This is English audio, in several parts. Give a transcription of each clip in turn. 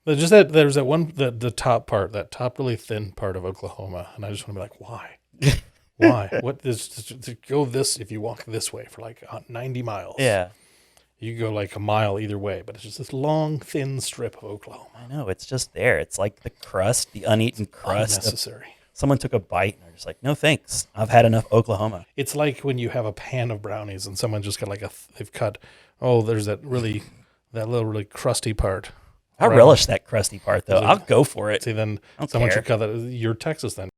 There's that one, the top part, that top really thin part of Oklahoma, and I just want to be like, why? Why? What is to go this if you walk this way for like 90 miles? Yeah. You go like a mile either way, but it's just this long, thin strip of Oklahoma. I know, it's just there. It's like the crust, the uneaten crust. Unnecessary. Someone took a bite and they're just like, no thanks. I've had enough Oklahoma. It's like when you have a pan of brownies and someone just got like they've cut, there's that little really crusty part. I relish that crusty part, though. I'll go for it. See, then someone should cut that. You're Texas, then.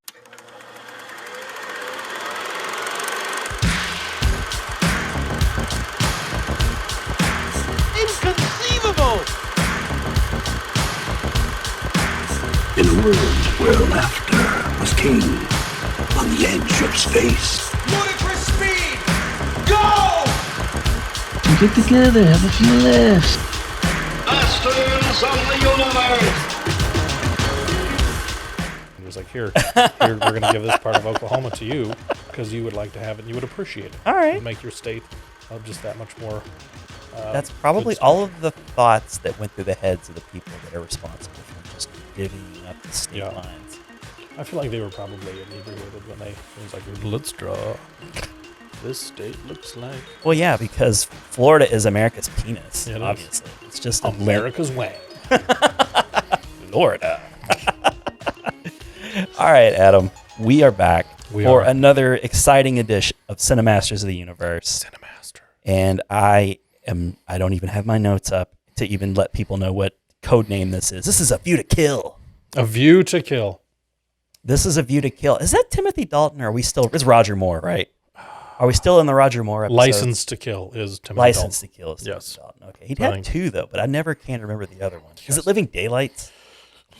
Inconceivable! In a world where laughter was king, on the edge of space. Ludicrous speed! Go! Get together, have a few laughs. Masters of the universe! It was like, here, we're going to give this part of Oklahoma to you because you would like to have it and you would appreciate it. All right. It would make your state just that much more. That's probably all of the thoughts that went through the heads of the people that are responsible for just divvying up the state lines. I feel like they were probably inebriated when it was like, let's draw. This state looks like. Well, yeah, because Florida is America's penis, Yeah, obviously. It's just America's wang. Florida. All right, Adam. We are back for another exciting edition of Cinemasters of the Universe. Cinemaster. And I don't even have my notes up to even let people know what code name this is. This is A View to Kill. A View to Kill. This is A View to Kill. Is that Timothy Dalton, or are we still... It's Roger Moore, right? Are we still in the Roger Moore episode? License to Kill is Timothy License Dalton. to Kill is Yes. Timothy Dalton. Okay. He'd have two, though, but I never can remember the other one. Is it Living Daylights?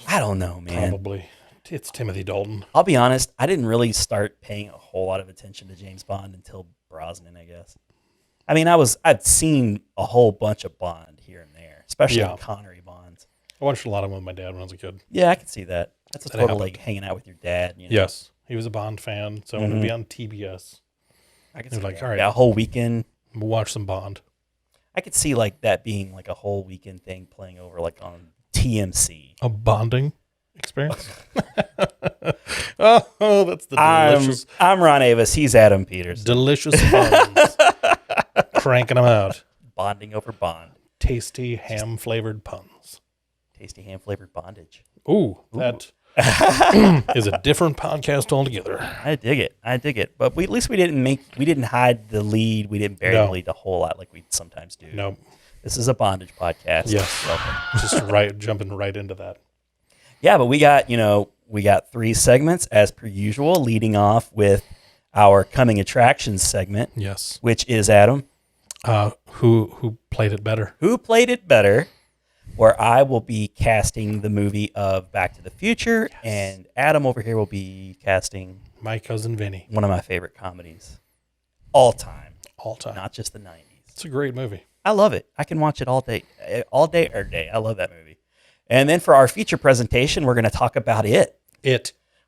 I don't know, man. Probably. It's Timothy Dalton. I'll be honest, I didn't really start paying a whole lot of attention to James Bond until Brosnan, I guess. I mean, I'd seen a whole bunch of Bond here and there, especially the Connery Bonds. I watched a lot of them with my dad when I was a kid. Yeah, I can see that. That's a total like hanging out with your dad. You know? Yes. He was a Bond fan, so when it would be on TBS, I could see like, that. all right, a whole weekend. We'll watch some Bond. I could see like that being like a whole weekend thing playing over like on TMC. A bonding experience? oh, that's the delicious. I'm Ron Avis. He's Adam Peters. Delicious puns. Cranking them out. Bonding over Bond. Tasty ham-flavored puns. Tasty ham-flavored bondage. Ooh. That is a different podcast altogether. I dig it. But at least we didn't hide the lead. We didn't bury the lead a whole lot like we sometimes do. No. This is a bondage podcast. Yes. Just jumping right into that. Yeah, but we got 3 segments as per usual, leading off with our coming attractions segment. Yes. Which is Adam. Who played it better? Who played it better? Where I will be casting the movie of Back to the Future, and Adam over here will be casting My Cousin Vinny. One of my favorite comedies. All time. Not just the 90s. It's a great movie. I love it. I can watch it all day every day. I love that movie. And then for our feature presentation, we're going to talk about it.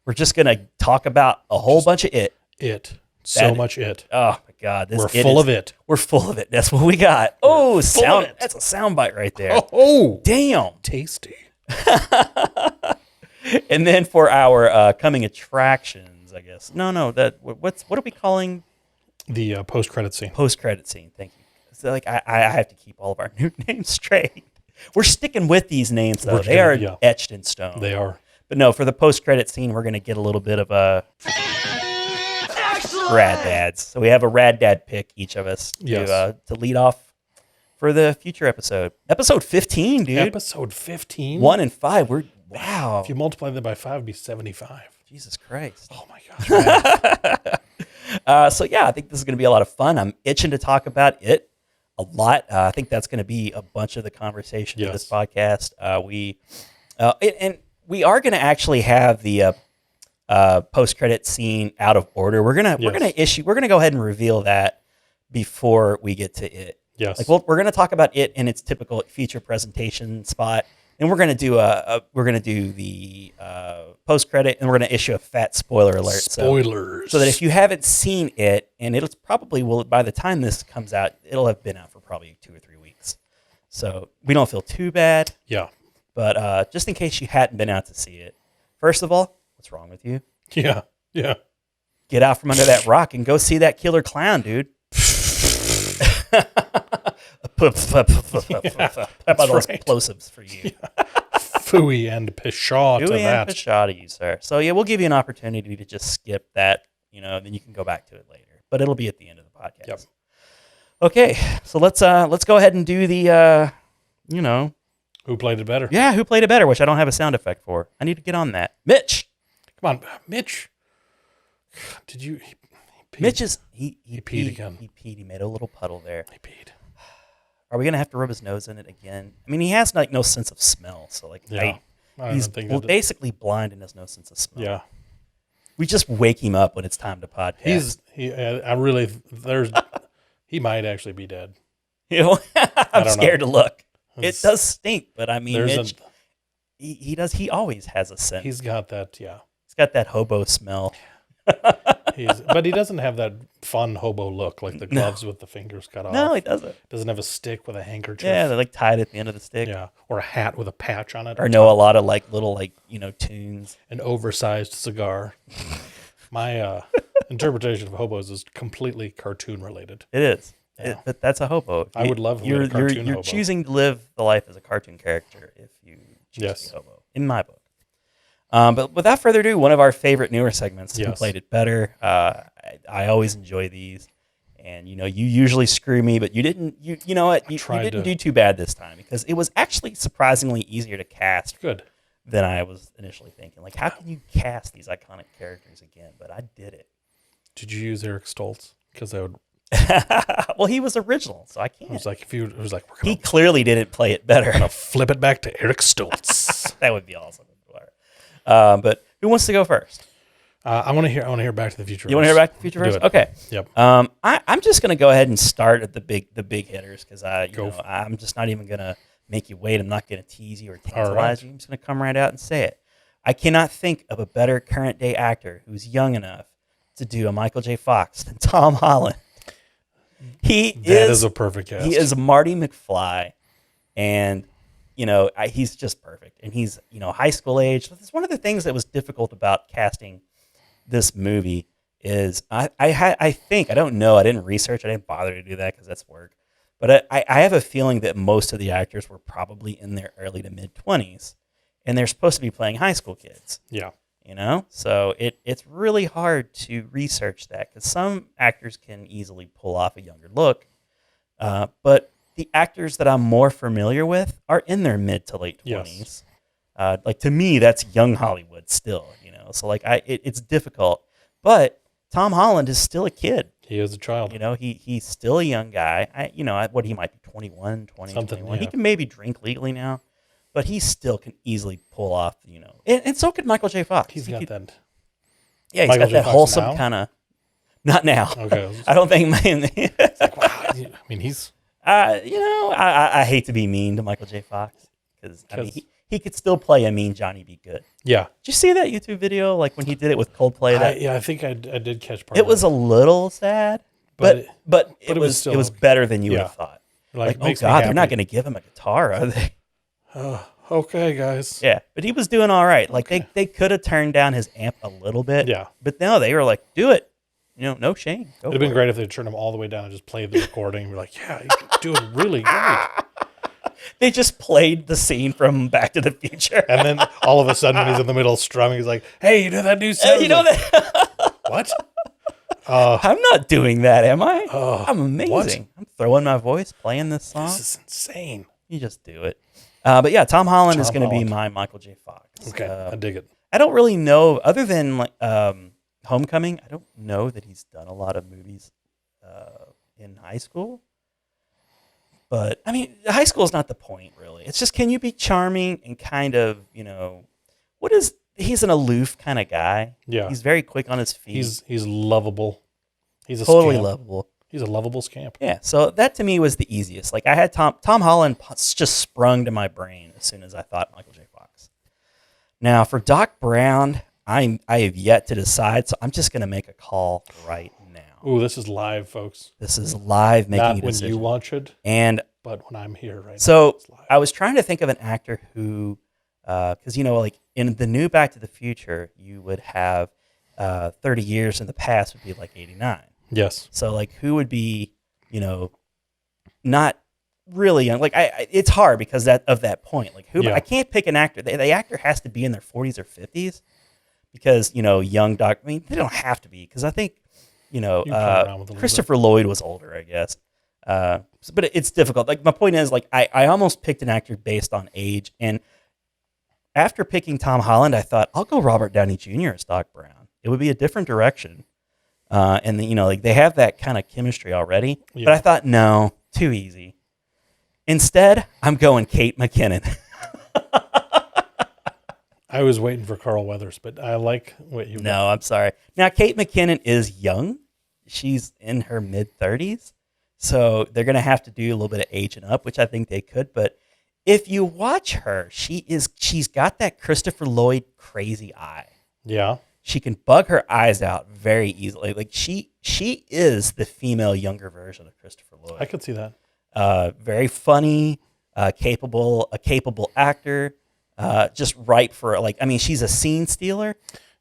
We're just going to talk about a whole bunch of it. So much it. Oh, my God. We're full of it. We're full of it. That's what we got. Sound. That's a sound bite right there. Oh. Damn. Tasty. And then for our coming attractions, I guess. No. What are we calling? The post-credit scene. Post-credit scene. Thank you. So, like, I have to keep all of our new names straight. We're sticking with these names, though. They are etched in stone. They are. But no, for the post-credit scene, we're going to get a little bit of a Rad Dads. So we have a Rad Dad pick, each of us, to lead off for the future episode. Episode 15, dude. Episode 15? 1 and 5. Wow. If you multiply that by 5, it'd be 75. Jesus Christ. Oh, my gosh. So, yeah, I think this is going to be a lot of fun. I'm itching to talk about it a lot. I think that's going to be a bunch of the conversation of this podcast. And we are going to actually have the post-credit scene out of order. We're gonna go ahead and reveal that before we get to it. Yes. Like we're gonna talk about it in its typical feature presentation spot, and we're gonna do the post-credit, and we're gonna issue a fat spoiler alert. Spoilers. So that if you haven't seen it, and it'll probably by the time this comes out, it'll have been out for probably 2 or 3 weeks. So we don't feel too bad. Yeah. But just in case you hadn't been out to see it, first of all, what's wrong with you? Yeah. Get out from under that rock and go see that killer clown, dude. How about those plosives for you? Fooey and pshaw to Fooey that. and pshaw to you, sir. So yeah, we'll give you an opportunity to just skip that, then you can go back to it later. But it'll be at the end of the podcast. Yep. Okay, so let's go ahead and do the Who played it better? yeah, who played it better, which I don't have a sound effect for. I need to get on that. Mitch. Come on, Mitch. Did you? He peed. Mitch is he peed again. He peed. He made a little puddle there. He peed. Are we gonna have to rub his nose in it again? I mean, he has like no sense of smell, so like Yeah. I he's don't think that- basically blind and has no sense of smell. Yeah. We just wake him up when it's time to podcast. He might actually be dead. I'm don't scared know. to look. It's- It does stink, but I mean, There's Mitch, he always has a scent. He's got that, yeah. He's got that hobo smell. But he doesn't have that fun hobo look, like the gloves with the fingers cut off. No, he doesn't. Doesn't have a stick with a handkerchief. Yeah, they're like tied at the end of the stick. Yeah. Or a hat with a patch on it. Or know a lot of like little tunes. An oversized cigar. My interpretation of hobos is completely cartoon related. It is. Yeah. But that's a hobo. I would love to be you're a cartoon you're hobo. choosing to live the life as a cartoon character if you choose Yes. to be a hobo, in my book. But without further ado, one of our favorite newer segments, Who Yes. Played It Better. I always enjoy these. And, you usually screw me, but you didn't, you know what? You didn't do too bad this time because it was actually surprisingly easier to cast Good. than I was initially thinking. Like, how can you cast these iconic characters again? But I did it. Did you use Eric Stoltz? Because I would. Well, he was original, so I It can't. was like we're He gonna clearly didn't play it better. flip it back to Eric Stoltz. That would be awesome. But who wants to go first? I want to hear Back to the Future. You want to hear Back to the Future Do first? it. Okay. Yep. I'm just gonna go ahead and start at the big hitters because Go. I'm just not even gonna make you wait. I'm not gonna tease you or All tantalize right. you. I'm just gonna come right out and say it. I cannot think of a better current day actor who's young enough to do a Michael J. Fox than Tom Holland. That is a perfect cast. He is Marty McFly, and he's just perfect. And he's high school age. That's one of the things that was difficult about casting this movie is I think I don't know. I didn't research. I didn't bother to do that because that's work. But I have a feeling that most of the actors were probably in their early to mid 20s, and they're supposed to be playing high school kids. Yeah. So it's really hard to research that because some actors can easily pull off a younger look, but the actors that I'm more familiar with are in their mid to late 20s. Yes. Like to me, that's young Hollywood still, So like it's difficult, but Tom Holland is still a kid. He is a child. He's still a young guy. What he might be 21, 20, Something, 21. He yeah. can maybe drink legally now, but he still can easily pull off, and so could Michael J. Fox. He's got that. Yeah, he's Michael got J. that Fox wholesome now? kind of. Not now. Okay. I don't think. Wow. I mean, he's. I hate to be mean to Michael J. Fox because he could still play a mean Johnny B. Good. Yeah. Did you see that YouTube video? Like when he did it with Coldplay. I think I did catch part It of was it. a little sad, but it was still- better than you would yeah. have thought. Like, Oh makes me God, they're not happy. going to give him a guitar, are they? Okay, guys. Yeah, but he was doing all right. Like they could have turned down his amp a little bit. Yeah. But no, they were like, do it. No shame. Go It'd have for been it. great if they turned him all the way down and just played the recording. We're like, yeah, he's doing really great. They just played the scene from Back to the Future. And then all of a sudden, when he's in the middle strumming, he's like, "Hey, you know that new song?" You know that? What? I'm not doing that, am I? I'm amazing. what? I'm throwing my voice, playing this song. This is insane. You just do it. But yeah, Tom Holland is Tom going to be Holland. my Michael J. Fox. Okay, I dig it. I don't really know, other than like Homecoming, I don't know that he's done a lot of movies in high school. But, I mean, high school is not the point, really. It's just, can you be charming and kind of, he's an aloof kind of guy. Yeah. He's very quick on his feet. He's lovable. He's a totally scamp. lovable. He's a lovable scamp. Yeah, so that to me was the easiest. Like I had Tom Holland just sprung to my brain as soon as I thought Michael J. Fox. Now for Doc Brown, I have yet to decide, so I'm just going to make a call right now. Ooh, this is live, folks. This is live making Not a when decision. you watch it, And but when I'm here right now. so It's live. I was trying to think of an actor who Because, like in the new Back to the Future, you would have 30 years in the past would be like 89. Yes. So like who would be, not really young? Like it's hard because of that point. Like who? Yeah. I can't pick an actor. The actor has to be in their 40s or 50s because, young Doc, I mean, they don't have to be because I think, You can play around with it a little Christopher Lloyd was older, I guess. But it's difficult. Like my point is, like I almost picked an actor based on age, and after picking Tom Holland, I thought I'll go Robert Downey Jr. as Doc Brown. It would be a different direction, and then, like they have that kind of chemistry already. Yeah. But I thought no, too easy. Instead, I'm going Kate McKinnon. I was waiting for Carl Weathers, but I like what you. No, I'm sorry. Now Kate McKinnon is young; she's in her mid-30s. So they're going to have to do a little bit of aging up, which I think they could. But if you watch her, she's got that Christopher Lloyd crazy eye. Yeah. She can bug her eyes out very easily. Like she is the female younger version of Christopher Lloyd. I could see that. Very funny, a capable actor, just right for she's a scene stealer.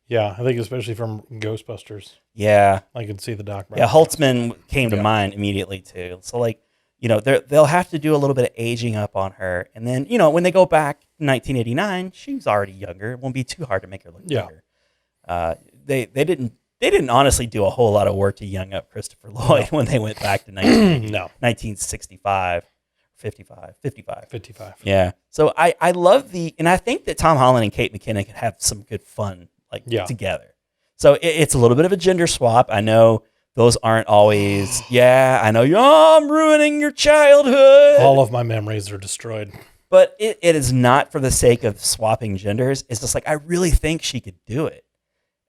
Yeah, I think especially from Ghostbusters. Yeah. I could see the Doc Brown. Yeah, Holtzman came to mind immediately too. So they'll have to do a little bit of aging up on her, and then when they go back to 1989, she was already younger. It won't be too hard to make her look younger. They didn't honestly do a whole lot of work to young up Christopher Lloyd when they went back to 1965, 55. Yeah. So I love and I think that Tom Holland and Kate McKinnon can have some good fun together. So it's a little bit of a gender swap. I know those aren't always. Yeah, I know I'm ruining your childhood. All of my memories are destroyed. But it is not for the sake of swapping genders. It's just like I really think she could do it.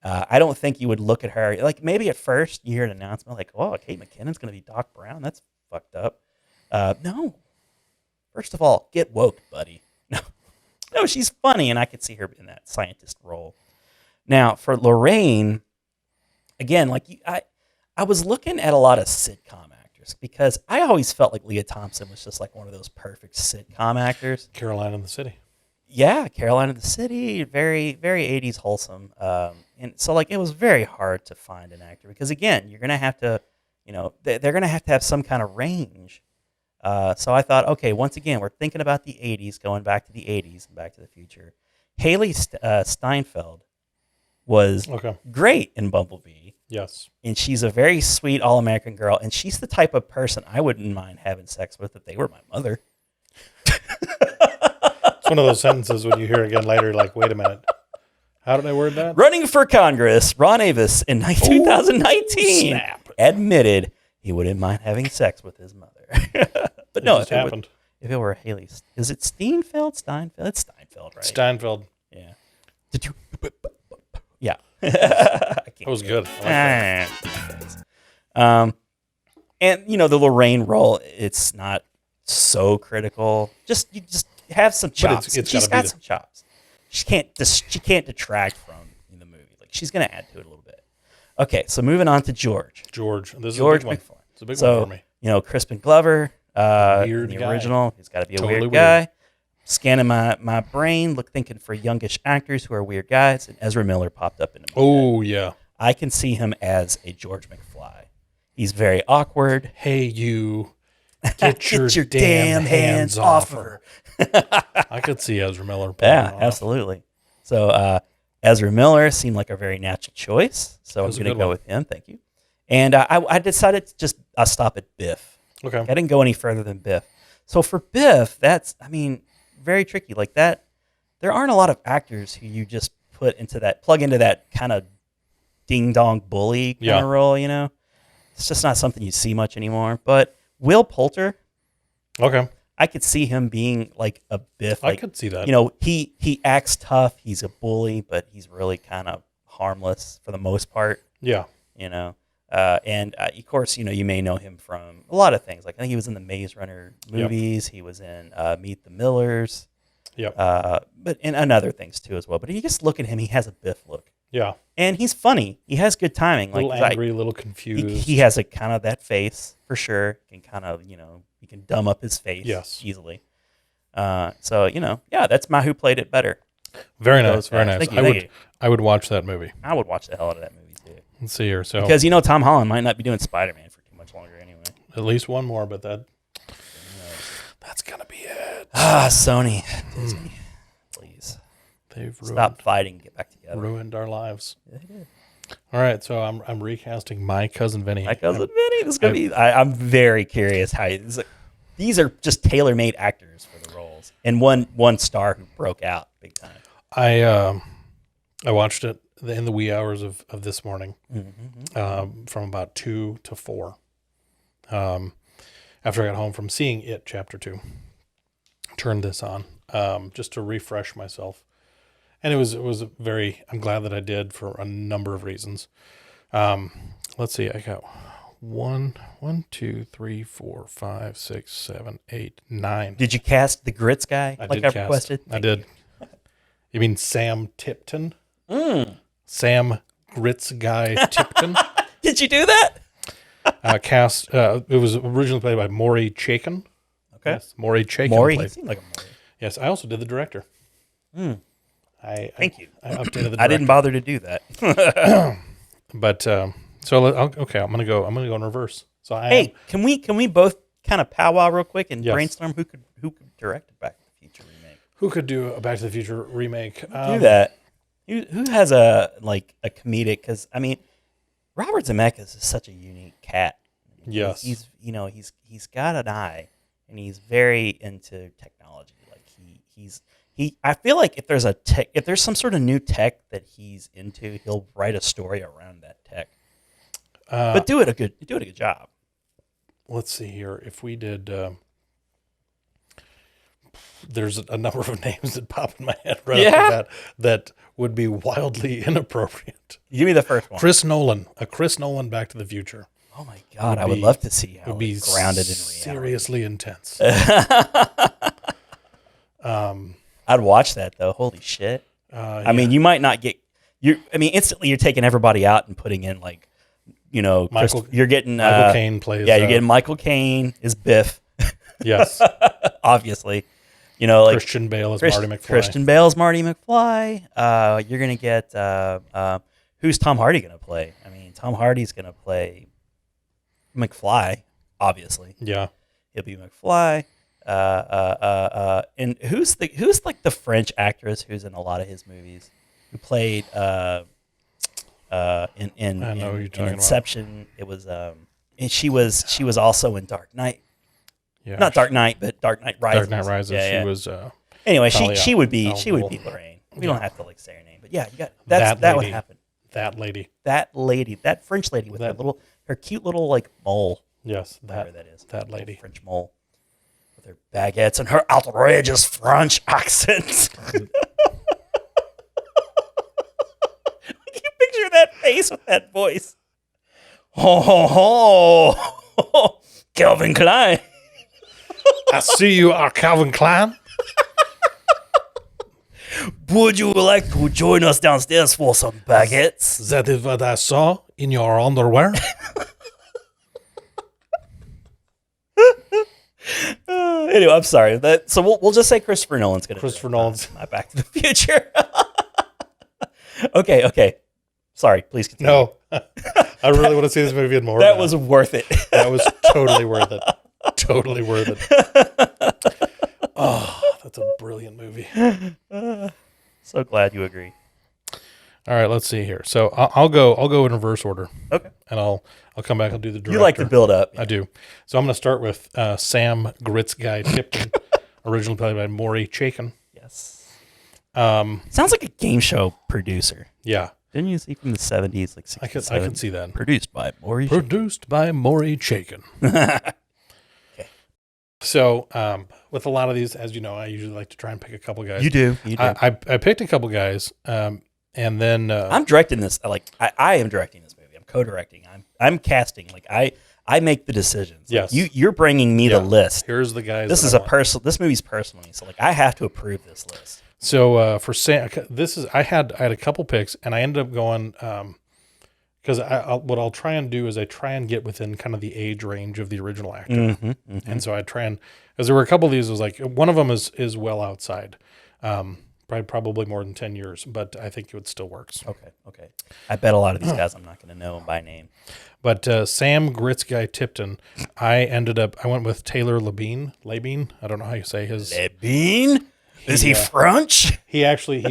I don't think you would look at her like maybe at first you hear an announcement like, "Oh, Kate McKinnon's going to be Doc Brown." That's fucked up. No. First of all, get woke, buddy. No, she's funny, and I could see her in that scientist role. Now, for Lorraine, again, I was looking at a lot of sitcom actors because I always felt like Leah Thompson was just like one of those perfect sitcom actors. Caroline in the City. Yeah, Caroline in the City, very, very 80s wholesome. And so, it was very hard to find an actor because, again, you're going to have to, they're going to have some kind of range. So I thought, okay, once again, we're thinking about the 80s, going back to the 80s and Back to the Future. Haley Steinfeld was great in Bumblebee. Yes. And she's a very sweet all-American girl, and she's the type of person I wouldn't mind having sex with if they were my mother. It's one of those sentences when you hear again later, like, wait a minute. How did I word that? Running for Congress, Ron Avis in 2019 admitted he wouldn't mind having sex with his mother. But no, it happened. If it were Haley, is it Steinfeld? It's Steinfeld, right? Steinfeld. Yeah. Did you? Yeah. That was good. I like that. And the Lorraine role, it's not so critical. You just have some chops. She's got some chops. She can't detract from the movie. She's gonna add to it a little bit. Okay, so moving on to George. This is a big one. It's a big one for me. Crispin Glover, weird the guy. original. He's got to be a Totally weird guy. Scanning my brain, thinking for youngish actors who are weird guys, and Ezra Miller popped up in the movie. Oh, yeah. I can see him as a George McFly. He's very awkward. Hey, you, get your damn hands off of her. I could see Ezra Miller. Yeah, absolutely. So Ezra Miller seemed like a very natural choice, so I'm going to go with him. Thank you. And I decided to just stop at Biff. Okay. I didn't go any further than Biff. So for Biff, that's, very tricky. Like that, there aren't a lot of actors who you just plug into that kind of ding-dong bully kind of role, It's just not something you see much anymore. But Will Poulter, I could see him being like a Biff. I could see that. He acts tough. He's a bully, but he's really kind of harmless for the most part. Yeah. And of course, you may know him from a lot of things. Like I think he was in the Maze Runner movies. He was in Meet the Millers. Yep. But and other things too as well. But if you just look at him, he has a Biff look. Yeah. And he's funny. He has good timing. A little angry, a little confused. He has a kind of that face for sure. Can kind of he can dumb up his face easily. So that's my who played it better. Very nice, very nice. Thank you. I would watch that movie. I would watch the hell out of that movie too. Let's see here. So because Tom Holland might not be doing Spider-Man for too much longer anyway. At least one more, but that's gonna be it. Sony, Disney, please. They've stop fighting. Get back together. Ruined our lives. Yeah, they did. All right, so I'm recasting my Cousin Vinny. My Cousin Vinny. This is gonna be. I'm very curious how these are just tailor-made actors for the roles, and one star who broke out big time. I watched it in the wee hours of this morning, from about 2 to 4. After I got home from seeing It Chapter 2, turned this on just to refresh myself, and it was I'm glad that I did for a number of reasons. Let's see, I got 1, 2, 3, 4, 5, 6, 7, 8, 9. Did you cast the grits guy I requested? I did. You mean Sam Tipton? Sam Grits Guy Tipton. Did you do that? Cast. It was originally played by Maury Chaykin. Okay. Yes, Maury Chaykin. Maury. He seemed like a Maury. Yes, I also did the director. Thank you. I updated the director. I didn't bother to do that. But I'm gonna go in reverse. So can we both kind of powwow real quick and brainstorm who could direct a Back to the Future remake? Who could do a Back to the Future remake? Do that. Who has a comedic? Because I mean, Robert Zemeckis is such a unique cat. Yes, he's got an eye, and he's very into technology. Like I feel like if there's some sort of new tech that he's into, he'll write a story around that tech. But do it a good job. Let's see here. If we did, there's a number of names that pop in my head off the bat that would be wildly inappropriate. Give me the first one. Chris Nolan Back to the Future. Oh my God, I would love to see how it would be grounded in reality. Seriously intense. I'd watch that though. Holy shit! I mean, you might not get instantly you're taking everybody out and putting in you're getting Michael Caine plays. Yeah, you're getting Michael Caine is Biff. Yes, obviously. Christian Bale is Marty McFly. Christian Bale's Marty McFly. You're gonna get who's Tom Hardy gonna play? I mean, Tom Hardy's gonna play McFly, obviously. Yeah, he'll be McFly. And who's like the French actress who's in a lot of his movies, who played in Inception. It was and she was also in Dark Knight. Yeah, not Dark Knight, but Dark Knight Rises. Dark Knight Rises. Yeah. She was. Anyway, she would be Lorraine. We don't have to say her name, but yeah, you got that would happen. That lady, that French lady with her cute little mole. Yes, whatever that is. That lady, French mole, with her baguettes and her outrageous French accent. Can you picture that face with that voice? Ho ho ho! Calvin Klein. I see you are Calvin Klein. Would you like to join us downstairs for some baguettes? That is what I saw in your underwear. Anyway, I'm sorry. So we'll just say Christopher Nolan's going to. Christopher Nolan's my Back to the Future. Okay. Sorry, please continue. No, I really want to see this movie in more. That was worth it. That was totally worth it. Totally worth it. Oh, that's a brilliant movie. So glad you agree. All right, let's see here. So I'll go in reverse order. Okay. And I'll come back and do the director. You like to build up. I do. So I'm going to start with Sam Grits Guy Tipton, originally played by Maury Chaykin. Yes. Sounds like a game show producer. Yeah. Didn't you see from the 70s, like 67? I can see that. Produced by Maury Chaykin. Okay. So with a lot of these, as you know, I usually like to try and pick a couple guys. You do. I picked a couple guys, and then I'm directing this. I am directing this movie. I'm co-directing. I'm casting. I make the decisions. Yes. You're bringing me the list. Here's the guys. This is This movie's personal to me, so I have to approve this list. So for Sam, I had a couple picks, and I ended up going because what I'll try and do is I try and get within kind of the age range of the original actor. And so I try and, because there were a couple of these, it was like, one of them is well outside, probably more than 10 years, but I think it still works. Okay. I bet a lot of these guys I'm not going to know by name. But Sam Gritzguy Tipton, I went with Taylor Labine. I don't know how you say his. Labine? Is he French? He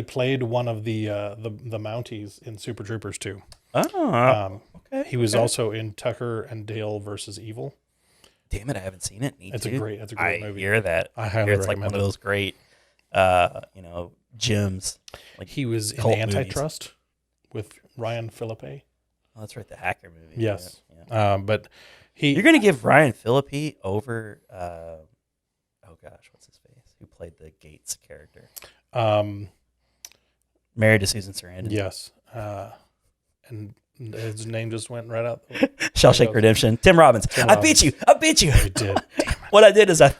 played one of the Mounties in Super Troopers 2. Oh, okay. He was also in Tucker and Dale versus Evil. Damn it, I haven't seen it. It's a great movie. I hear that. I highly it's like recommend one of those great, gems. Like he was in cult Antitrust with Ryan Philippe. Oh, that's right, the hacker movie. Yes. Yeah. But you're going to give Ryan Philippe over, oh gosh, what's his face? Who played the Gates character? Married to Susan Sarandon. Yes. And his name just went right out. Shawshank Redemption. Tim Robbins. I beat you. You did. What I did is I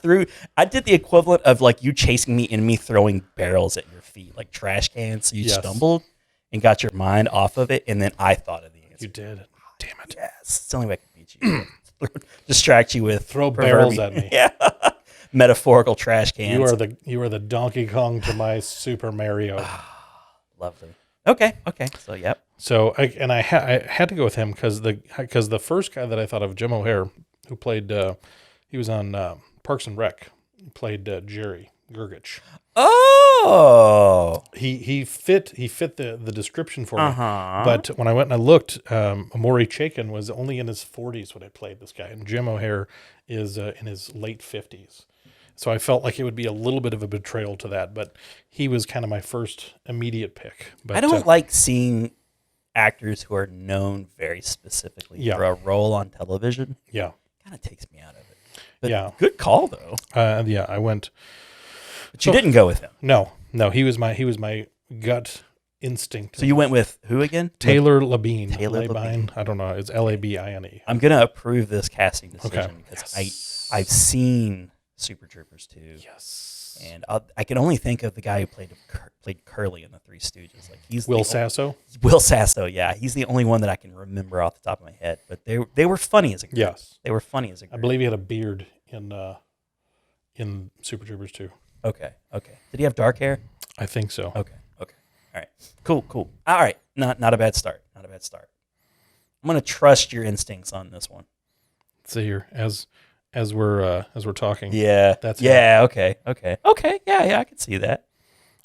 did the equivalent of like you chasing me and me throwing barrels at your feet, like trash cans. So you stumbled and got your mind off of it, and then I thought of the answer. You did. Damn it. Yes. It's the only way I can beat you. Distract you with throw barrels at me. Yeah. Metaphorical trash cans. You are the Donkey Kong to my Super Mario. Lovely. Okay. So yep. So I had to go with him because the first guy that I thought of, Jim O'Hare, who played he was on Parks and Rec, played Jerry Gergich. Oh, he fit the description for me. But when I went and I looked, Amori Chaikin was only in his 40s when I played this guy, and Jim O'Hare is in his late 50s. So I felt like it would be a little bit of a betrayal to that, but he was kind of my first immediate pick. But I don't like seeing actors who are known very specifically for a role on television. Yeah. Kind of takes me out of it. But good call though. I went. But you didn't go with him. No, he was my gut instinct. So you went with who again? Taylor Labine. Taylor Labine. I don't know. It's Labine. I'm gonna approve this casting decision Okay. because I've seen Super Troopers 2. Yes. And I can only think of the guy who played Curly in the Three Stooges. Like he's Will Sasso. Will Sasso, yeah, he's the only one that I can remember off the top of my head. But they were funny as a group. Yes, they were funny as a group. I believe he had a beard in Super Troopers 2. Okay. Did he have dark hair? I think so. Okay. All right. Cool. All right. Not a bad start. I'm gonna trust your instincts on this one. Let's see here as we're talking. Yeah. That's Okay. Yeah. I can see that.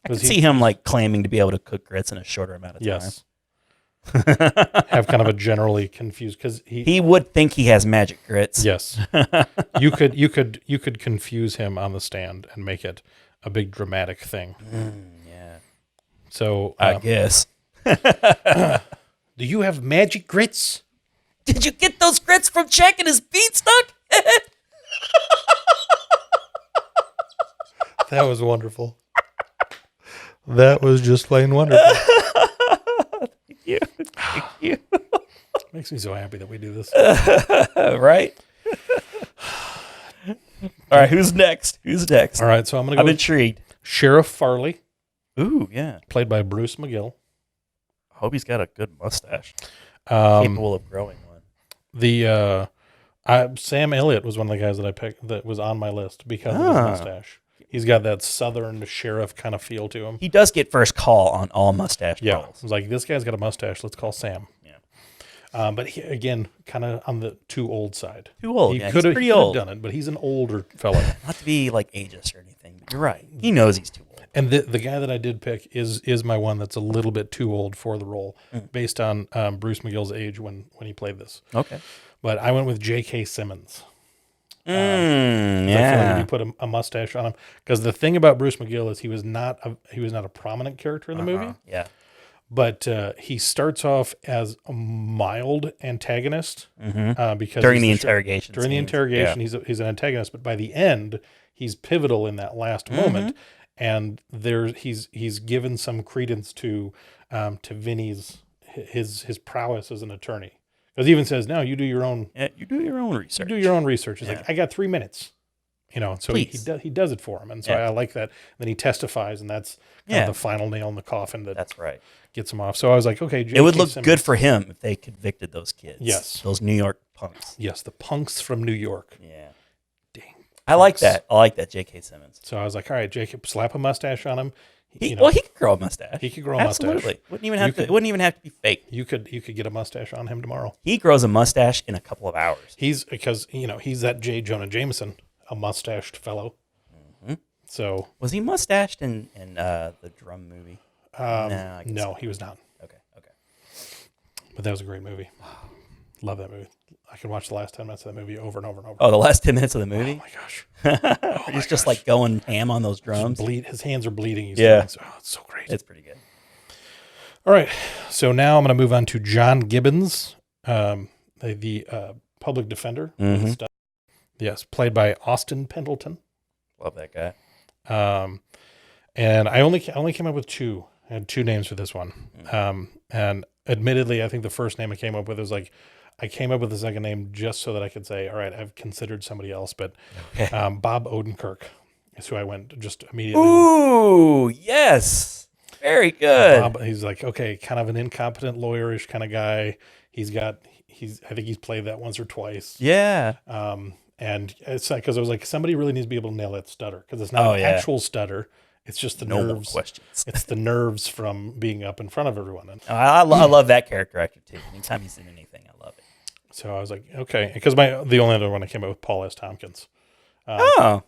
I can see him like claiming to be able to cook grits in a shorter amount of time. Yes. Have kind of a generally confused because he would think he has magic grits. Yes. you could confuse him on the stand and make it a big dramatic thing. Yeah. So I guess. Do you have magic grits? Did you get those grits from checking his beanstalk? That was wonderful. That was just plain wonderful. Thank you. Makes me so happy that we do this. Right? All right, who's next? All right, so I'm going to go I'm with intrigued. Sheriff Farley. Ooh, yeah. Played by Bruce McGill. I hope he's got a good mustache. Capable of growing one. Sam Elliott was one of the guys that I picked that was on my list because of his mustache. He's got that southern sheriff kind of feel to him. He does get first call on all mustache Yeah, roles. I was like, this guy's got a mustache. Let's call Sam. Yeah. But he, again, kind of on the too old side. Too old. He Yeah, could he's pretty old. have done it, but he's an older fella. Not to be like ageist or anything, but you're right. He knows he's too old. And the guy that I did pick is my one that's a little bit too old for the role, based on Bruce McGill's age when he played this. Okay. But I went with J.K. Simmons. Yeah. I feel like you put a mustache on him because the thing about Bruce McGill is he was not a prominent character in the movie. Yeah. But he starts off as a mild antagonist because during the interrogation. During the interrogation, he's an antagonist, but by the end, he's pivotal in that last moment, and he's given some credence to Vinny's his prowess as an attorney. Because he even says, "No, you do your own. Yeah, you do your own research. You do your own research." He's like, "I got 3 minutes," You know, so Please. he does it for him, and so Yeah. I like that. Then he testifies, and that's kind of the final nail in the coffin that That's right. gets him off. So I was like, okay, It would J.K. look Simmons. good for him if they convicted those kids. Yes. Those New York punks. Yes, the punks from New York. Yeah. Dang. I like that. I like that, J.K. Simmons. So I was like, all right, Jacob, slap a mustache on him. He could grow a mustache. He could grow a mustache. Absolutely. It wouldn't even have to be fake. You could get a mustache on him tomorrow. He grows a mustache in a couple of hours. He's that J. Jonah Jameson, a mustached fellow. Mm-hmm. So Was he mustached in the drum movie? no, he was not. Okay. But that was a great movie. Love that movie. I could watch the last 10 minutes of that movie over and over and over. Oh, the last 10 minutes of the movie? Oh my gosh. He's just like going ham on those drums. His hands are bleeding. He's Yeah. doing so, it's so great. It's pretty good. All right. So now I'm going to move on to John Gibbons, the public defender. Mm-hmm. Yes, played by Austin Pendleton. Love that guy. And I only came up with two. I had two names for this one. And admittedly, I think the first name I came up with was like, I came up with the second name just so that I could say, all right, I've considered somebody else. But Bob Odenkirk is who I went just immediately. Ooh, yes. Very good. Bob, he's like, okay, kind of an incompetent lawyerish kind of guy. I think he's played that once or twice. Yeah. And it's like, because I was like, somebody really needs to be able to nail that stutter, because it's not an actual stutter. It's just the No more nerves. questions. It's the nerves from being up in front of everyone. And I love that character actor too. Anytime he's in anything, I love it. so I was like, okay, because the only other one I came up with, Paul S. Tompkins. Well,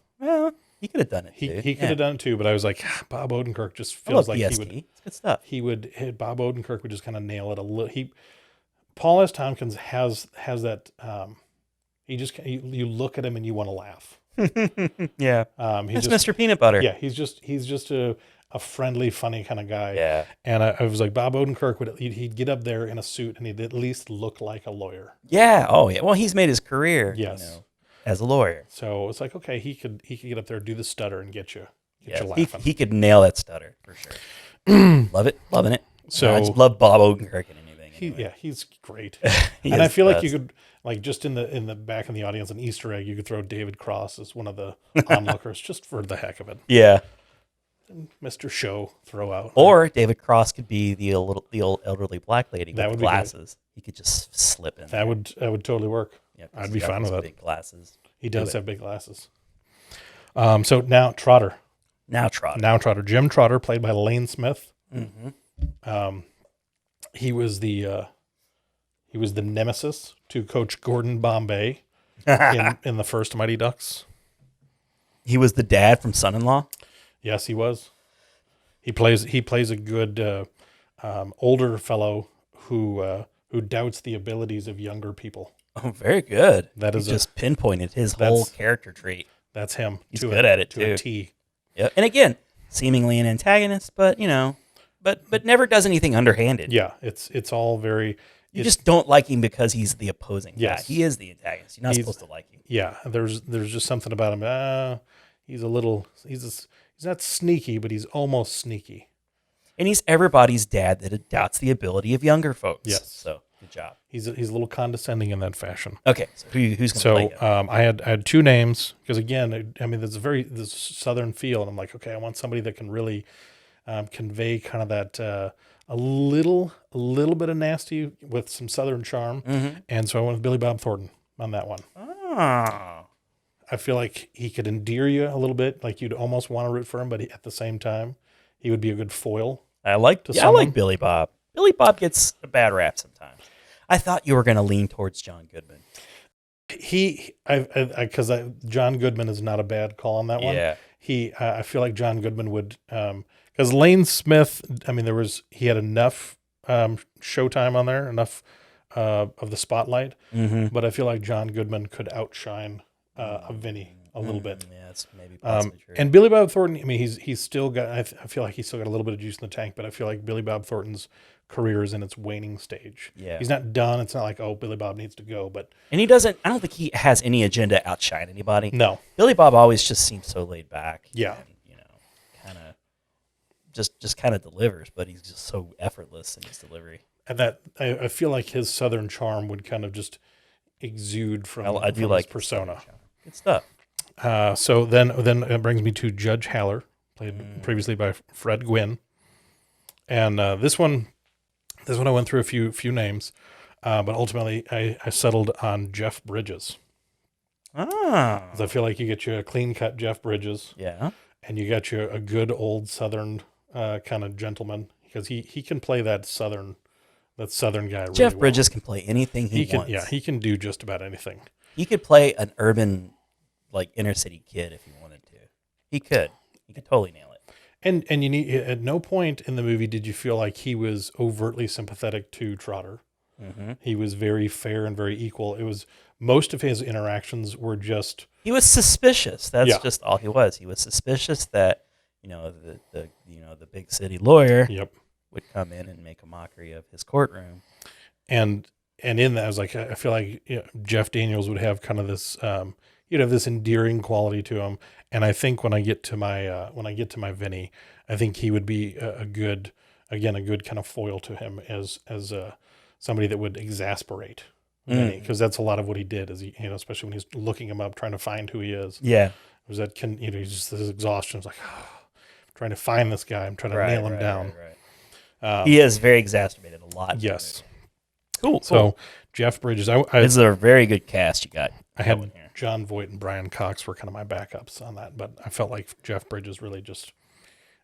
he could have done it too. He could have done it too, but I was like, Bob Odenkirk just I love feels like PST. he would. It's good stuff. Bob Odenkirk would just kind of nail it a little. Paul S. Tompkins has that. You look at him and you want to laugh. Yeah. He's It's Mr. Peanut Butter. Yeah, he's just a friendly, funny kind of guy. Yeah. And I was like, Bob Odenkirk he'd get up there in a suit and he'd at least look like a lawyer. Yeah. Oh, yeah. Well, he's made his career. Yes. As a lawyer. So it's like, okay, he could get up there, do the stutter, and get you He, laughing. he could nail that stutter for sure. Love it. Loving it. So I just love Bob Odenkirk in anything. Anyway. He's great. He And I is feel the like you best. could, like, just in the back in the audience, an Easter egg, you could throw David Cross as one of the onlookers just for the heck of it. Yeah. Mr. Show throw out. Or David Cross could be the old elderly black lady That with would be good. glasses. He could just slip in. that would totally work. Yeah, 'cause I'd he's be got fine those with that. Big glasses. He does have big glasses. So now Trotter. Now Trotter. Now Trotter. Jim Trotter, played by Lane Smith. Mm-hmm. He was the nemesis to Coach Gordon Bombay in the first Mighty Ducks. He was the dad from Son-in-Law. Yes, he was. He plays a good older fellow who doubts the abilities of younger people. Oh, very good. That He is just pinpointed his that's- whole character trait. That's him. He's good at it to too. a T. Yeah, and again, seemingly an antagonist, but but never does anything underhanded. Yeah, it's all very. You just don't like him because he's the opposing guy. Yes. He is the antagonist. You're not supposed to like him. Yeah, there's just something about him. He's not sneaky, but he's almost sneaky. And he's everybody's dad that doubts the ability of younger folks. Yes. So good job. He's a little condescending in that fashion. Okay, so who's going to play him? I had two names because again, I mean, there's this southern feel, and I'm like, okay, I want somebody that can really convey kind of that a little bit of nasty with some southern charm, and so I went with Billy Bob Thornton on that one. Oh. I feel like he could endear you a little bit, like you'd almost want to root for him, but at the same time, he would be a good foil. I like someone. Billy Bob. Billy Bob gets a bad rap sometimes. I thought you were going to lean towards John Goodman. Because John Goodman is not a bad call on that one. Yeah. I feel like John Goodman would, because Lane Smith, I mean, he had enough showtime on there, enough of the spotlight, but I feel like John Goodman could outshine a Vinny a little bit. Yeah, that's maybe possibly true. And Billy Bob Thornton, I mean, he's still got. I feel like he's still got a little bit of juice in the tank, but I feel like Billy Bob Thornton's career is in its waning stage. Yeah. He's not done. It's not like, oh, Billy Bob needs to go, but And he doesn't. I don't think he has any agenda to outshine anybody. no. Billy Bob always just seems so laid back. Yeah. And, kind of just kind of delivers, but he's just so effortless in his delivery. And that I feel like his southern charm would kind of just exude from, I do from like his persona. Good stuff. So then it brings me to Judge Haller, played previously by Fred Gwynn. And this one I went through a few names, but ultimately I settled on Jeff Bridges. Ah. 'Cause I feel like you get you a clean-cut Jeff Bridges. Yeah. And you got you a good old Southern kind of gentleman, because he can play that Southern guy really Jeff well. Bridges can play anything he can, wants. yeah, he can do just about anything. He could play an urban, like, inner city kid if he wanted to. He could totally nail it. And you need, at no point in the movie did you feel like he was overtly sympathetic to Trotter. Mm-hmm. He was very fair and very equal. It was, most of his interactions were just, he was suspicious. That's Yeah. just all he was. He was suspicious that the big city lawyer yep. would come in and make a mockery of his courtroom. And in that, I was like, I feel like Jeff Daniels would have kind of this, you'd have this endearing quality to him. And I think when I get to my Vinny, I think he would be a good kind of foil to him as somebody that would exasperate Vinny, because that's a lot of what he did. Is he, especially when he's looking him up, trying to find who he is. Yeah, It was that he's just this exhaustion. It's like, trying to find this guy. I'm trying to nail him down. Right. He is very exacerbated a lot. Yes. Cool. So Jeff Bridges, This is a very good cast you got. I had here. John Voight and Brian Cox were kind of my backups on that, but I felt like Jeff Bridges really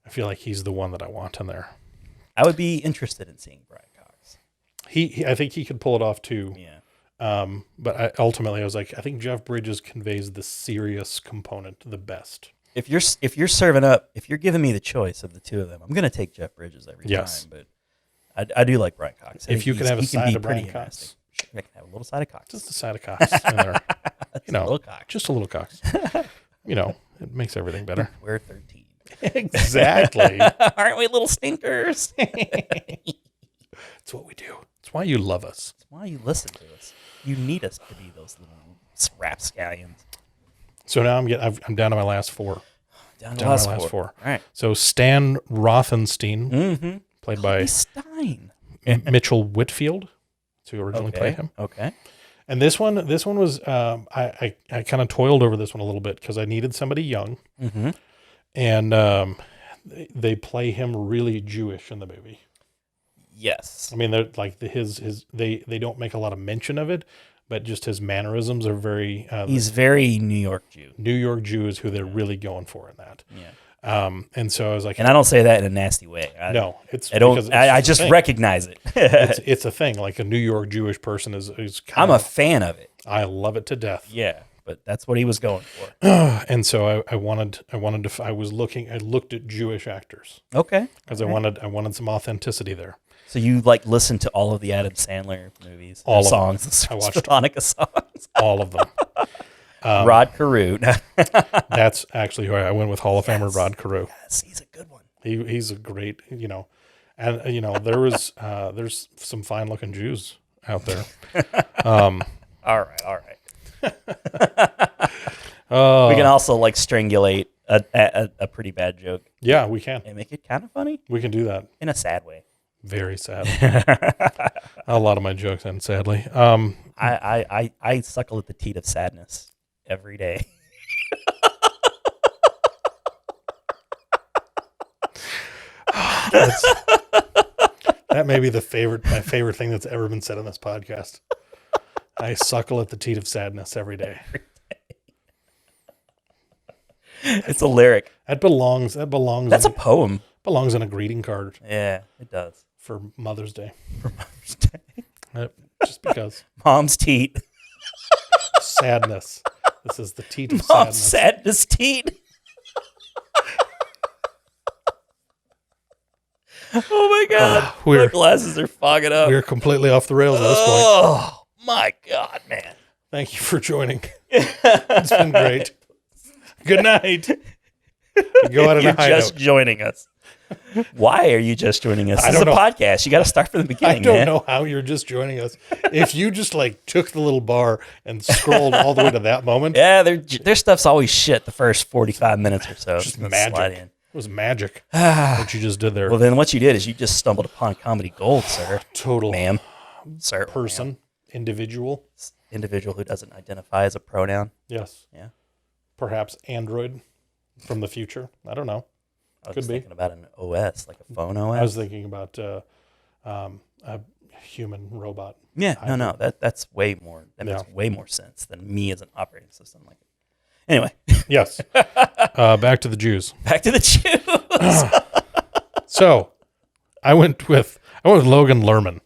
I feel like he's the one that I want in there. I would be interested in seeing Brian Cox. I think he could pull it off too. Yeah. But ultimately I was like, I think Jeff Bridges conveys the serious component the best. If you're serving up, if you're giving me the choice of the two of them, I'm going to take Jeff Bridges every time. But I do like Brian Cox. If you can have a side of Brian Cox. Sure, I can have a little side of Cox. Just a side of Cox in there. A little Cox. Just a little Cox. It makes everything better. We're 13. Exactly. Aren't we little stinkers? It's what we do. It's why you love us. It's why you listen to us. You need us to be those little rapscallions. So now I'm down to my last four. Down to my last four. All right. So Stan Rothenstein, played by Stein. Mitchell Whitfield, who originally played him. Okay. And this one was I kind of toiled over this one a little bit because I needed somebody young, and they play him really Jewish in the movie. Yes. I mean, they're like they don't make a lot of mention of it, but just his mannerisms are very. He's very New York Jew. New York Jew is who they're really going for in that. Yeah. And so I was like, and I don't say that in a nasty way. I just recognize it. it's a thing. Like a New York Jewish person is I'm a fan of it. I love it to death. Yeah, but that's what he was going for. And so I looked at Jewish actors. Okay. Because I wanted some authenticity there. So you listened to all of the Adam Sandler movies, all songs, I watched Hanukkah songs, all of them. Rod Carew. That's actually who I went with. Hall of Famer Rod Carew. Yes, he's a good one. He's a great, and there's some fine looking Jews out there. All right. We can also strangulate a pretty bad joke. Yeah, we can. And make it kind of funny. We can do that in a sad way. Very sad. A lot of my jokes end sadly. I suckle at the teat of sadness every day. That may be my favorite thing that's ever been said on this podcast. I suckle at the teat of sadness every day. It's a lyric. That belongs. That's a poem. Belongs on a greeting card. Yeah, it does. For Mother's Day. Just because. Mom's teat. Sadness. This is the teat of Mom's sadness. Sadness teat. Oh my God. My glasses are fogging up. We're completely off the rails at this point. Oh my God, man. Thank you for joining. It's been great. Good night. Go out on a high just note. Joining us. Why are you just joining us? This is a podcast. You got to start from the beginning. I don't know how you're just joining us. If you just took the little bar and scrolled all the way to that moment. Yeah, their stuff's always shit the first 45 minutes or so. Just magic. It was magic what you just did there. Well, then what you did is you just stumbled upon comedy gold, sir. Total. Ma'am. Sir. Person. Ma'am. Individual. Individual who doesn't identify as a pronoun. Yes. Yeah. perhaps Android from the future. I don't know. I was Could just be. thinking about an OS, like a phone OS. I was thinking about a human robot. Yeah, no, that's way more. That makes way more sense than me as an operating system. Like, anyway, Yes. Back to the Jews. back to the Jews. So I went with Logan Lerman.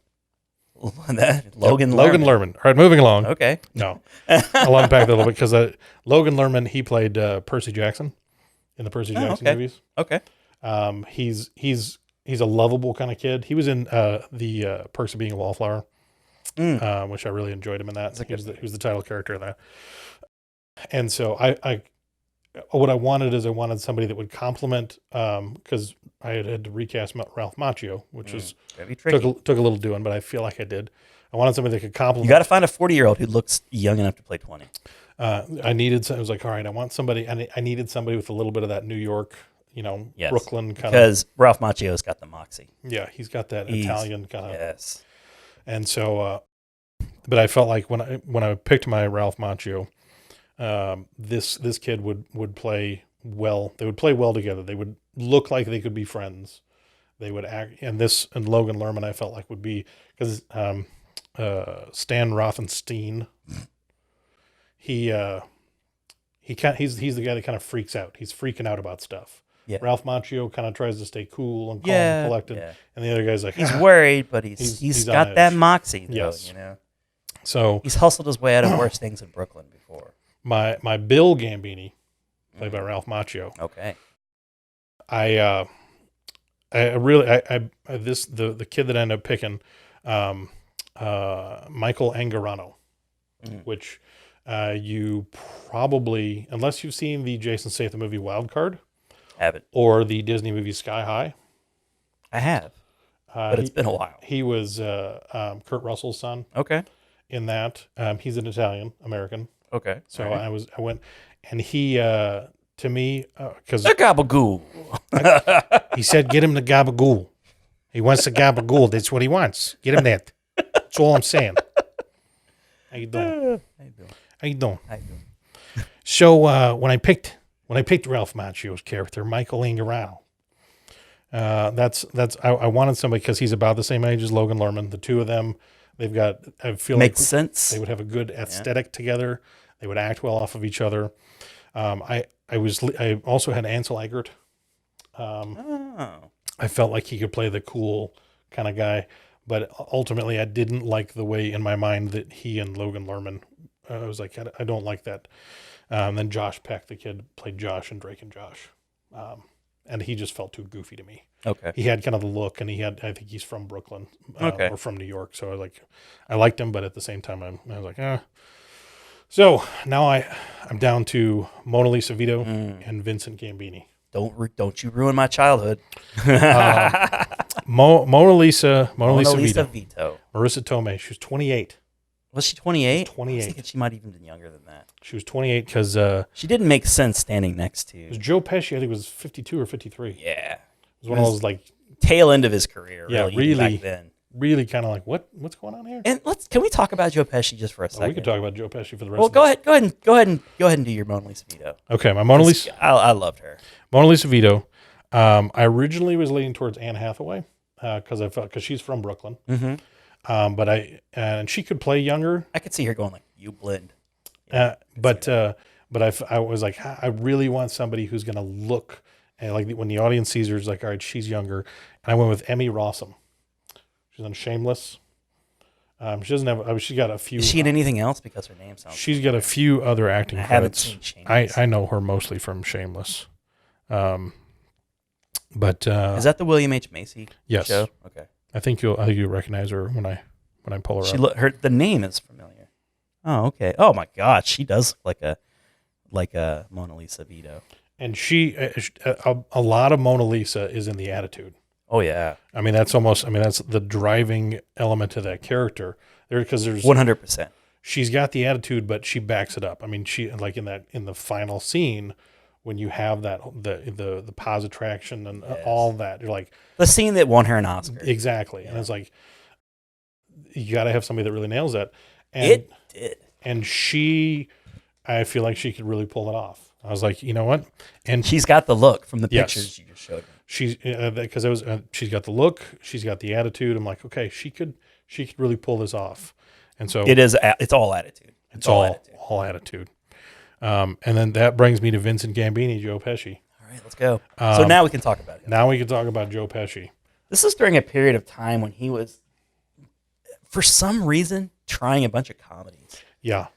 Logan Lerman. All right, moving along. Okay. No, I'll unpack that a little bit because Logan Lerman, he played Percy Jackson in the Percy Jackson movies. Okay. He's a lovable kind of kid. He was in the Perks of Being a Wallflower, which I really enjoyed him in that. He was the title character of that. And so I what I wanted is I wanted somebody that would complement because I had to recast Ralph Macchio, which was took a little doing, but I feel like I did. I wanted somebody that could complement. You got to find a 40-year-old who looks young enough to play 20. I needed. I was like, all right, I want somebody. I needed somebody with a little bit of that New York, Brooklyn kind of. Because Ralph Macchio's got the moxie. Yeah, he's got that Italian kind of. Yes. And so, but I felt like when I picked my Ralph Macchio, this kid would play well. They would play well together. They would look like they could be friends. They would act, and Logan Lerman I felt like would be because Stan Rothenstein. He's the guy that kind of freaks out. He's freaking out about stuff. Yeah. Ralph Macchio kind of tries to stay cool and calm and collected, and the other guy's like he's worried, but he's got that moxie, though, yes. So he's hustled his way out of worse things in Brooklyn before. My Bill Gambini, played by Ralph Macchio. Okay. The kid that I ended up picking, Michael Angarano, which you probably, unless you've seen the Jason Statham movie Wild Card, haven't, or the Disney movie Sky High. I have, but it's been a while. He was Kurt Russell's son. Okay. In that, he's an Italian American. Okay. So I went, and he to me because the gabagool. He said, "Get him the gabagool. He wants the gabagool. That's what he wants. Get him that. That's all I'm saying." How you doing? How you doing? So when I picked Ralph Macchio's character, Michael Angarano, I wanted somebody because he's about the same age as Logan Lerman. The two of them, I feel makes sense. They would have a good aesthetic together. They would act well off of each other. I also had Ansel Elgort. I felt like he could play the cool kind of guy, but ultimately I didn't like the way in my mind that he and Logan Lerman. I was like, I don't like that. Then Josh Peck, the kid, played Josh in Drake and Josh, and he just felt too goofy to me. Okay. He had kind of the look, and I think he's from Brooklyn, or from New York. So I liked him, but at the same time, I was like, eh. So now I'm down to Mona Lisa Vito and Vincent Gambini. Don't you ruin my childhood. Mona Lisa Vito. Marissa Tomei. She was 28. Was she 28? 28. I was thinking she might even been younger than that. She was 28 because she didn't make sense standing next to. It was Joe Pesci. I think it was 52 or 53. Yeah, it was one of those like tail end of his career. Yeah, really back then. Really kind of like what's going on here? And can we talk about Joe Pesci just for a second? We could talk about Joe Pesci for the rest. Well, go ahead and do your Mona Lisa Vito. Okay, my Mona Lisa. I loved her. Mona Lisa Vito. I originally was leaning towards Anne Hathaway because she's from Brooklyn. Mm-hmm. But she could play younger. I could see her going like, you blend. But I was like, I really want somebody who's going to look, and like when the audience sees her, it's like, all right, she's younger. And I went with Emmy Rossum. She's on Shameless. She doesn't have. She's got a few. Is she in anything else? Because her name sounds. She's got a few other acting credits. I haven't seen Shameless. I know her mostly from Shameless. But is that the William H. Macy show? Okay. I think you'll recognize her when I pull her up. The name is familiar. Oh, okay. Oh my God, she does look like a Mona Lisa Vito. And a lot of Mona Lisa is in the attitude. Oh yeah. That's the driving element to that character there, because there's 100%. She's got the attitude, but she backs it up. She like in the final scene when you have that the pause attraction and all that, you're like the scene that won her an Oscar. Exactly, and it's like you got to have somebody that really nails that. And it did. And I feel like she could really pull it off. I was like, you know what? And She's got the look from the Yes. pictures you just showed me. she's because I was she's got the look, she's got the attitude. I'm like, okay, she could really pull this off. And so It's all attitude. it's all attitude. And then that brings me to Vincent Gambini, Joe Pesci. All right, let's go. So now we can talk about him. Now we can talk about Joe Pesci. This is during a period of time when he was, for some reason, trying a bunch of comedies. Yeah.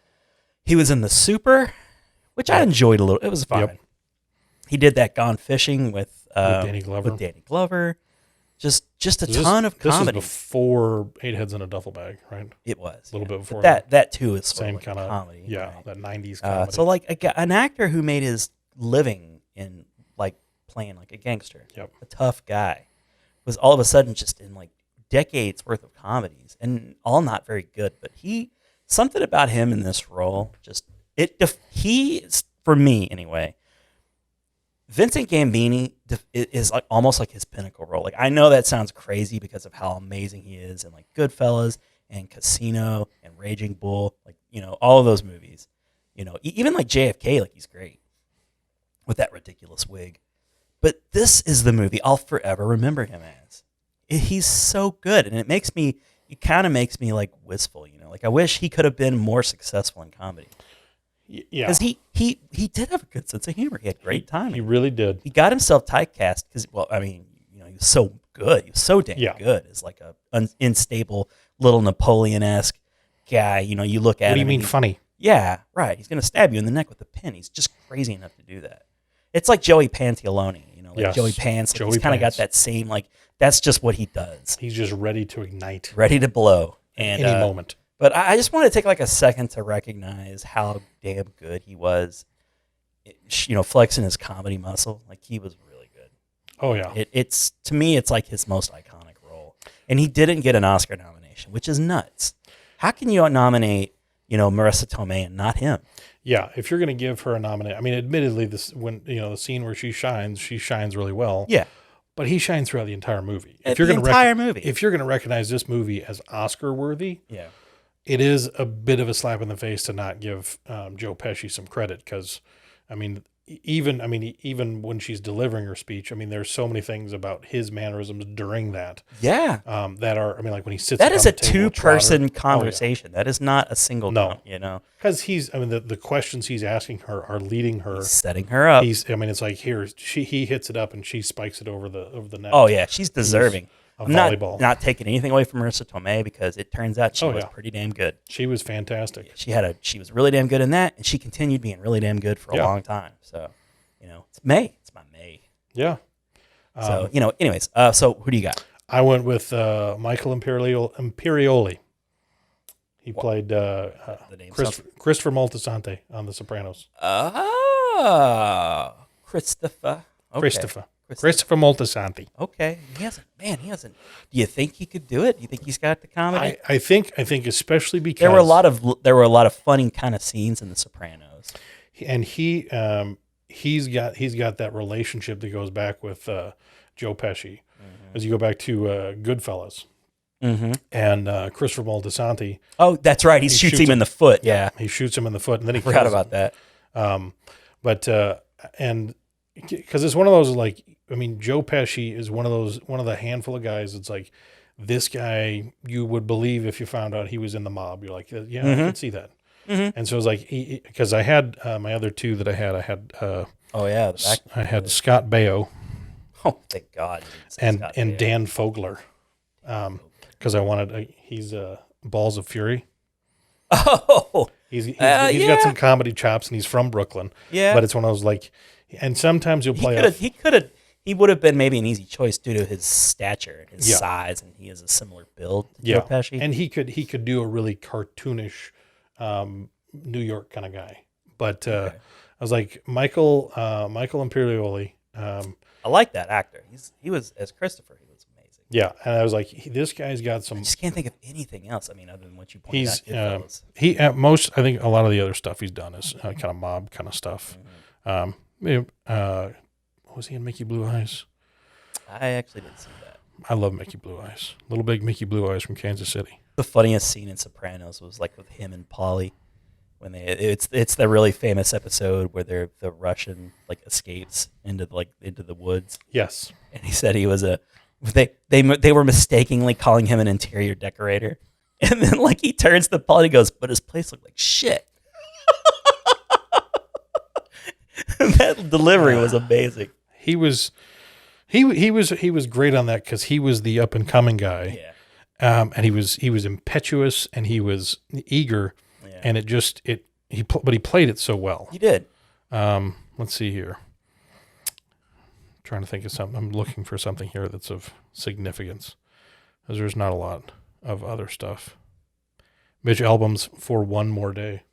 He was in The Super, which I enjoyed a little. It was fine. Yep. He did that Gone Fishing with Danny Glover. Just a This- ton of This is comedy. before Eight Heads in a Duffel Bag, right? It was A little yeah. bit before But that too is sort Same of like kind of comedy. yeah, right? that 90s comedy. So like an actor who made his living in like playing like a gangster, Yep. a tough guy, was all of a sudden just in like decades worth of comedies and all not very good. But something about him in this role for me anyway. Vincent Gambini is like almost like his pinnacle role. Like I know that sounds crazy because of how amazing he is in like Goodfellas and Casino and Raging Bull, like all of those movies. Even like JFK, like he's great with that ridiculous wig. But this is the movie I'll forever remember him as. He's so good, and it kind of makes me like wistful. Like I wish he could have been more successful in comedy. Yeah. Because he did have a good sense of humor. He had great timing. He really did. He got himself typecast because, he was so good. He was so damn good as like a unstable little Napoleon-esque guy. You look at him. What do you mean funny? Yeah, right. He's going to stab you in the neck with a pin. He's just crazy enough to do that. It's like Joey Pantalone, Yes. Joey Pants. Joey he's kind of got Pants. that same, like, that's just what he does. He's just ready to ignite Ready to blow. And, any moment. But I just want to take like a second to recognize how damn good he was, flexing his comedy muscle. Like he was really good. Oh yeah. It's to me, it's like his most iconic role, and he didn't get an Oscar nomination, which is nuts. How can you nominate, Marissa Tomei and not him? Yeah, if you're going to give her a nomination, I mean, admittedly, the scene where she shines really well. Yeah, but he shines throughout the entire movie. If you're going to if you're going to recognize this movie as Oscar worthy, yeah, it is a bit of a slap in the face to not give Joe Pesci some credit because, even when she's delivering her speech, there's so many things about his mannerisms during that. Yeah, that are, like when he sits. That is a around the table, two-person conversation. That is not a single. No, because he's. The questions he's asking her are leading her, he's setting her up. It's like he hits it up and she spikes it over the net. Oh yeah, she's deserving. I'm not taking anything away from Marissa Tomei because it turns out she was pretty damn good. She was fantastic. She was really damn good in that, and she continued being really damn good for a long time. So, it's May. It's my May. Yeah. So, anyways, so who do you got? I went with Michael Imperioli. He played Christopher Moltisanti on The Sopranos. Christopher. Okay. Christopher Moltisanti. Okay. He hasn't. Do you think he could do it? Do you think he's got the comedy? I think especially because there were a lot of funny kind of scenes in The Sopranos. And he's got that relationship that goes back with Joe Pesci. Mm-hmm. As you go back to Goodfellas. Mm-hmm. And Christopher Moltisanti. Oh, that's right. He shoots him in the foot. Yeah. He shoots him in the foot and then he forgot about that. And because it's one of those Joe Pesci is one of the handful of guys that's like, this guy you would believe if you found out he was in the mob. You're like, yeah, I can see that. Mm-hmm. And so it was like, because I had my other two that I had I had Scott Baio. Oh, thank God. And Dan Fogler. Because I wanted, he's Balls of Fury. Oh, he's got some comedy chops and he's from Brooklyn. Yeah. But it's one of those and sometimes you'll play he would have been maybe an easy choice due to his stature and his size, and he has a similar build to Joe Pesci. And he could do a really cartoonish New York kind of guy. But I was like, Michael Imperioli. I like that actor. He was as Christopher. He was amazing. Yeah, and I was like, this guy's got some. I just can't think of anything else. Other than what you pointed out. He at most, I think a lot of the other stuff he's done is kind of mob kind of stuff. Mm-hmm. Was he in Mickey Blue Eyes? I actually didn't see that. I love Mickey Blue Eyes. Little Big Mickey Blue Eyes from Kansas City. The funniest scene in Sopranos was like with him and Paulie when it's the really famous episode where the Russian like escapes into the woods. Yes. And he said he was they were mistakenly calling him an interior decorator. And then like he turns to the Paul and he goes, but his place looked like shit. That delivery was amazing. He was great on that because he was the up and coming guy. Yeah. And he was impetuous and he was eager, and but he played it so well. He did. Let's see here. Trying to think of something. I'm looking for something here that's of significance, because there's not a lot of other stuff. Mitch Albom's For One More Day.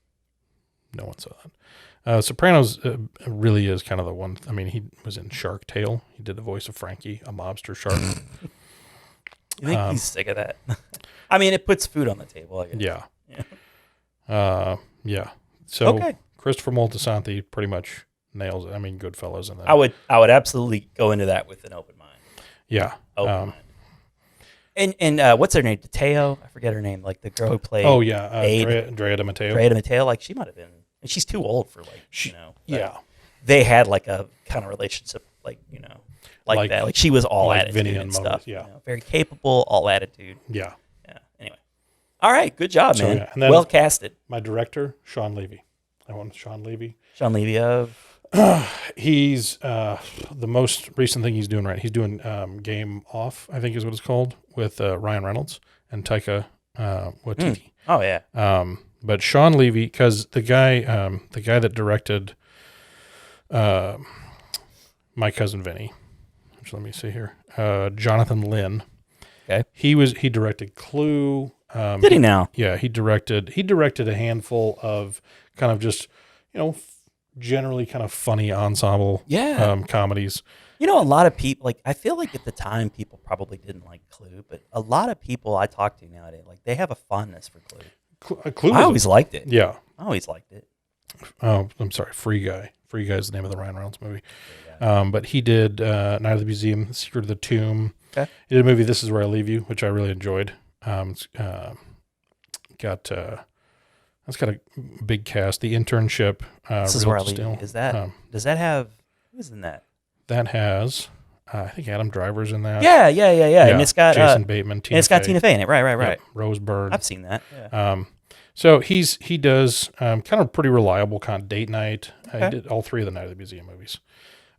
No one saw that. Sopranos really is kind of the one. I mean, he was in Shark Tale. He did the voice of Frankie, a mobster shark. You think he's sick of that? I mean, it puts food on the table, I guess. Yeah. Yeah. So Christopher Moltisanti pretty much nails it. I mean, Goodfellas and that. I would absolutely go into that with an open mind. Yeah. Open mind. And what's her name? Teo? I forget her name. Like the girl who played. Oh yeah, Drea de Matteo. Drea de Matteo. Like she might have been. And she's too old for Yeah. They had like a kind of relationship, like that. Like she was all like attitude Vinny and Moses, stuff. yeah. Very capable, all attitude. Yeah. Yeah. Anyway. All right. Good job, man. Yeah. And then well casted. My director, Sean Levy. I went with Sean Levy. Sean Levy of. He's the most recent thing he's doing right. He's doing Game Off, I think is what it's called, with Ryan Reynolds and Taika Waititi. Oh yeah. But Sean Levy, because the guy that directed My Cousin Vinny, which let me see here, Jonathan Lynn. Okay. He directed Clue. Did he now? Yeah, he directed a handful of kind of just generally kind of funny ensemble comedies. You know, a lot of people, like, I feel like at the time people probably didn't like Clue, but a lot of people I talk to nowadays, like, they have a fondness for Clue. Clue I always liked it. Yeah. I always liked it. Oh, I'm sorry, Free Guy. Free Guy is the name of the Ryan Reynolds movie. But he did Night of the Museum, Secret of the Tomb. Okay. He did a movie, This Is Where I Leave You, which I really enjoyed. It's got a big cast. The Internship. This Is Where I Leave You. Is that, does that have, who's in that? That has, I think Adam Driver's in that. Yeah. And it's got Jason Bateman, Tina Fey. And it's got Tina Fey in it. Right. Yep, Rose Byrne. I've seen that. Yeah. So he does kind of pretty reliable kind of date night. He did all three of the Night of the Museum movies.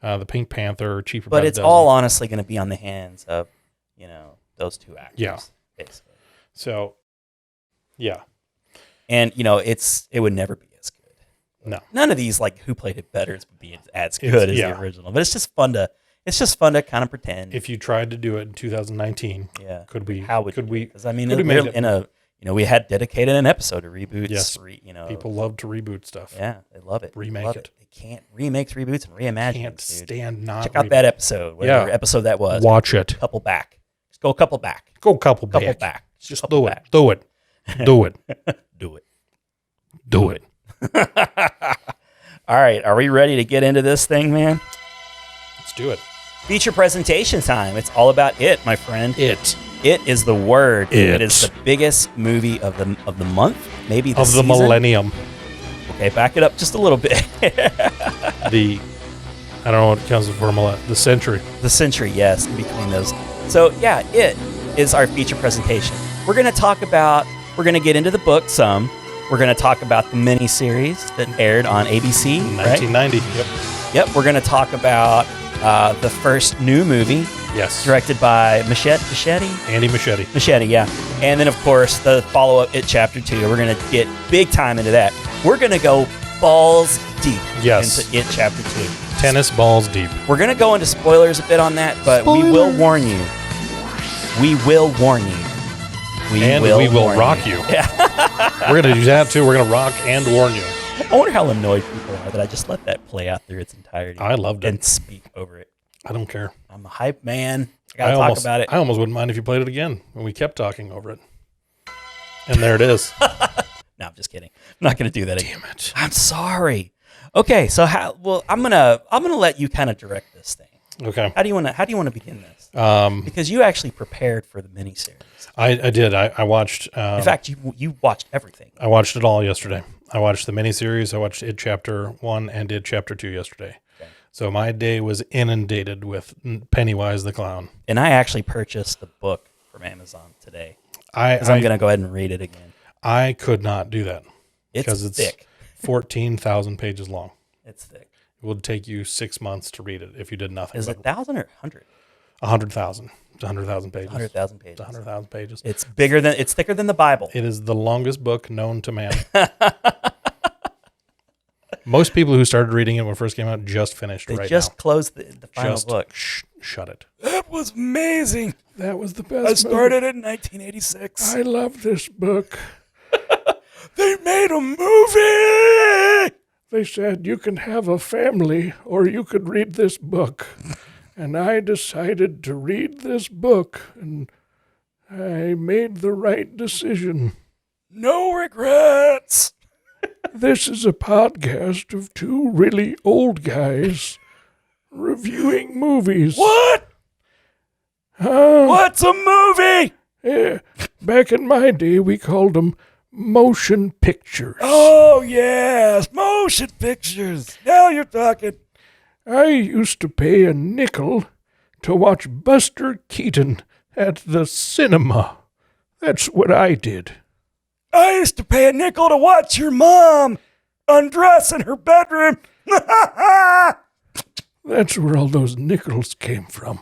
The Pink Panther, Cheaper by the Dozen. But it's all honestly going to be on the hands of, those two actors. Yeah. Basically. So, yeah. And, it would never be as good. No. None of these, like, who played it better would be as good as the original. But it's just fun to kind of pretend. If you tried to do it in 2019, could we? How would we? Because I mean, we had dedicated an episode to reboots. Yes. People love to reboot stuff. Yeah, they love it. Remake it. They can't remakes, reboots, and reimagine. Can't stand not. Check out that episode. Whatever episode that was. Watch it. Couple back. Just go a couple back. Go a couple back. Just do it. Do it. Do it. Do it. Do it. All right, are we ready to get into this thing, man? Let's do it. Feature presentation time. It's all about it, my friend. It is the word. It is the biggest movie of the month, maybe of the millennium. Okay, back it up just a little bit. I don't know what counts as formula. The century. The century, yes, in between those. So yeah, it is our feature presentation. We're going to get into the book some. We're going to talk about the miniseries that aired on ABC. 1990. Right? Yep. We're going to talk about the first new movie. Yes. Directed by Andy Machete. Machete, yeah. And then, of course, the follow-up, It Chapter 2. We're going to get big time into that. We're going to go balls deep into It Chapter 2. Tennis balls deep. We're going to go into spoilers a bit on that, but we will warn you. We will warn you. We will rock you. Yeah. We're going to do that, too. We're going to rock and warn you. I wonder how annoyed people are that I just let that play out through its entirety. I loved it. And speak over it. I don't care. I'm a hype man. I got to talk about it. I almost wouldn't mind if you played it again when we kept talking over it. And there it is. No, I'm just kidding. I'm not going to do that again. Damn it. I'm sorry. Okay, so I'm gonna let you kind of direct this thing. Okay. How do you want to begin this? Because you actually prepared for the miniseries. I did. I watched. In fact, you watched everything. I watched it all yesterday. I watched the miniseries. I watched It Chapter 1 and It Chapter 2 yesterday. Okay. So my day was inundated with Pennywise the Clown. And I actually purchased the book from Amazon today. Because I'm going to go ahead and read it again. I could not do that. It's thick. 14,000 pages long. It's thick. It would take you 6 months to read it if you did nothing. Is it 1,000 or 100? 100,000. It's 100,000 pages. 100,000 pages. It's 100,000 pages. It's thicker than the Bible. It is the longest book known to man. Most people who started reading it when it first came out just finished They just closed the final book. Shut it. That was amazing. That was the best. I started it in 1986. I love this book. They made a movie. They said you can have a family or you could read this book. And I decided to read this book, and I made the right decision. No regrets. This is a podcast of two really old guys reviewing movies. What? What's a movie? Yeah, back in my day, we called them motion pictures. Oh, yes, motion pictures. Now you're talking. I used to pay a nickel to watch Buster Keaton at the cinema. That's what I did. I used to pay a nickel to watch your mom undress in her bedroom. That's where all those nickels came from.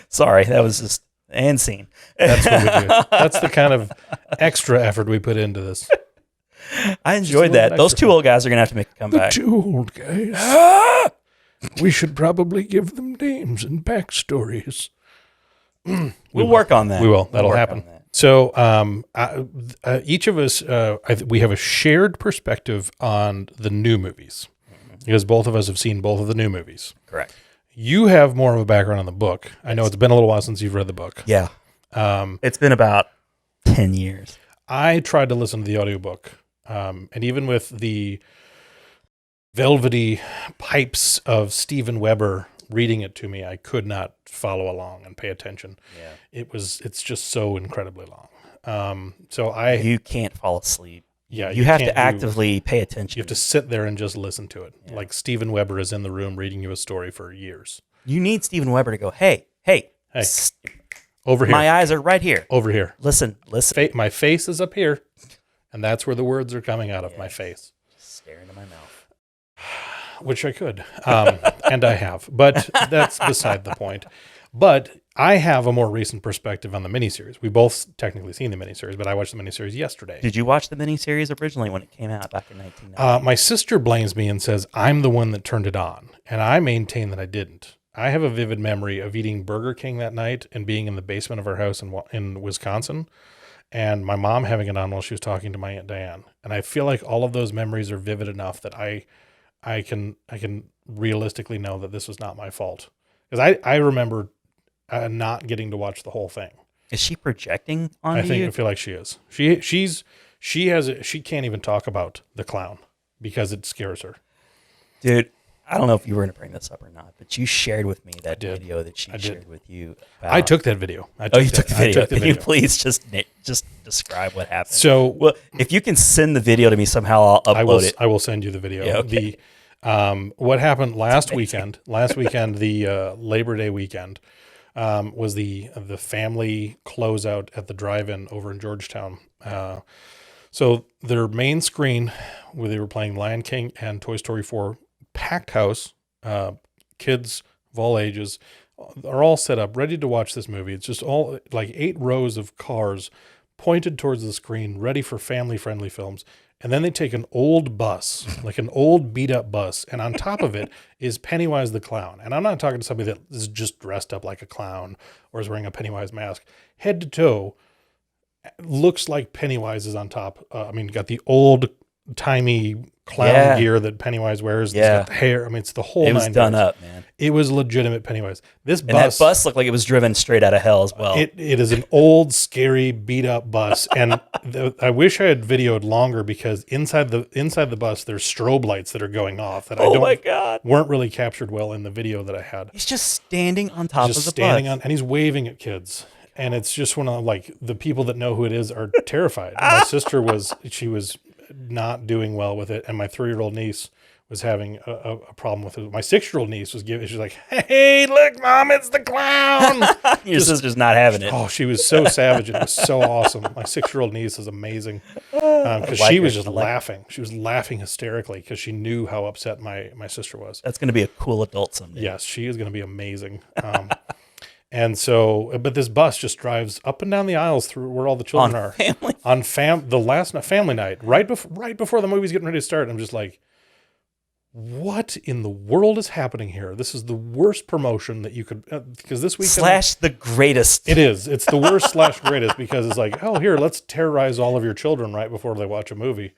Sorry, that was just and scene. That's what we do. That's the kind of extra effort we put into this. I enjoyed that. Those two old guys are going to have to make a comeback. The two old guys. We should probably give them names and backstories. We'll work on that. We will. That'll happen. So each of us, we have a shared perspective on the new movies because both of us have seen both of the new movies. Correct. You have more of a background on the book. I know it's been a little while since you've read the book. Yeah. It's been about 10 years. I tried to listen to the audiobook, and even with the velvety pipes of Steven Weber reading it to me, I could not follow along and pay attention. Yeah. It's just so incredibly long. You can't fall asleep. Yeah. You have to actively pay attention. You have to sit there and just listen to it. Yeah. Like Steven Weber is in the room reading you a story for years. You need Steven Weber to go, hey. Over here. My eyes are right here. Over here. Listen. My face is up here, and that's where the words are coming out of my face. Just stare into my mouth. Which I could, and I have, but that's beside the point. But I have a more recent perspective on the miniseries. We both technically seen the miniseries, but I watched the miniseries yesterday. Did you watch the miniseries originally when it came out back in 1990? My sister blames me and says I'm the one that turned it on, and I maintain that I didn't. I have a vivid memory of eating Burger King that night and being in the basement of our house in Wisconsin, and my mom having it on while she was talking to my Aunt Diane. And I feel like all of those memories are vivid enough that I can realistically know that this was not my fault, because I remember not getting to watch the whole thing. Is she projecting on you? I feel like she is. She can't even talk about the clown because it scares her. Dude, I don't know if you were going to bring this up or not, but you shared with me that video that she shared with you. I took that video. You took the video. Can you please just describe what happened? So, well, if you can send the video to me somehow, I'll upload it. I will send you the video. Yeah, okay. What happened last weekend, the Labor Day weekend, was the family closeout at the drive-in over in Georgetown. So their main screen, where they were playing Lion King and Toy Story 4, packed house, kids of all ages are all set up, ready to watch this movie. It's just all like 8 rows of cars pointed towards the screen, ready for family-friendly films. And then they take an old bus, like an old beat-up bus, and on top of it is Pennywise the Clown. And I'm not talking to somebody that is just dressed up like a clown or is wearing a Pennywise mask. Head to toe, looks like Pennywise is on top. Got the old-timey clown gear that Pennywise wears. It's got the hair. It's the whole 9 yards. It was done up, man. It was legitimate Pennywise. That bus looked like it was driven straight out of hell as well. It is an old, scary, beat-up bus, and I wish I had videoed longer because inside the bus there's strobe lights that are going off that weren't really captured well in the video that I had. He's just standing on top of the bus, and he's waving at kids. And it's just one of like the people that know who it is are terrified. My sister was not doing well with it, and my 3-year-old niece was having a problem with it. My 6-year-old niece she's like, "Hey, look, Mom, it's the clown." Your sister's not having it. Oh, she was so savage. It was so awesome. My 6-year-old niece is amazing because she was just laughing. She was laughing hysterically because she knew how upset my sister was. That's going to be a cool adult someday. Yes, she is going to be amazing. And so, but this bus just drives up and down the aisles through where all the children are. The last night, family night, right before the movie's getting ready to start. I'm just like, what in the world is happening here? This is the worst promotion that you could, because this weekend / the greatest. It is. It's the worst / greatest because it's like, oh, here, let's terrorize all of your children right before they watch a movie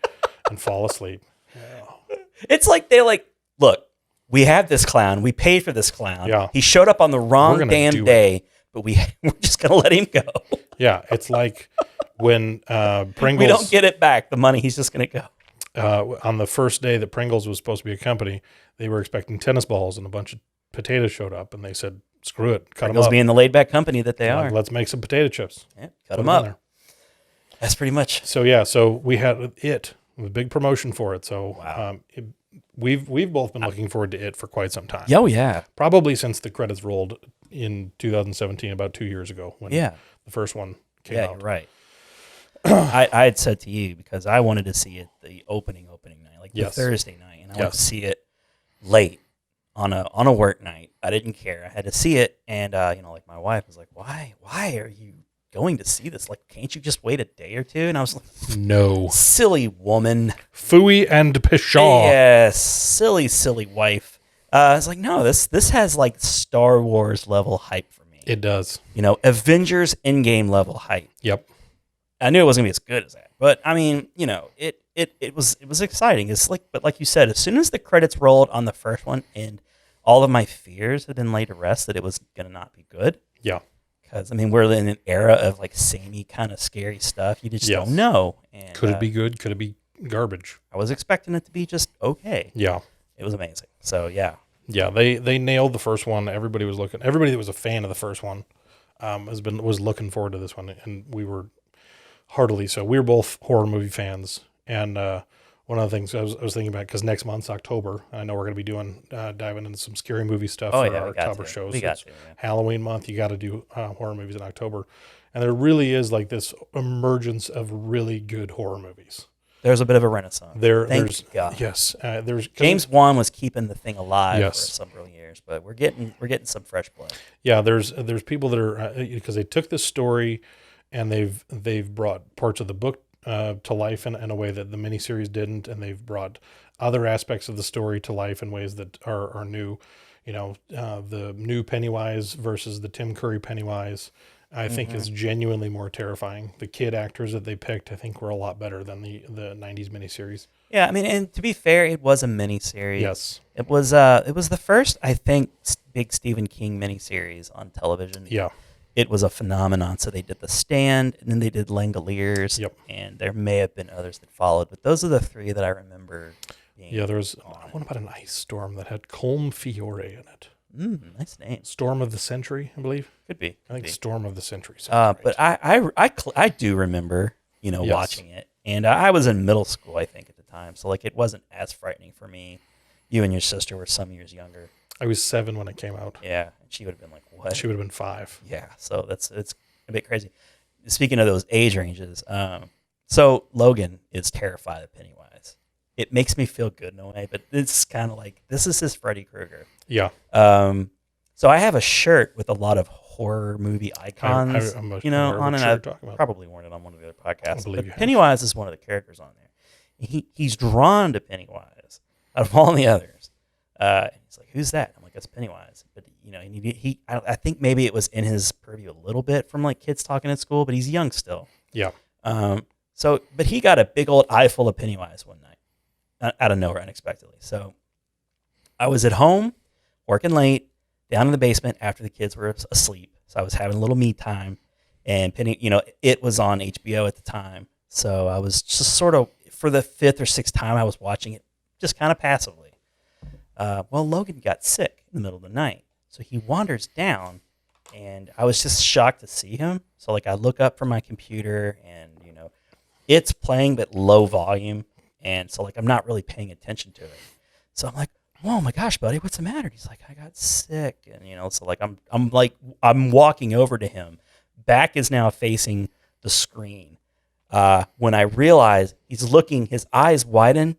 and fall asleep. It's like they're like, look, we have this clown. We paid for this clown. Yeah. He showed up on the wrong damn day, but we're just going to let him go. Yeah. It's like when Pringles. We don't get it back. The money, he's just going to go. On the first day that Pringles was supposed to be a company, they were expecting tennis balls and a bunch of potatoes showed up, and they said, screw it, cut Pringles them up. being the laid-back company that they are. Let's make some potato chips. Yeah, cut them up. That's pretty much. So, yeah, so we had it, a big promotion for it. So wow. We've both been looking forward to it for quite some time. Oh, yeah. Probably since the credits rolled in 2017, about 2 years ago, when the first one came out. Yeah, you're right. I had said to you, because I wanted to see it the opening night, like the Thursday night, and I wanted to see it late on a work night. I didn't care. I had to see it, and like my wife was like, "Why are you going to see this? Like, can't you just wait a day or two?" And I was like, "No, silly woman, phooey and pshaw." Yes, silly wife. I was like, no, this has like Star Wars level hype for me. It does. Avengers Endgame level hype. Yep. I knew it wasn't gonna be as good as that, but I mean, it was exciting. It's like, but like you said, as soon as the credits rolled on the first one, and all of my fears had been laid to rest that it was gonna not be good. Yeah. Because I mean, we're in an era of like samey kind of scary stuff. You just don't know. And, could it be good? Could it be garbage? I was expecting it to be just okay. Yeah. It was amazing. So yeah. Yeah, they nailed the first one. Everybody that was a fan of the first one was looking forward to this one, and we were heartily so. We were both horror movie fans, and one of the things I was thinking about, because next month's October, and I know we're going to be doing diving into some scary movie stuff for our October shows. Halloween month, you got to do horror movies in October, and there really is like this emergence of really good horror movies. There's a bit of a renaissance. There's God. Yes. There's James Wan was keeping the thing alive for several years, but we're getting some fresh blood. Yeah, there's people that are because they took this story and they've brought parts of the book to life in a way that the miniseries didn't, and they've brought other aspects of the story to life in ways that are new. The new Pennywise versus the Tim Curry Pennywise, I think is genuinely more terrifying. The kid actors that they picked, I think, were a lot better than the 90s miniseries. Yeah, I mean, and to be fair, it was a miniseries. Yes. It was the first, I think, big Stephen King miniseries on television. Yeah. It was a phenomenon. So they did The Stand, and then they did Langoliers. Yep. And there may have been others that followed, but those are the three that I remember. There was one about an ice storm that had Colm Fiore in it. Nice name. Storm of the Century, I believe. Could be. I think Storm of the Century. But I do remember, watching it, and I was in middle school, I think, at the time, so like it wasn't as frightening for me. You and your sister were some years younger. I was 7 when it came out. Yeah, and she would have been like, what? She would have been 5. Yeah, so it's a bit crazy. Speaking of those age ranges, so Logan is terrified of Pennywise. It makes me feel good in a way, but it's kind of like, this is his Freddy Krueger. Yeah. So I have a shirt with a lot of horror movie icons, on it. I've probably worn it on one of the other podcasts. But Pennywise is one of the characters on there. He's drawn to Pennywise out of all the others. And he's like, "Who's that?" I'm like, "That's Pennywise." But I think maybe it was in his purview a little bit from like kids talking at school, but he's young still. Yeah. But he got a big old eye full of Pennywise one night, out of nowhere, unexpectedly. So I was at home, working late, down in the basement after the kids were asleep. So I was having a little me time, and it was on HBO at the time. So I was just sort of, for the 5th or 6th time, I was watching it just kind of passively. Logan got sick in the middle of the night. So he wanders down and I was just shocked to see him. So like I look up from my computer, and it's playing but low volume, and so like I'm not really paying attention to it. So I'm like, oh my gosh, buddy, what's the matter? He's like, I got sick, and so like I'm walking over to him. Back is now facing the screen. When I realize he's looking, his eyes widen.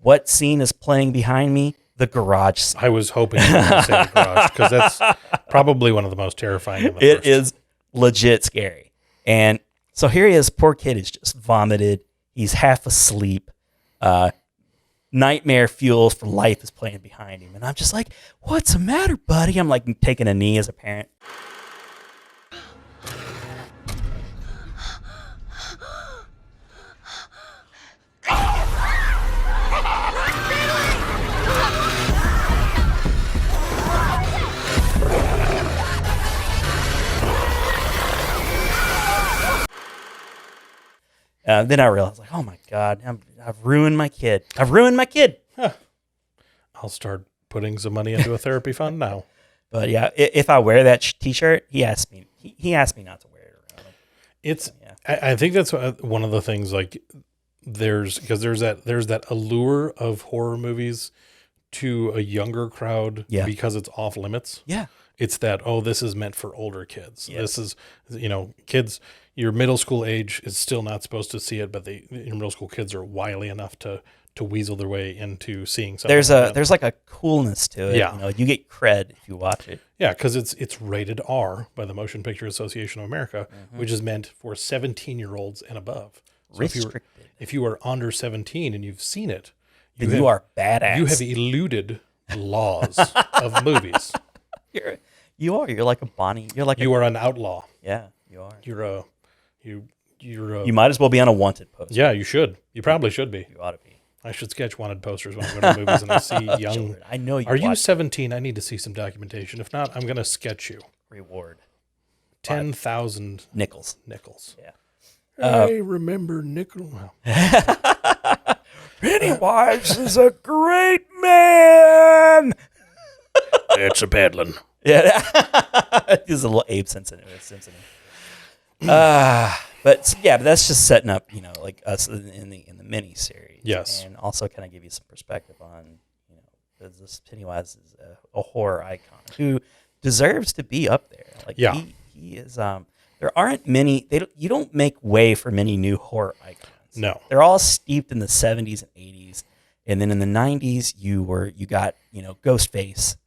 What scene is playing behind me? The garage scene. I was hoping you were going to say the garage, because that's probably one of the most terrifying of the It first. is legit scary. And so here he is, poor kid is just vomited. He's half asleep. Nightmare Fuels for Life is playing behind him. And I'm just like, what's the matter, buddy? I'm like taking a knee as a parent. Then I realized, like, oh my God, I've ruined my kid. I've ruined my kid. I'll start putting some money into a therapy fund now. But yeah, if I wear that T-shirt, he asked me not to wear it around. It's. Yeah. I think that's one of the things. Like, there's that allure of horror movies to a younger crowd, because it's off limits. Yeah. It's that, this is meant for older kids. Yeah. This is, kids, your middle school age is still not supposed to see it, but your middle school kids are wily enough to weasel their way into seeing something. There's like a coolness to it. Yeah. You get cred if you watch it. Yeah, because it's rated R by the Motion Picture Association of America, which is meant for 17-year-olds and above. So Restricted. if you are under 17 and you've seen it, Then you are badass. You have eluded the laws of movies. You're like a Bonnie. You are an outlaw. Yeah, you are. You might as well be on a wanted poster. Yeah, you should. You probably should be. You ought to be. I should sketch wanted posters when I go to the movies and I see young. Children. I know you. Are you 17? I need to see some documentation. If not, I'm going to sketch you. Reward 10,000 nickels. Yeah. Uh, I remember nickel. Pennywise is a great man. It's a peddling. Yeah, he's a little Abe Simpson. But that's just setting up, like us in the mini series. Yes, and also kind of give you some perspective on, this Pennywise is a horror icon who deserves to be up there. Like, he is. There aren't many. You don't make way for many new horror icons. No, they're all steeped in the 70s and 80s, and then in the 90s you got Ghostface.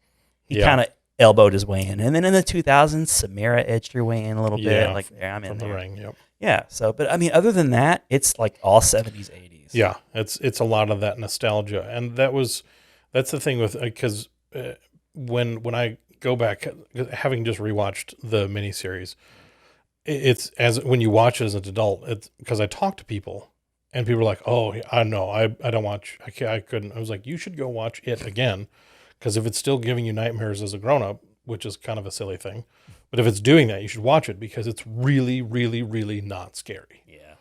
He kind of elbowed his way in, and then in the 2000s Samara edged her way in a little bit. Like, I'm in from there. the ring. Yep. Yeah. So, but I mean, other than that, it's like all 70s, 80s. Yeah, it's a lot of that nostalgia, and that's the thing with, because when I go back, having just rewatched the miniseries, it's when you watch it as an adult, it's because I talk to people. And people are like, oh, I know, I don't watch, I couldn't. I was like, you should go watch it again, because if it's still giving you nightmares as a grown-up, which is kind of a silly thing, but if it's doing that, you should watch it, because it's really, really, really not scary. Yeah.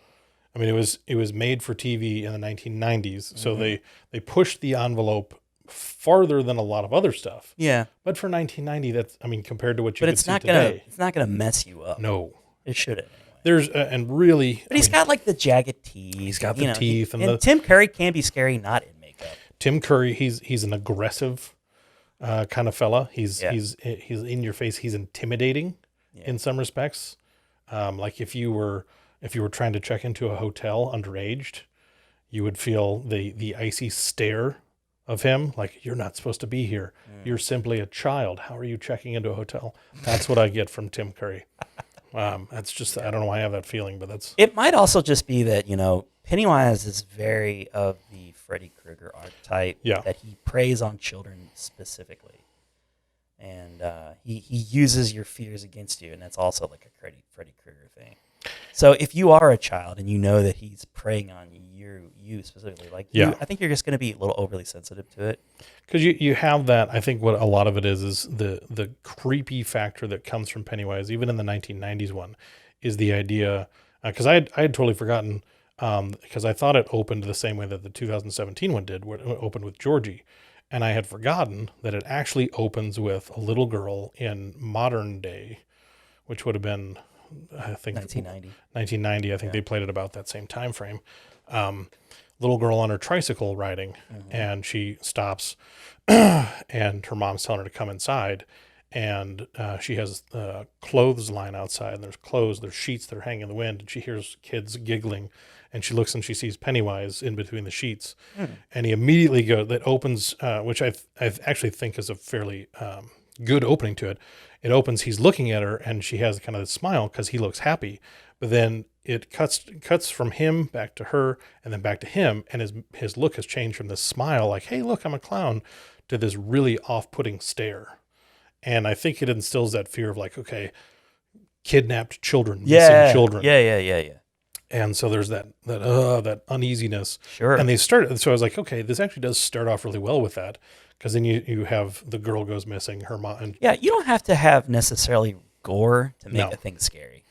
I mean, it was made for TV in the 1990s, so they pushed the envelope farther than a lot of other stuff. Yeah. But for 1990, that's, I mean, compared to what you But could see today. it's not gonna mess you up. No. It shouldn't. There's and really, but he's got like the jagged teeth. He's got the teeth, and Tim Curry can be scary not in makeup. Tim Curry, he's an aggressive kind of fella. He's in your face. He's intimidating in some respects. Like if you were trying to check into a hotel underaged, you would feel the icy stare of him. Like, you're not supposed to be here. You're simply a child. How are you checking into a hotel? That's what I get from Tim Curry. That's just, I don't know why I have that feeling, but that's. It might also just be that, Pennywise is very of the Freddy Krueger archetype. Yeah. That he preys on children specifically. And he uses your fears against you, and that's also like a Freddy Krueger thing. So if you are a child and you know that he's preying on you specifically, I think you're just going to be a little overly sensitive to it. Because you have that, I think what a lot of it is the creepy factor that comes from Pennywise, even in the 1990s one, is the idea, because I had totally forgotten, because I thought it opened the same way that the 2017 one did, where it opened with Georgie. And I had forgotten that it actually opens with a little girl in modern day which would have been, I think 1990. I think they played it about that same time frame. Little girl on her tricycle riding, and she stops, and her mom's telling her to come inside, and she has clothes line outside, and there's sheets that are hanging in the wind, and she hears kids giggling, and she looks and she sees Pennywise in between the sheets, and he immediately that opens, which I actually think is a fairly good opening to it. It opens, he's looking at her, and she has kind of this smile because he looks happy, but then it cuts from him back to her and then back to him, and his look has changed from this smile like, hey, look, I'm a clown, to this really off-putting stare. And I think it instills that fear of like, okay, kidnapped children, missing children. Yeah. And so there's that uneasiness. Sure. And so I was like, okay, this actually does start off really well with that, because then you have the girl goes missing, her mom. And you don't have to have necessarily gore to make a thing scary.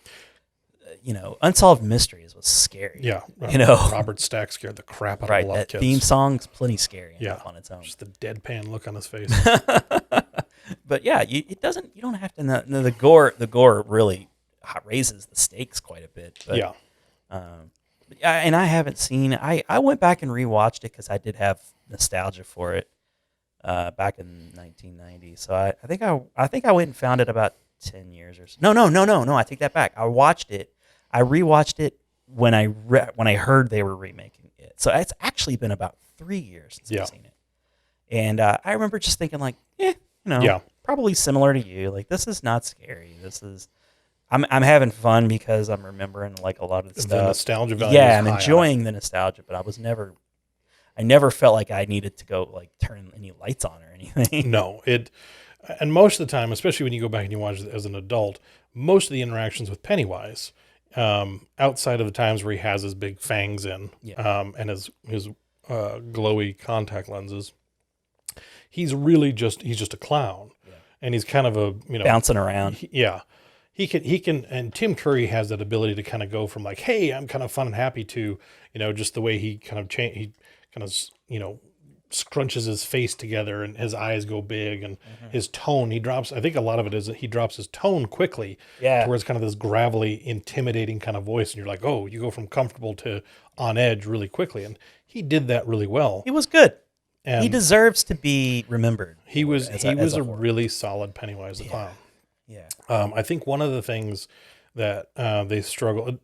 Unsolved Mysteries was scary. Yeah. Robert Stack scared the crap out of a lot of kids. That theme song's plenty scary enough on its own. Just the deadpan look on his face. But yeah, you don't have to. The gore really raises the stakes quite a bit. But, yeah. And I haven't seen. I went back and rewatched it because I did have nostalgia for it back in 1990. So I think I went and found it about 10 years or so. No. I take that back. I watched it. I rewatched it when I heard they were remaking it. So it's actually been about 3 years since I've seen it. And I remember just thinking like, probably similar to you. Like, this is not scary. I'm having fun because I'm remembering like a lot of the stuff. The nostalgia value. Yeah, I'm enjoying the nostalgia, but I never felt like I needed to go like turn any lights on or anything. No, and most of the time, especially when you go back and you watch it as an adult, most of the interactions with Pennywise, outside of the times where he has his big fangs in, and his glowy contact lenses, he's just a clown, and he's kind of a bouncing around. He can, and Tim Curry has that ability to kind of go from like, hey, I'm kind of fun and happy to, just the way he kind of scrunches his face together and his eyes go big, and his tone, I think a lot of it is that he drops his tone quickly, to where it's kind of this gravelly, intimidating kind of voice, and you're like, oh, you go from comfortable to on edge really quickly, and he did that really well. He was good. And he deserves to be remembered. He was a really solid Pennywise the Clown. Yeah. I think one of the things that they struggle,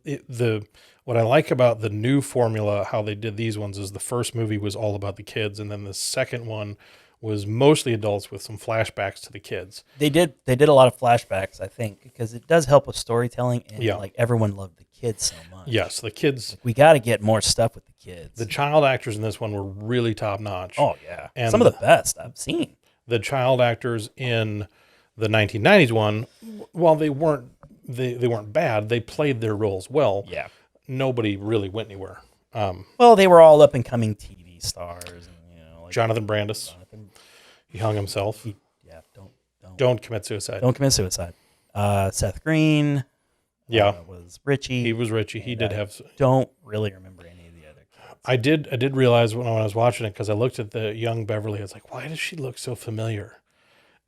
what I like about the new formula, how they did these ones, is the first movie was all about the kids, and then the second one was mostly adults with some flashbacks to the kids. They did a lot of flashbacks, I think, because it does help with storytelling, and like everyone loved the kids so much. Yes, the kids. Like, we got to get more stuff with the kids. The child actors in this one were really top notch. Oh yeah, and some of the best I've seen. The child actors in the 1990s one, while they weren't bad, they played their roles well. Yeah. Nobody really went anywhere. Well, they were all up and coming TV stars, and like Jonathan Brandis. He hung himself. Don't commit suicide. Don't commit suicide. Seth Green. Was Richie. He was Richie. He did have. Don't really remember any of the other kids. I did realize when I was watching it, because I looked at the young Beverly. I was like, why does she look so familiar?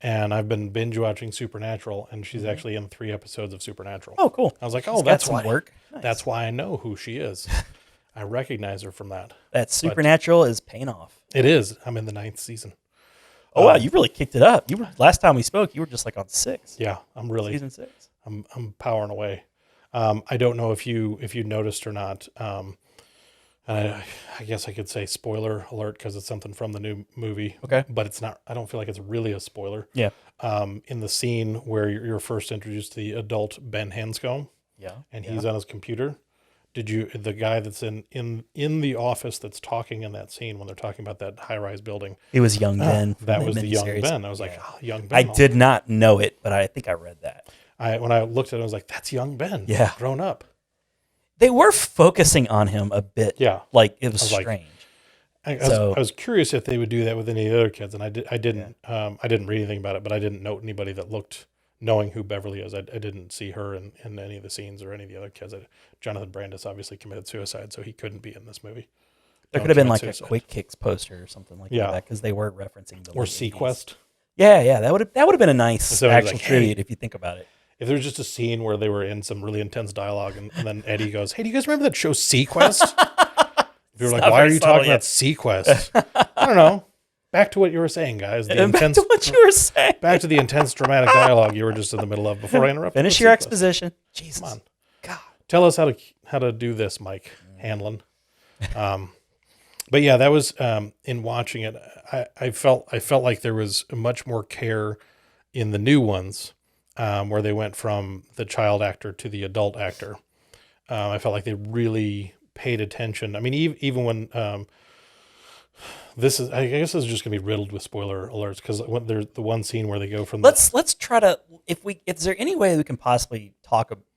And I've been binge watching Supernatural, and she's actually in 3 episodes of Supernatural. Oh, cool. I was like, oh, that's why. Nice. That's why I know who she is. I recognize her from that. That Supernatural is paying off. It is. I'm in the 9th season. Oh wow, you really kicked it up. Last time we spoke, you were just like on 6. Yeah, I'm really season 6. I'm powering away. I don't know if you noticed or not. I guess I could say spoiler alert because it's something from the new movie. Okay. But it's not. I don't feel like it's really a spoiler. Yeah. In the scene where you're first introduced to the adult Ben Hanscom. Yeah. And he's on his computer. The guy that's in the office that's talking in that scene when they're talking about that high-rise building? It was young Ben. That was the young Ben. I was like, oh, young Ben. I did not know it, but I think I read that. When I looked at it, I was like, that's young Ben. Yeah. Grown up. They were focusing on him a bit. Yeah. Like, it was strange. I was curious if they would do that with any of the other kids, and I didn't read anything about it, but I didn't note anybody that looked, knowing who Beverly is. I didn't see her in any of the scenes or any of the other kids. Jonathan Brandis obviously committed suicide, so he couldn't be in this movie. There could have been like a Quick Kicks poster or something like that, because they were referencing the or Sequest. Yeah, that would have been a nice actual tribute if you think about it. if there was just a scene where they were in some really intense dialogue, and then Eddie goes, "Hey, do you guys remember that show Sequest?" If you're like, "Why are you talking about Sequest?" I don't know. Back to what you were saying, guys. Back to what you were saying. Back to the intense dramatic dialogue you were just in the middle of before I interrupted. Finish your exposition. Jesus. Come on. God. Tell us how to do this, Mike Hanlon. But yeah, that was in watching it. I felt like there was much more care in the new ones, where they went from the child actor to the adult actor. I felt like they really paid attention. I mean, even when I guess this is just gonna be riddled with spoiler alerts, because when there's the one scene where they go from let's try to, is there any way we can possibly talk about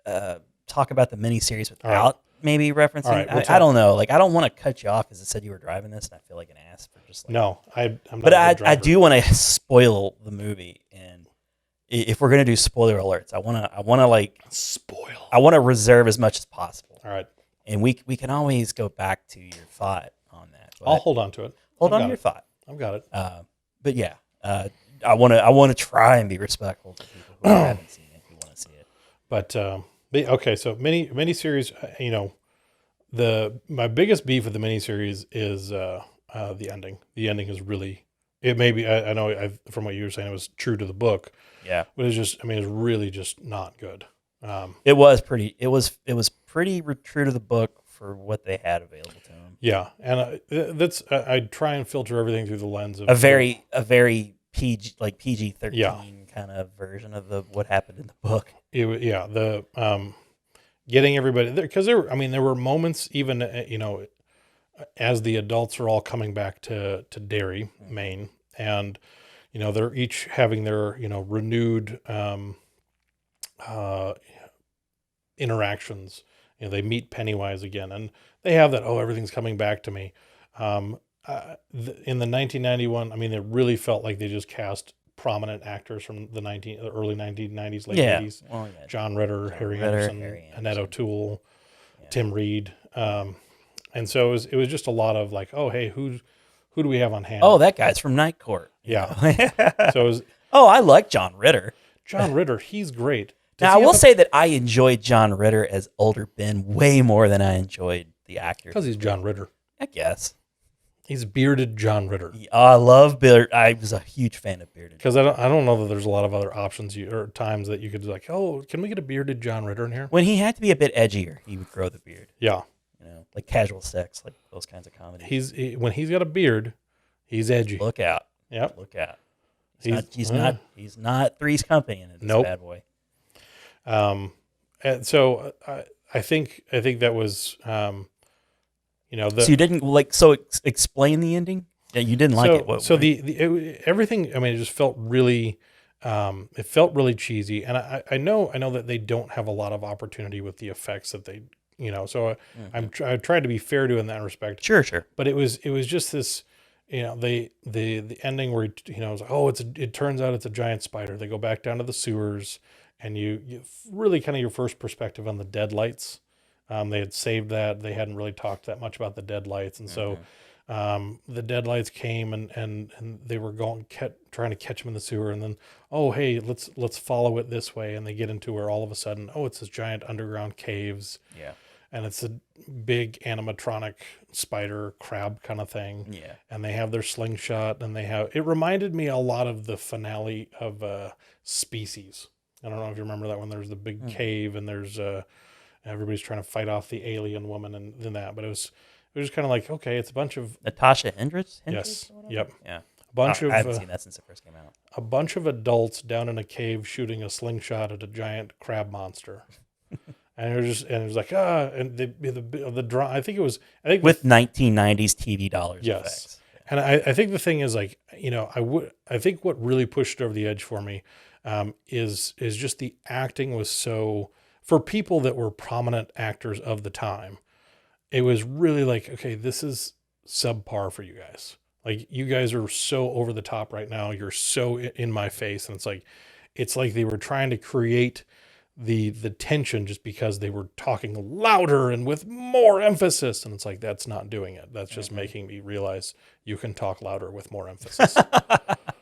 the miniseries without maybe referencing? Right, I don't know. Like, I don't want to cut you off because it said you were driving this, and I feel like an ass for just like. No, I'm not. But I do want to spoil the movie, and if we're gonna do spoiler alerts, I want to like spoil. I want to reserve as much as possible. All right, and we can always go back to your thought on that. I'll hold on to it. Hold on to your thought. I've got it. But yeah, I want to try and be respectful to people who haven't seen it, who want to see it. But okay, so miniseries. My biggest beef with the miniseries is the ending. The ending is really. It may be. I know. From what you were saying, it was true to the book. Yeah. But it's just. I mean, it's really just not good. It was pretty. It was pretty true to the book for what they had available to them. Yeah, and that's. I try and filter everything through the lens of a very PG, like PG-13 kind of version of what happened in the book. Getting everybody there, because there were moments even as the adults are all coming back to Derry, Maine, and they're each having their renewed interactions. They meet Pennywise again, and they have that. Oh, everything's coming back to me. In the 1991, it really felt like they just cast prominent actors from the early 1990s, late 80s. Well, yeah. John Ritter, Harry Anderson, Annette O'Toole, Tim Reed, and so it was just a lot of like, oh, hey, who do we have on hand? Oh, that guy's from Night Court. Yeah. So it was. Oh, I like John Ritter. John Ritter, he's great. Now, I will say that I enjoyed John Ritter as older Ben way more than I enjoyed the actor. Because he's John Ritter. I guess. He's bearded John Ritter. I love beard. I was a huge fan of bearded. Because I don't know that there's a lot of other options or times that you could be like, oh, can we get a bearded John Ritter in here? When he had to be a bit edgier, he would grow the beard. Yeah. Like Casual Sex, like those kinds of comedies. When he's got a beard, he's edgy. Look out. Yep. Look out. He's not Three's Company in it. This bad boy. And so I think that was, so you didn't explain the ending? Yeah, you didn't like it. Everything, it just felt really, it felt really cheesy. And I know that they don't have a lot of opportunity with the effects that they, so I tried to be fair to in that respect. Sure. But it was just this, the ending where, it was like, oh, it turns out it's a giant spider. They go back down to the sewers. And you really kind of your first perspective on the deadlights. They had saved that. They hadn't really talked that much about the deadlights. And so the deadlights came and they were trying to catch them in the sewer. And then, oh, hey, let's follow it this way. And they get into where all of a sudden, oh, it's this giant underground caves. Yeah. And it's a big animatronic spider crab kind of thing. Yeah. And they have their slingshot. And it reminded me a lot of the finale of Species. I don't know if you remember that one. There's the big cave and there's everybody's trying to fight off the alien woman and then that. But it was just kind of like, okay, it's a bunch of Natasha Hendricks. Yes. Yep. Yeah. I haven't seen that since it first came out. A bunch of adults down in a cave shooting a slingshot at a giant crab monster. And it was like, and the draw. I think with 1990s TV dollars. Yes. Effects. And I think the thing is like, I think what really pushed over the edge for me is just the acting was so, for people that were prominent actors of the time, it was really like, okay, this is subpar for you guys. Like, you guys are so over the top right now. You're so in my face. And it's like they were trying to create the tension just because they were talking louder and with more emphasis. And it's like, that's not doing it. That's just making me realize you can talk louder with more emphasis.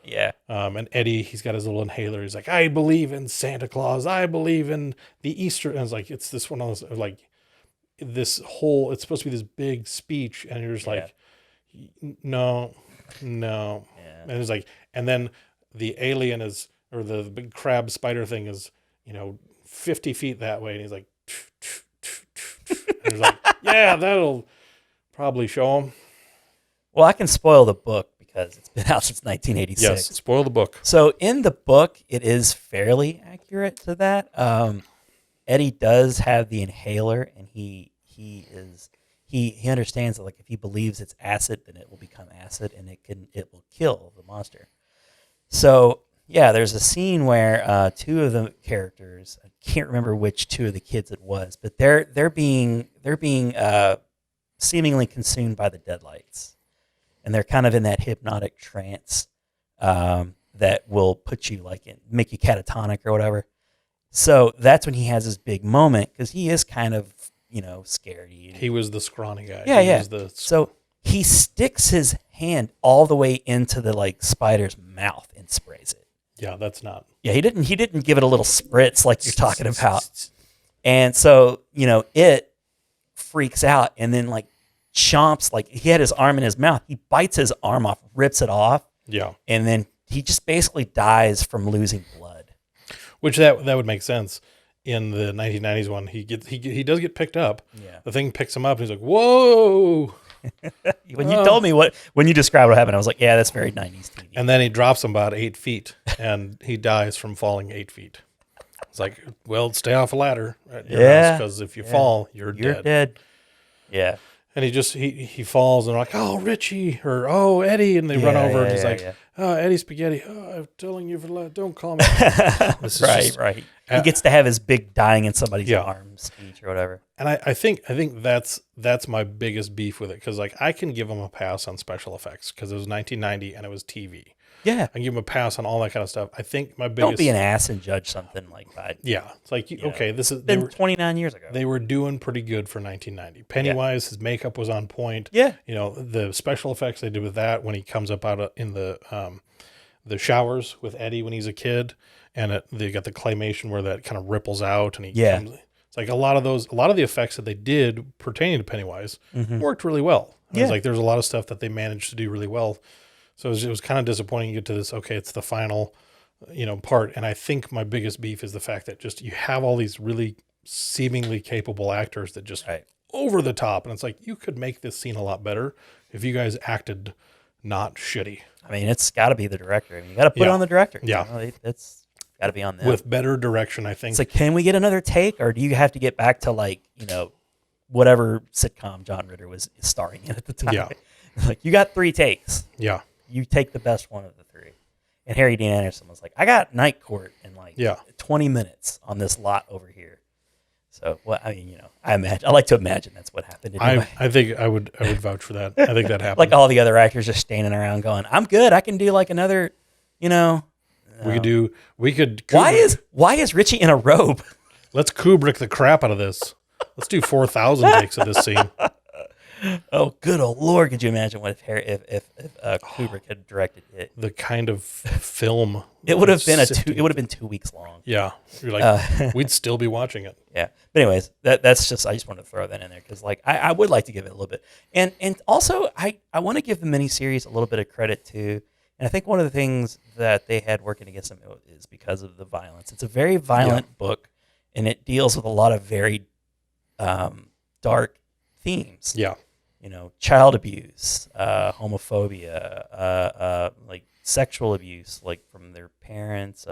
Yeah. And Eddie, he's got his little inhaler. He's like, I believe in Santa Claus. I believe in the Easter. And it's like, it's this one of those, like, this whole, it's supposed to be this big speech. And you're just like, no. Yeah. And it's like, and then the alien is, or the big crab spider thing is, 50 feet that way. And he's like, and he's like, yeah, that'll probably show him. Well, I can spoil the book because it's been out since 1986. Yes, spoil the book. So in the book, it is fairly accurate to that. Eddie does have the inhaler, and he understands that, like, if he believes it's acid, then it will become acid, and it will kill the monster. So yeah, there's a scene where two of the characters, I can't remember which two of the kids it was, but they're being seemingly consumed by the deadlights, and they're kind of in that hypnotic trance that will put you make you catatonic or whatever. So that's when he has his big moment, because he is kind of scaredy. He was the scrawny guy. Yeah. Was the... So he sticks his hand all the way into the spider's mouth and sprays it. Yeah, that's not. Yeah, he didn't give it a little spritz like you're talking about. And so, it freaks out and then chomps, he had his arm in his mouth. He bites his arm off, rips it off. Yeah. And then he just basically dies from losing blood. Which that would make sense. In the 1990s one, he does get picked up. Yeah. The thing picks him up and he's like, whoa. When you told me when you described what happened, I was like, yeah, that's very 90s TV. And then he drops him about 8 feet and he dies from falling 8 feet. It's like, well, stay off a ladder at your house, because if you fall, you're dead. Yeah. And he falls and they're like, oh, Richie, or oh, Eddie. And they run over and he's like, oh, Eddie Spaghetti. Oh, I'm telling you, don't call me. Right. He gets to have his big dying in somebody's arms speech or whatever. And I think that's my biggest beef with it, because I can give him a pass on special effects because it was 1990 and it was TV. Yeah, I can give him a pass on all that kind of stuff. I think my biggest... Don't be an ass and judge something like that. Yeah, it's like, okay, this is... been 29 years ago. They were doing pretty good for 1990. Pennywise, his makeup was on point. Yeah. The special effects they did with that when he comes up out in the showers with Eddie when he's a kid, and they got the claymation where that kind of ripples out, and he comes... It's like a lot of the effects that they did pertaining to Pennywise worked really well. It's like there's a lot of stuff that they managed to do really well. So it was kind of disappointing to get to this, okay, it's the final, part. And I think my biggest beef is the fact that just you have all these really seemingly capable actors that just over the top. And it's like, you could make this scene a lot better if you guys acted not shitty. I mean, it's got to be the director. I mean, you got to put it on the director. Yeah. It's got to be on them. With better direction, I think. It's like, can we get another take? Or do you have to get back to whatever sitcom John Ritter was starring in at the time? Yeah. Like, you got 3 takes. Yeah. You take the best one of the 3. And Harry Dean Anderson was like, I got Night Court in 20 minutes on this lot over here. So, well, I mean, I like to imagine that's what happened. Anyway. I think I would vouch for that. I think that happened. Like all the other actors just standing around going, I'm good. I can do another, we could. Kubrick. Why is Richie in a robe? Let's Kubrick the crap out of this. Let's do 4,000 takes of this scene. Oh, good old Lord! Could you imagine what if Kubrick had directed it? The kind of film it would have been it would have been 2 weeks long. Yeah, you're like we'd still be watching it. Yeah, but anyways, that's just I just wanted to throw that in there because I would like to give it a little bit, and also I want to give the miniseries a little bit of credit too. And I think one of the things that they had working against them is because of the violence. It's a very violent book, and it deals with a lot of very dark themes. Yeah. Child abuse, homophobia, like sexual abuse, like from their parents,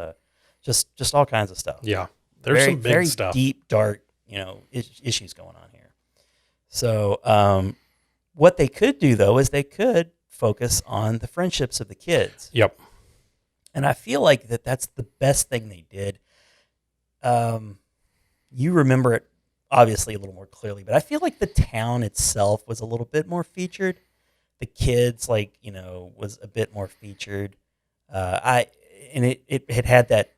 just all kinds of stuff. Yeah, there's some big very stuff, deep, dark, issues going on here. So, what they could do though is they could focus on the friendships of the kids. Yep. And I feel like that's the best thing they did. You remember it obviously a little more clearly, but I feel like the town itself was a little bit more featured. The kids, was a bit more featured. It had that,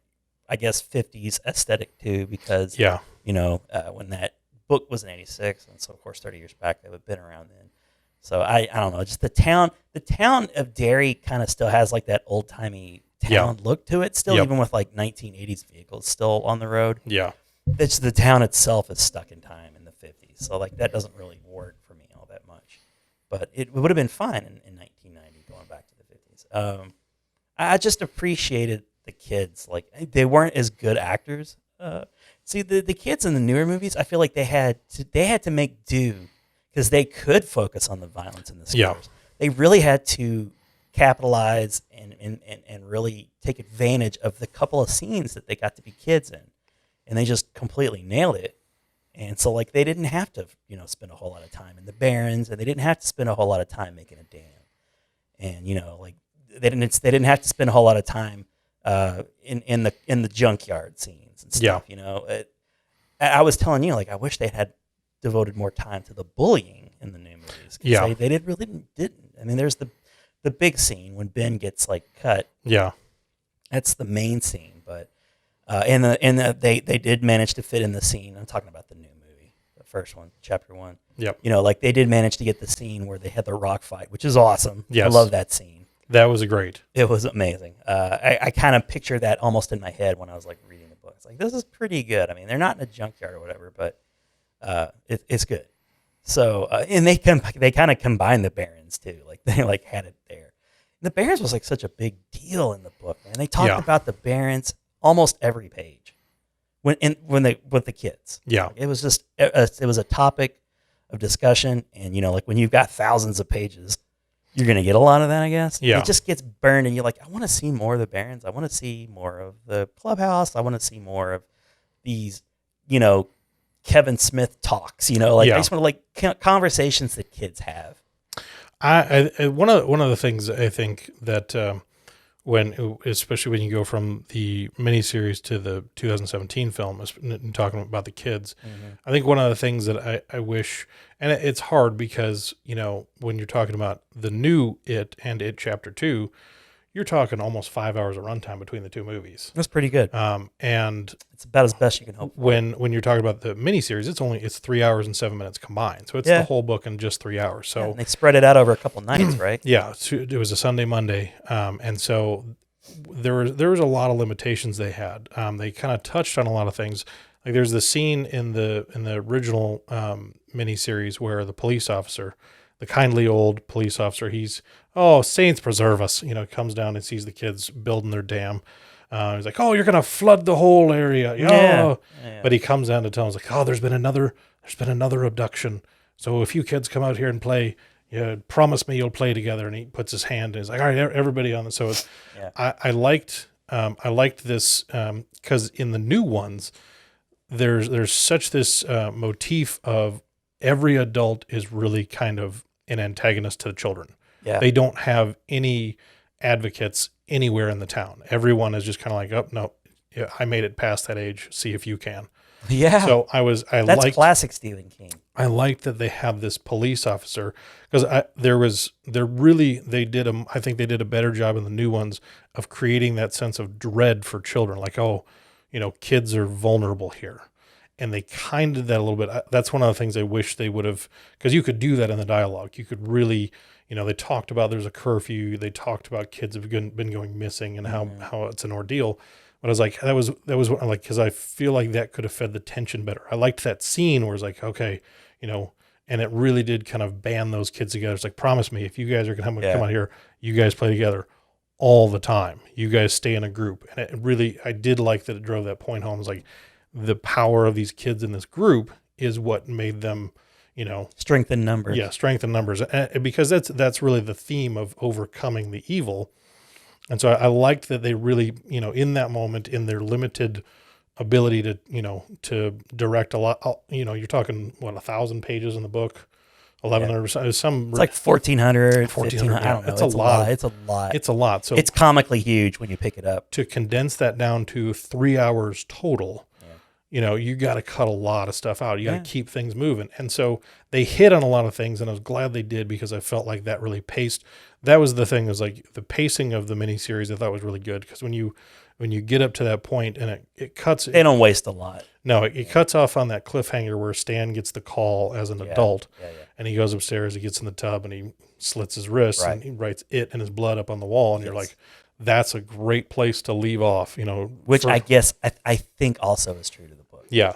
I guess, 50s aesthetic too, because when that book was in 86, and so of course 30 years back they would have been around then. So I don't know, just the town of Derry kind of still has like that old timey town look to it. Still, even with like 1980s vehicles still on the road. Yeah. It's the town itself is stuck in time in the 50s. So like that doesn't really work for me all that much. But it would have been fine in 1990 going back to the 50s. I just appreciated the kids. Like they weren't as good actors. See the kids in the newer movies, I feel like they had to make do because they could focus on the violence in the scares. Yeah. They really had to capitalize and really take advantage of the couple of scenes that they got to be kids in. And they just completely nailed it. And so like they didn't have to, spend a whole lot of time in the Barrens, and they didn't have to spend a whole lot of time making a dam. And like they didn't have to spend a whole lot of time in the junkyard scenes and stuff. I was telling you, like, I wish they had devoted more time to the bullying in the new movies. Yeah, they didn't. I mean, there's the big scene when Ben gets like cut. Yeah, that's the main scene. But they did manage to fit in the scene. I'm talking about the new movie, the first one, chapter 1. Yep. Like they did manage to get the scene where they had the rock fight, which is awesome. Yes. I love that scene. That was great. It was amazing. I kind of pictured that almost in my head when I was like reading the book. It's like, this is pretty good. I mean, they're not in a junkyard or whatever, but it's good. So and they kind of combined the Barrens too. Like they like had it there. And the Barrens was like such a big deal in the book, man. They talked about the Barrens almost every page with the kids. Yeah, like, it was just it was a topic of discussion, and like when you've got thousands of pages, you're gonna get a lot of that, I guess. Yeah, it just gets burned, and you're like, I want to see more of the Barrens. I want to see more of the clubhouse. I want to see more of these, Kevin Smith talks. I just want to like conversations that kids have. I one of the things I think that especially when you go from the miniseries to the 2017 film and talking about the kids, I think one of the things that I wish, and it's hard because when you're talking about the new It and It Chapter 2, you're talking almost 5 hours of runtime between the two movies. That's pretty good. And it's about as best you can hope for. When you're talking about the miniseries, it's 3 hours and 7 minutes combined. So it's the whole book in just 3 hours. So and they spread it out over a couple nights, right? Yeah, it was a Sunday, Monday, and so there was a lot of limitations they had. They kind of touched on a lot of things. Like there's the scene in the original miniseries where the police officer, the kindly old police officer, he's, saints preserve us, comes down and sees the kids building their dam. He's like, you're going to flood the whole area. Yeah. But he comes down to tell them, like, there's been another abduction. So if you kids come out here and play, promise me you'll play together. And he puts his hand and he's like, all right, everybody on this. So it's, I liked this because in the new ones, there's such this motif of every adult is really kind of an antagonist to the children. Yeah. They don't have any advocates anywhere in the town. Everyone is just kind of like, oh no, I made it past that age. See if you can. Yeah. So that's classic Stephen King. I liked that they have this police officer because I think they did a better job in the new ones of creating that sense of dread for children. Like, kids are vulnerable here. And they kind of did that a little bit. That's one of the things I wish they would have, because you could do that in the dialogue. You could really, they talked about there's a curfew. They talked about kids have been going missing and how it's an ordeal. But I was like, that was like, because I feel like that could have fed the tension better. I liked that scene where it's like, okay, and it really did kind of band those kids together. It's like, promise me, if you guys are going to come out here, you guys play together all the time. You guys stay in a group. And it really, I did like that it drove that point home. It's like, the power of these kids in this group is what made them, strength in numbers. Yeah, strength in numbers, because that's really the theme of overcoming the evil. And so I liked that they really, in that moment, in their limited ability to direct a lot. You're talking 1,000 pages in the book, 1,100 or some. It's like 1,400, 1,500. I don't know. It's a lot. It's a lot. It's a lot. So it's comically huge when you pick it up. To condense that down to 3 hours total. you got to cut a lot of stuff out. You got to keep things moving. And so they hit on a lot of things, and I was glad they did because I felt like that really paced. That was the thing, was like the pacing of the miniseries I thought was really good, because when you get up to that point and it cuts. They don't waste a lot. No, it cuts off on that cliffhanger where Stan gets the call as an adult, and he goes upstairs, he gets in the tub, and he slits his wrist, and he writes "it" and his blood up on the wall, and you're like, that's a great place to leave off, Which I guess I think also is true to the book. Yeah.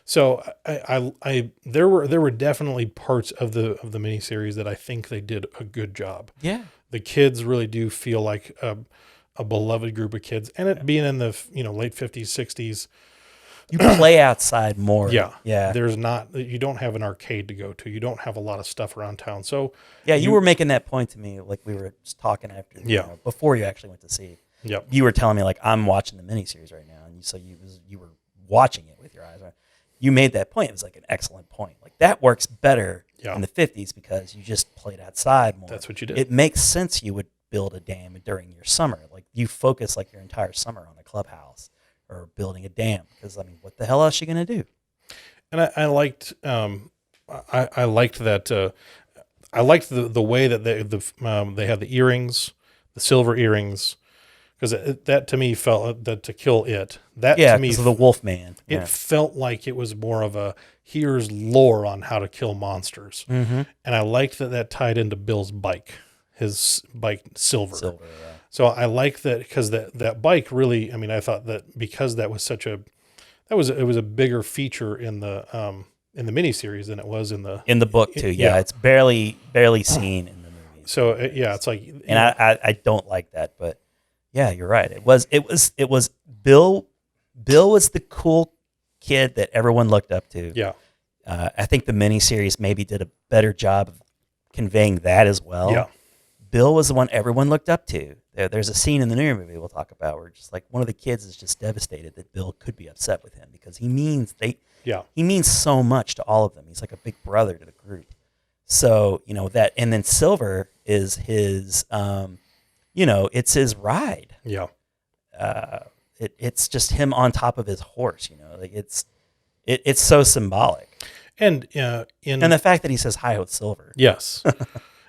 So I there were definitely parts of the miniseries that I think they did a good job. Yeah. The kids really do feel like a beloved group of kids, and it being in the late 50s, 60s. You play outside more. Yeah. Yeah. You don't have an arcade to go to. You don't have a lot of stuff around town. So yeah, you were making that point to me, like we were just talking after, before you actually went to see. Yep. You were telling me like, I'm watching the miniseries right now, and you were watching it with your eyes. Right? You made that point. It was like an excellent point. Like that works better in the 50s because you just played outside more. That's what you did. It makes sense you would build a dam during your summer. Like you focus like your entire summer on a clubhouse or building a dam, because I mean, what the hell else are you going to do? And I liked I liked that I liked the way that they had the earrings, the silver earrings, because that to me felt that to kill it. That to me, the Wolf Man. It felt like it was more of a here's lore on how to kill monsters, and I liked that tied into Bill's bike, his bike Silver. Yeah. So I like that, because that bike really. I mean, I thought that because that was it was a bigger feature in the miniseries than it was in the book too. Yeah, it's barely seen in the movie. So it's like, and I don't like that, but yeah, you're right. It was Bill. Bill was the cool kid that everyone looked up to. Yeah, I think the miniseries maybe did a better job of conveying that as well. Yeah, Bill was the one everyone looked up to. There's a scene in the new movie we'll talk about where just like one of the kids is just devastated that Bill could be upset with him because he means so much to all of them. He's like a big brother to the group. So, that, and then Silver is his, it's his ride. Yeah. It's just him on top of his horse, like it's so symbolic. And the fact that he says hi with Silver. Yes.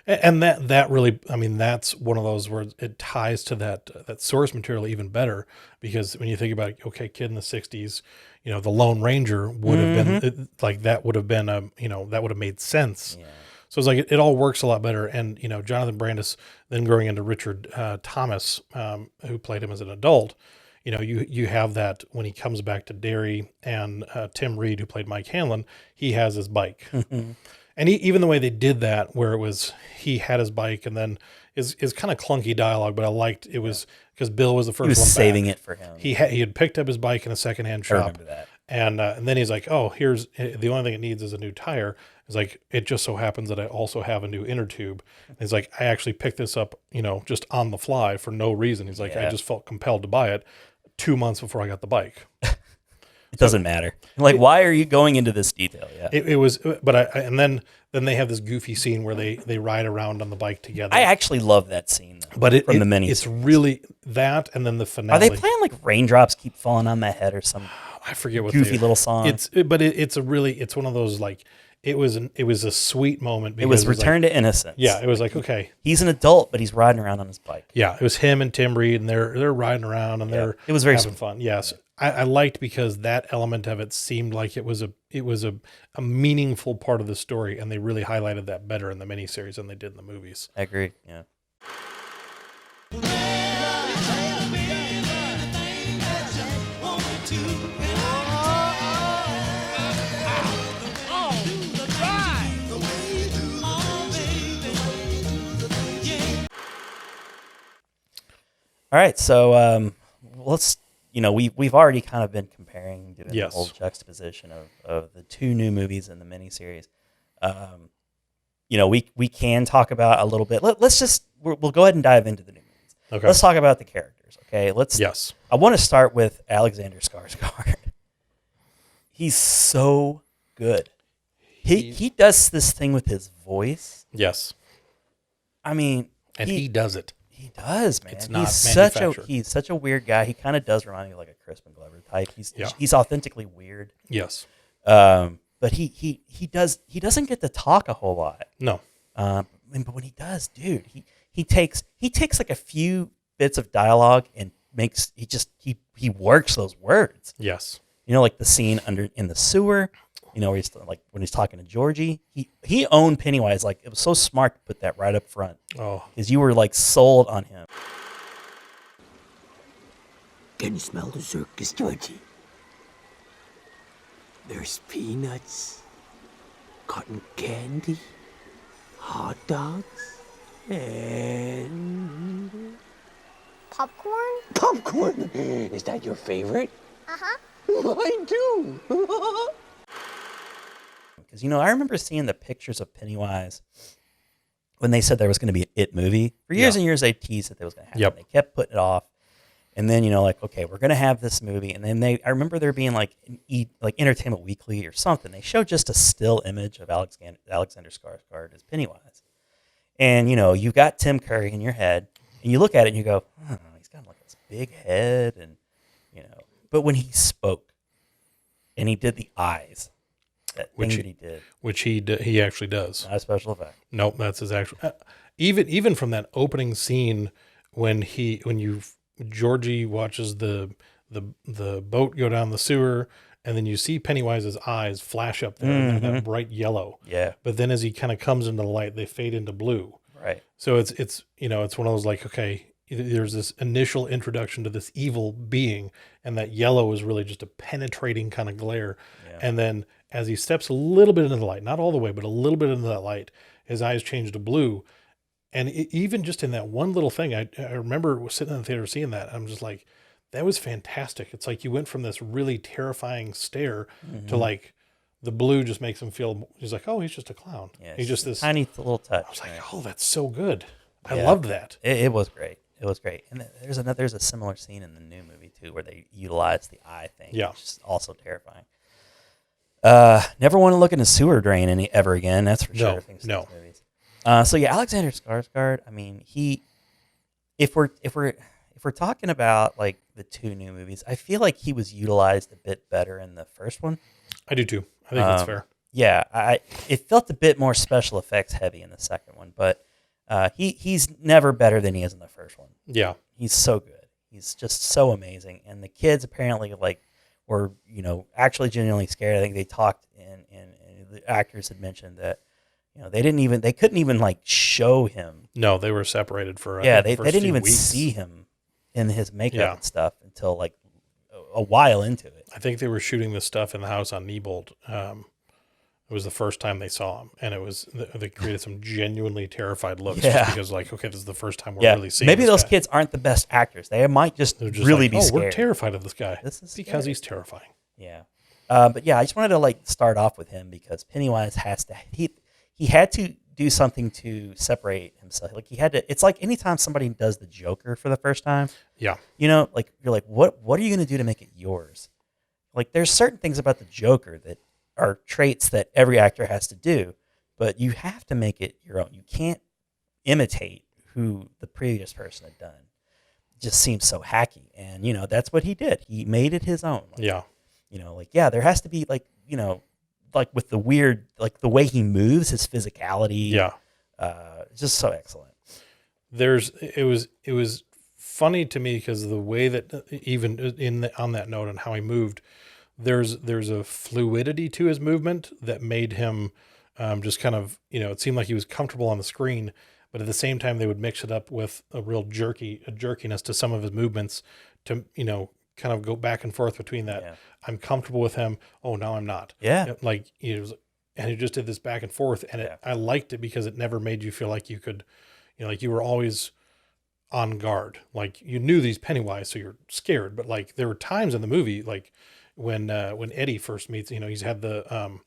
And that really, I mean, that's one of those where it ties to that source material even better, because when you think about it, okay, kid in the 60s, the Lone Ranger would have been like, that would have been that would have made sense. Yeah. So it's like it all works a lot better. And Jonathan Brandis then growing into Richard Thomas, who played him as an adult. You have that when he comes back to Derry, and Tim Reed, who played Mike Hanlon, he has his bike. And even the way they did that, where it was he had his bike, and then is kind of clunky dialogue, but I liked it was because Bill was the first one. He was saving it for him. He had picked up his bike in a secondhand shop. I remember that. And then he's like, "Oh, here's the only thing it needs is a new tire." It's like, it just so happens that I also have a new inner tube. And he's like, "I actually picked this up, just on the fly for no reason." He's like, "I just felt compelled to buy it 2 months before I got the bike." It doesn't matter. Like, why are you going into this detail? Yeah, it was, but and then they have this goofy scene where they ride around on the bike together. I actually love that scene, though, but from the mini. It's really that, and then the finale. Are they playing like raindrops keep falling on my head or some? I forget what goofy little song. It's one of those, like, it was a sweet moment. It was return to innocence. Yeah, it was like, okay, he's an adult, but he's riding around on his bike. Yeah, it was him and Tim Reed, and they're riding around, and it was very having fun. Yes, I liked, because that element of it seemed like it was a meaningful part of the story, and they really highlighted that better in the miniseries than they did in the movies. I agree. Yeah. All right, so let's, we've already kind of been comparing, doing the whole juxtaposition of the two new movies in the miniseries. We can talk about a little bit. We'll go ahead and dive into the new movies. Okay. Let's talk about the characters. Okay, Yes. I want to start with Alexander Skarsgård. He's so good. He does this thing with his voice. Yes. I mean, and he does it. He does, man. It's not He's such a weird guy. He kind of does remind me of like a Crispin Glover type. Yeah. He's authentically weird. Yes. But he doesn't get to talk a whole lot. No. But when he does, dude, he takes like a few bits of dialogue and he works those words. Yes. You know, like the scene in the sewer. You know, where he's like when he's talking to Georgie. He owned Pennywise. Like it was so smart to put that right up front. Oh. Because you were like sold on him. Can you smell the circus, Georgie? There's peanuts, cotton candy, hot dogs, and... Popcorn? popcorn. Is that your favorite? Uh-huh. Mine too. Because, you know, I remember seeing the pictures of Pennywise when they said there was going to be an It movie. For years and years, they teased that there was going to happen. Yep. They kept putting it off. And then, you know, like, okay, we're going to have this movie. And then I remember there being like Entertainment Weekly or something. They showed just a still image of Alexander Skarsgård as Pennywise. And, you know, you got Tim Curry in your head. And you look at it and you go, oh, he's got like this big head. And, you know, but when he spoke and he did the eyes, that thing that he did. Which he actually does. Not a special effect. Nope, that's his actual. Even from that opening scene when Georgie watches the boat go down the sewer, and then you see Pennywise's eyes flash up there, and they're that bright yellow. Yeah. But then as he kind of comes into the light, they fade into blue. Right. So it's you know, it's one of those like, okay, there's this initial introduction to this evil being, and that yellow is really just a penetrating kind of glare. Yeah. And then as he steps a little bit into the light, not all the way, but a little bit into that light, his eyes change to blue. And even just in that one little thing, I remember sitting in the theater seeing that. I'm just like, that was fantastic. It's like you went from this really terrifying stare to like the blue just makes him feel, he's like, oh, he's just a clown. Yeah, he's just this tiny little touch. I was like, oh, that's so good. I loved that. It was great. It was great. And there's a similar scene in the new movie too, where they utilize the eye thing. Yeah. Which is also terrifying. Never want to look in a sewer drain ever again. That's for sure. No. So yeah, Alexander Skarsgård. I mean, if we're talking about like the two new movies, I feel like he was utilized a bit better in the first one. I do too. I think that's fair. Yeah, it felt a bit more special effects heavy in the second one, but he's never better than he is in the first one. Yeah, he's so good. He's just so amazing, and the kids apparently like were actually genuinely scared. I think they talked and the actors had mentioned that. You know, they couldn't even like show him. No, they were separated for they didn't even see him in his makeup and stuff until like a while into it. I think they were shooting this stuff in the house on Neibold. It was the first time they saw him, and they created some genuinely terrified looks just because like, okay, this is the first time we're really seeing. Maybe this those guy. kids aren't the best actors. They might just really be scared. We're terrified of this guy. This is because scary. he's terrifying. Yeah, but yeah, I just wanted to like start off with him because Pennywise he had to do something to separate himself. Like he had to. It's like anytime somebody does the Joker for the first time. Yeah. You know, like you're like, what are you going to do to make it yours? Like there's certain things about the Joker that are traits that every actor has to do, but you have to make it your own. You can't imitate who the previous person had done. It just seems so hacky, and that's what he did. He made it his own. Like, there has to be like with the weird, like the way he moves, his physicality. Yeah. Just so excellent. It was funny to me because the way that even on that note and how he moved, there's a fluidity to his movement that made him just kind of, it seemed like he was comfortable on the screen, but at the same time they would mix it up with a real jerkiness to some of his movements to, kind of go back and forth between that. Yeah. I'm comfortable with him. Oh, now I'm not. Yeah. Like and he just did this back and forth, and I liked it because it never made you feel like you could, like you were always on guard. Like you knew these Pennywise, so you're scared. But like there were times in the movie, like when Eddie first meets, he's had the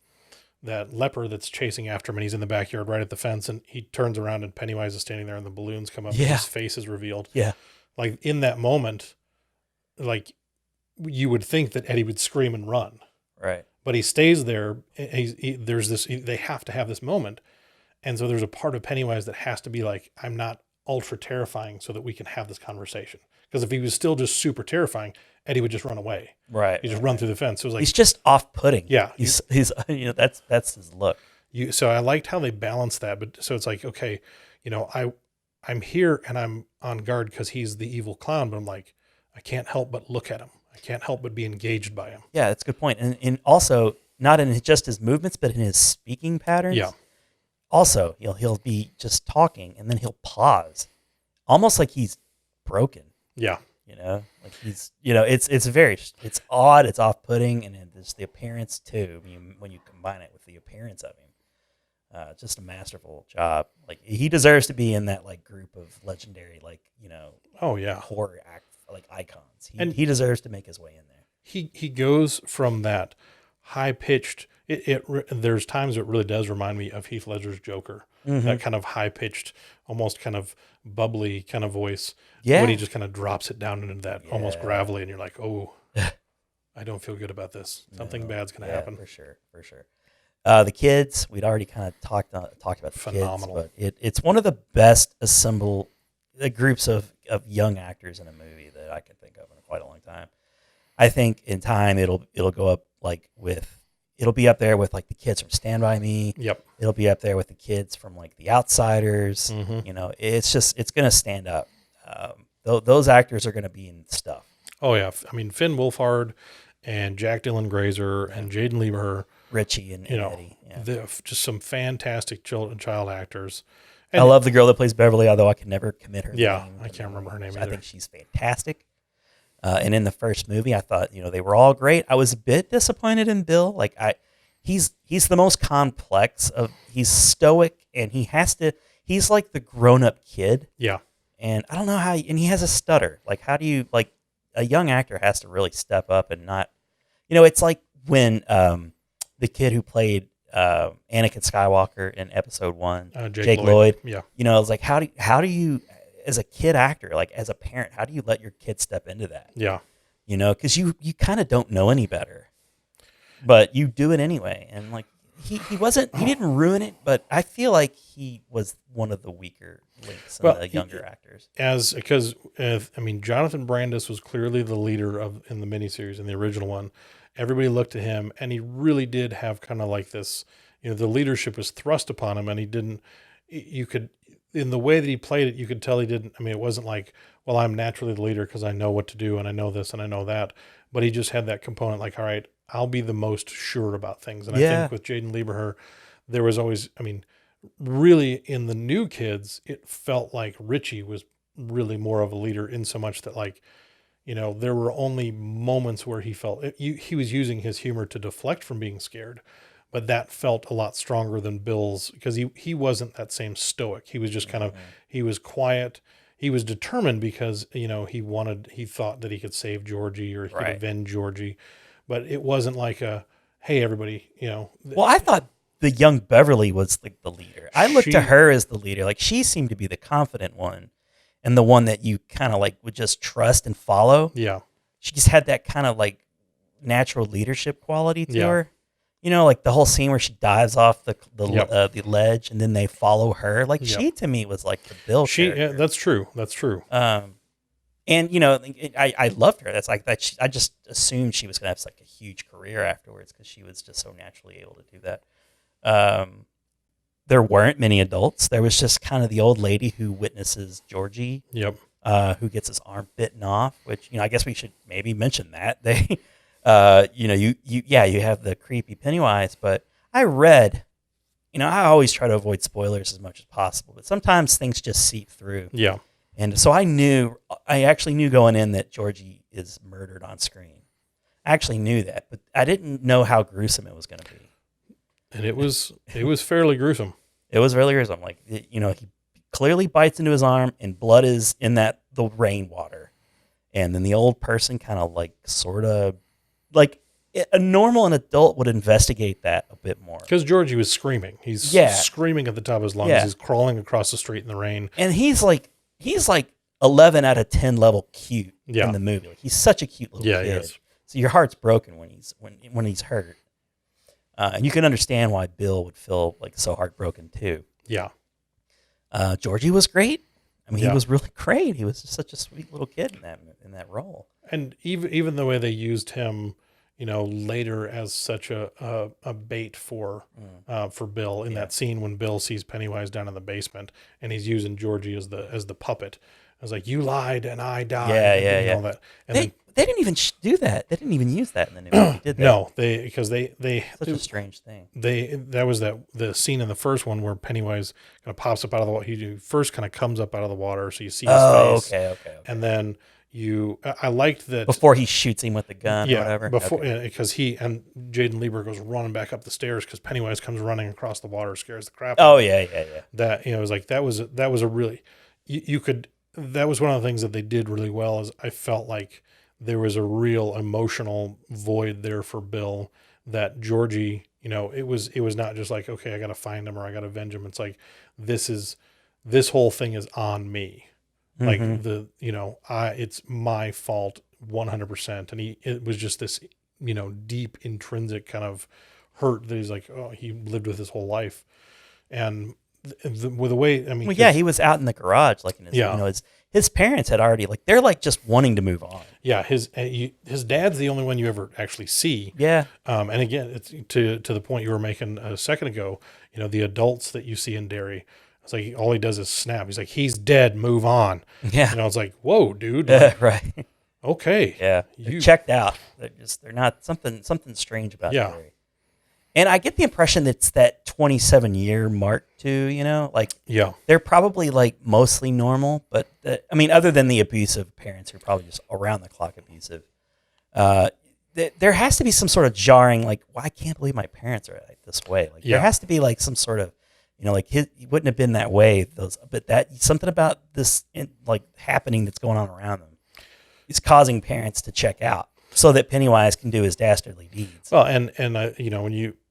that leper that's chasing after him, and he's in the backyard right at the fence, and he turns around and Pennywise is standing there, and the balloons come up, and his face is revealed. Yeah. Like in that moment, like you would think that Eddie would scream and run. Right. But he stays there. They have to have this moment. And so there's a part of Pennywise that has to be like, I'm not ultra terrifying so that we can have this conversation. Because if he was still just super terrifying, Eddie would just run away. Right. He'd just run through the fence. It was like, he's just off-putting. Yeah. He's that's his look. So I liked how they balanced that. But so it's like, okay, I'm here and I'm on guard because he's the evil clown, but I'm like, I can't help but look at him. I can't help but be engaged by him. Yeah, that's a good point. And also, not in just his movements, but in his speaking patterns. Yeah. Also, he'll be just talking and then he'll pause, almost like he's broken. Yeah. Like he's, it's odd, it's off-putting, and then there's the appearance too. When you combine it with the appearance of him, just a masterful job. Like he deserves to be in that like group of legendary, Oh yeah. horror icons. He deserves to make his way in there. He goes from that high pitched. There's times it really does remind me of Heath Ledger's Joker. Mm-hmm. That kind of high pitched, almost kind of bubbly kind of voice. Yeah. When he just kind of drops it down into that almost gravelly, and you're like, oh, I don't feel good about this. Something bad's going to happen. For sure. The kids, we'd already kind of talked about the Phenomenal. kids, but it's one of the best assembled groups of young actors in a movie that I can think of in quite a long time. I think in time it'll go up it'll be up there with like the kids from Stand By Me. Yep. It'll be up there with the kids from like The Outsiders. Mm-hmm. It's going to stand up. Those actors are going to be in stuff. Oh yeah. I mean, Finn Wolfhard and Jack Dylan Grazer and Jaden Lieber, Richie and Eddie. Yeah. they're just some fantastic child actors. I love the girl that plays Beverly, although I can never commit her Yeah, name. I can't remember her name I either. think she's fantastic. And in the first movie, I thought, they were all great. I was a bit disappointed in Bill. He's the most complex he's stoic and he's like the grown up kid. Yeah. And I don't know and he has a stutter. Like, how do you, a young actor has to really step up and not, it's like when the kid who played Anakin Skywalker in Episode 1, Jake Lloyd. Yeah. It's like, how do you, as a kid actor, like as a parent, how do you let your kid step into that? Yeah. Because you kind of don't know any better, but you do it anyway. And like, he didn't ruin it, but I feel like he was one of the weaker links in the younger actors. Because Jonathan Brandis was clearly the leader in the miniseries in the original one. Everybody looked at him, and he really did have kind of like this. The leadership was thrust upon him, and he didn't. You could, in the way that he played it, you could tell he didn't. I mean, it wasn't like, well, I'm naturally the leader because I know what to do and I know this and I know that. But he just had that component, like, all right, I'll be the most sure about things. And I think with Jaden Lieberher, there was always, really in the new kids, it felt like Richie was really more of a leader in so much that there were only moments where he felt he was using his humor to deflect from being scared, but that felt a lot stronger than Bill's because he wasn't that same stoic. He was just kind of, he was quiet. He was determined because, he thought that he could save Georgie or he could avenge Georgie, but it wasn't like hey, everybody, Well, I thought the young Beverly was the leader. I looked to her as the leader. Like, she seemed to be the confident one and the one that you kind of would just trust and follow. Yeah. She just had that kind of natural leadership quality to her. Like the whole scene where she dives off the ledge and then they follow her. She to me was like the Bill character. Yeah, that's true. That's true. And I loved her. That's like that. I just assumed she was gonna have a huge career afterwards because she was just so naturally able to do that. There weren't many adults. There was just kind of the old lady who witnesses Georgie. Yep. Who gets his arm bitten off? Which I guess we should maybe mention that they. You have the creepy Pennywise, but I read, I always try to avoid spoilers as much as possible, but sometimes things just seep through. Yeah. And so I actually knew going in that Georgie is murdered on screen. I actually knew that, but I didn't know how gruesome it was going to be. And it was fairly gruesome. It was really gruesome. He clearly bites into his arm and blood is in the rainwater. And then the old person kind of a normal and adult would investigate that a bit more. Because Georgie was screaming. He's screaming at the top of his lungs. Yeah. He's crawling across the street in the rain. And he's 11 out of 10 level cute in the movie. He's such a cute little kid. He is. So your heart's broken when he's hurt. And you can understand why Bill would feel so heartbroken too. Yeah. Georgie was great. I mean, he was really great. He was just such a sweet little kid in that role. And even the way they used him, later as such a bait for Bill in that scene when Bill sees Pennywise down in the basement and he's using Georgie as the puppet. I was like, you lied and I died. Yeah. All that. And They didn't even do that. They didn't even use that in the new movie, did they? No, because they Such a strange thing. That was the scene in the first one where Pennywise kind of pops up out of the water. He first kind of comes up out of the water, so you see his face. Okay. And then I liked that before he shoots him with the gun or whatever. Because he and Jaden Lieber goes running back up the stairs because Pennywise comes running across the water, scares the crap. Oh yeah. That it was like that was a really you could. That was one of the things that they did really well. Is I felt like there was a real emotional void there for Bill that Georgie, it was not just like, okay, I got to find him or I got to avenge him. It's like, this whole thing is on me. Like it's my fault 100%. And it was just this, deep intrinsic kind of hurt that he's like, oh, he lived with his whole life. And with the way, I mean, well, he was out in the garage, like in his, his parents had already they're just wanting to move on. Yeah, his dad's the only one you ever actually see. Yeah. And again, it's to the point you were making a second ago. The adults that you see in Derry, it's like all he does is snap. He's like, he's dead. Move on. Yeah. It's like, whoa, dude. Right. Okay. Yeah. They're checked out. They're not something strange about Derry. And I get the impression that it's that 27-year mark too, they're probably mostly normal, but other than the abusive parents who are probably just around the clock abusive, there has to be some sort of jarring, well, I can't believe my parents are this way. There has to be some sort of, he wouldn't have been that way. But that something about this happening that's going on around them is causing parents to check out, so that Pennywise can do his dastardly deeds. Well, and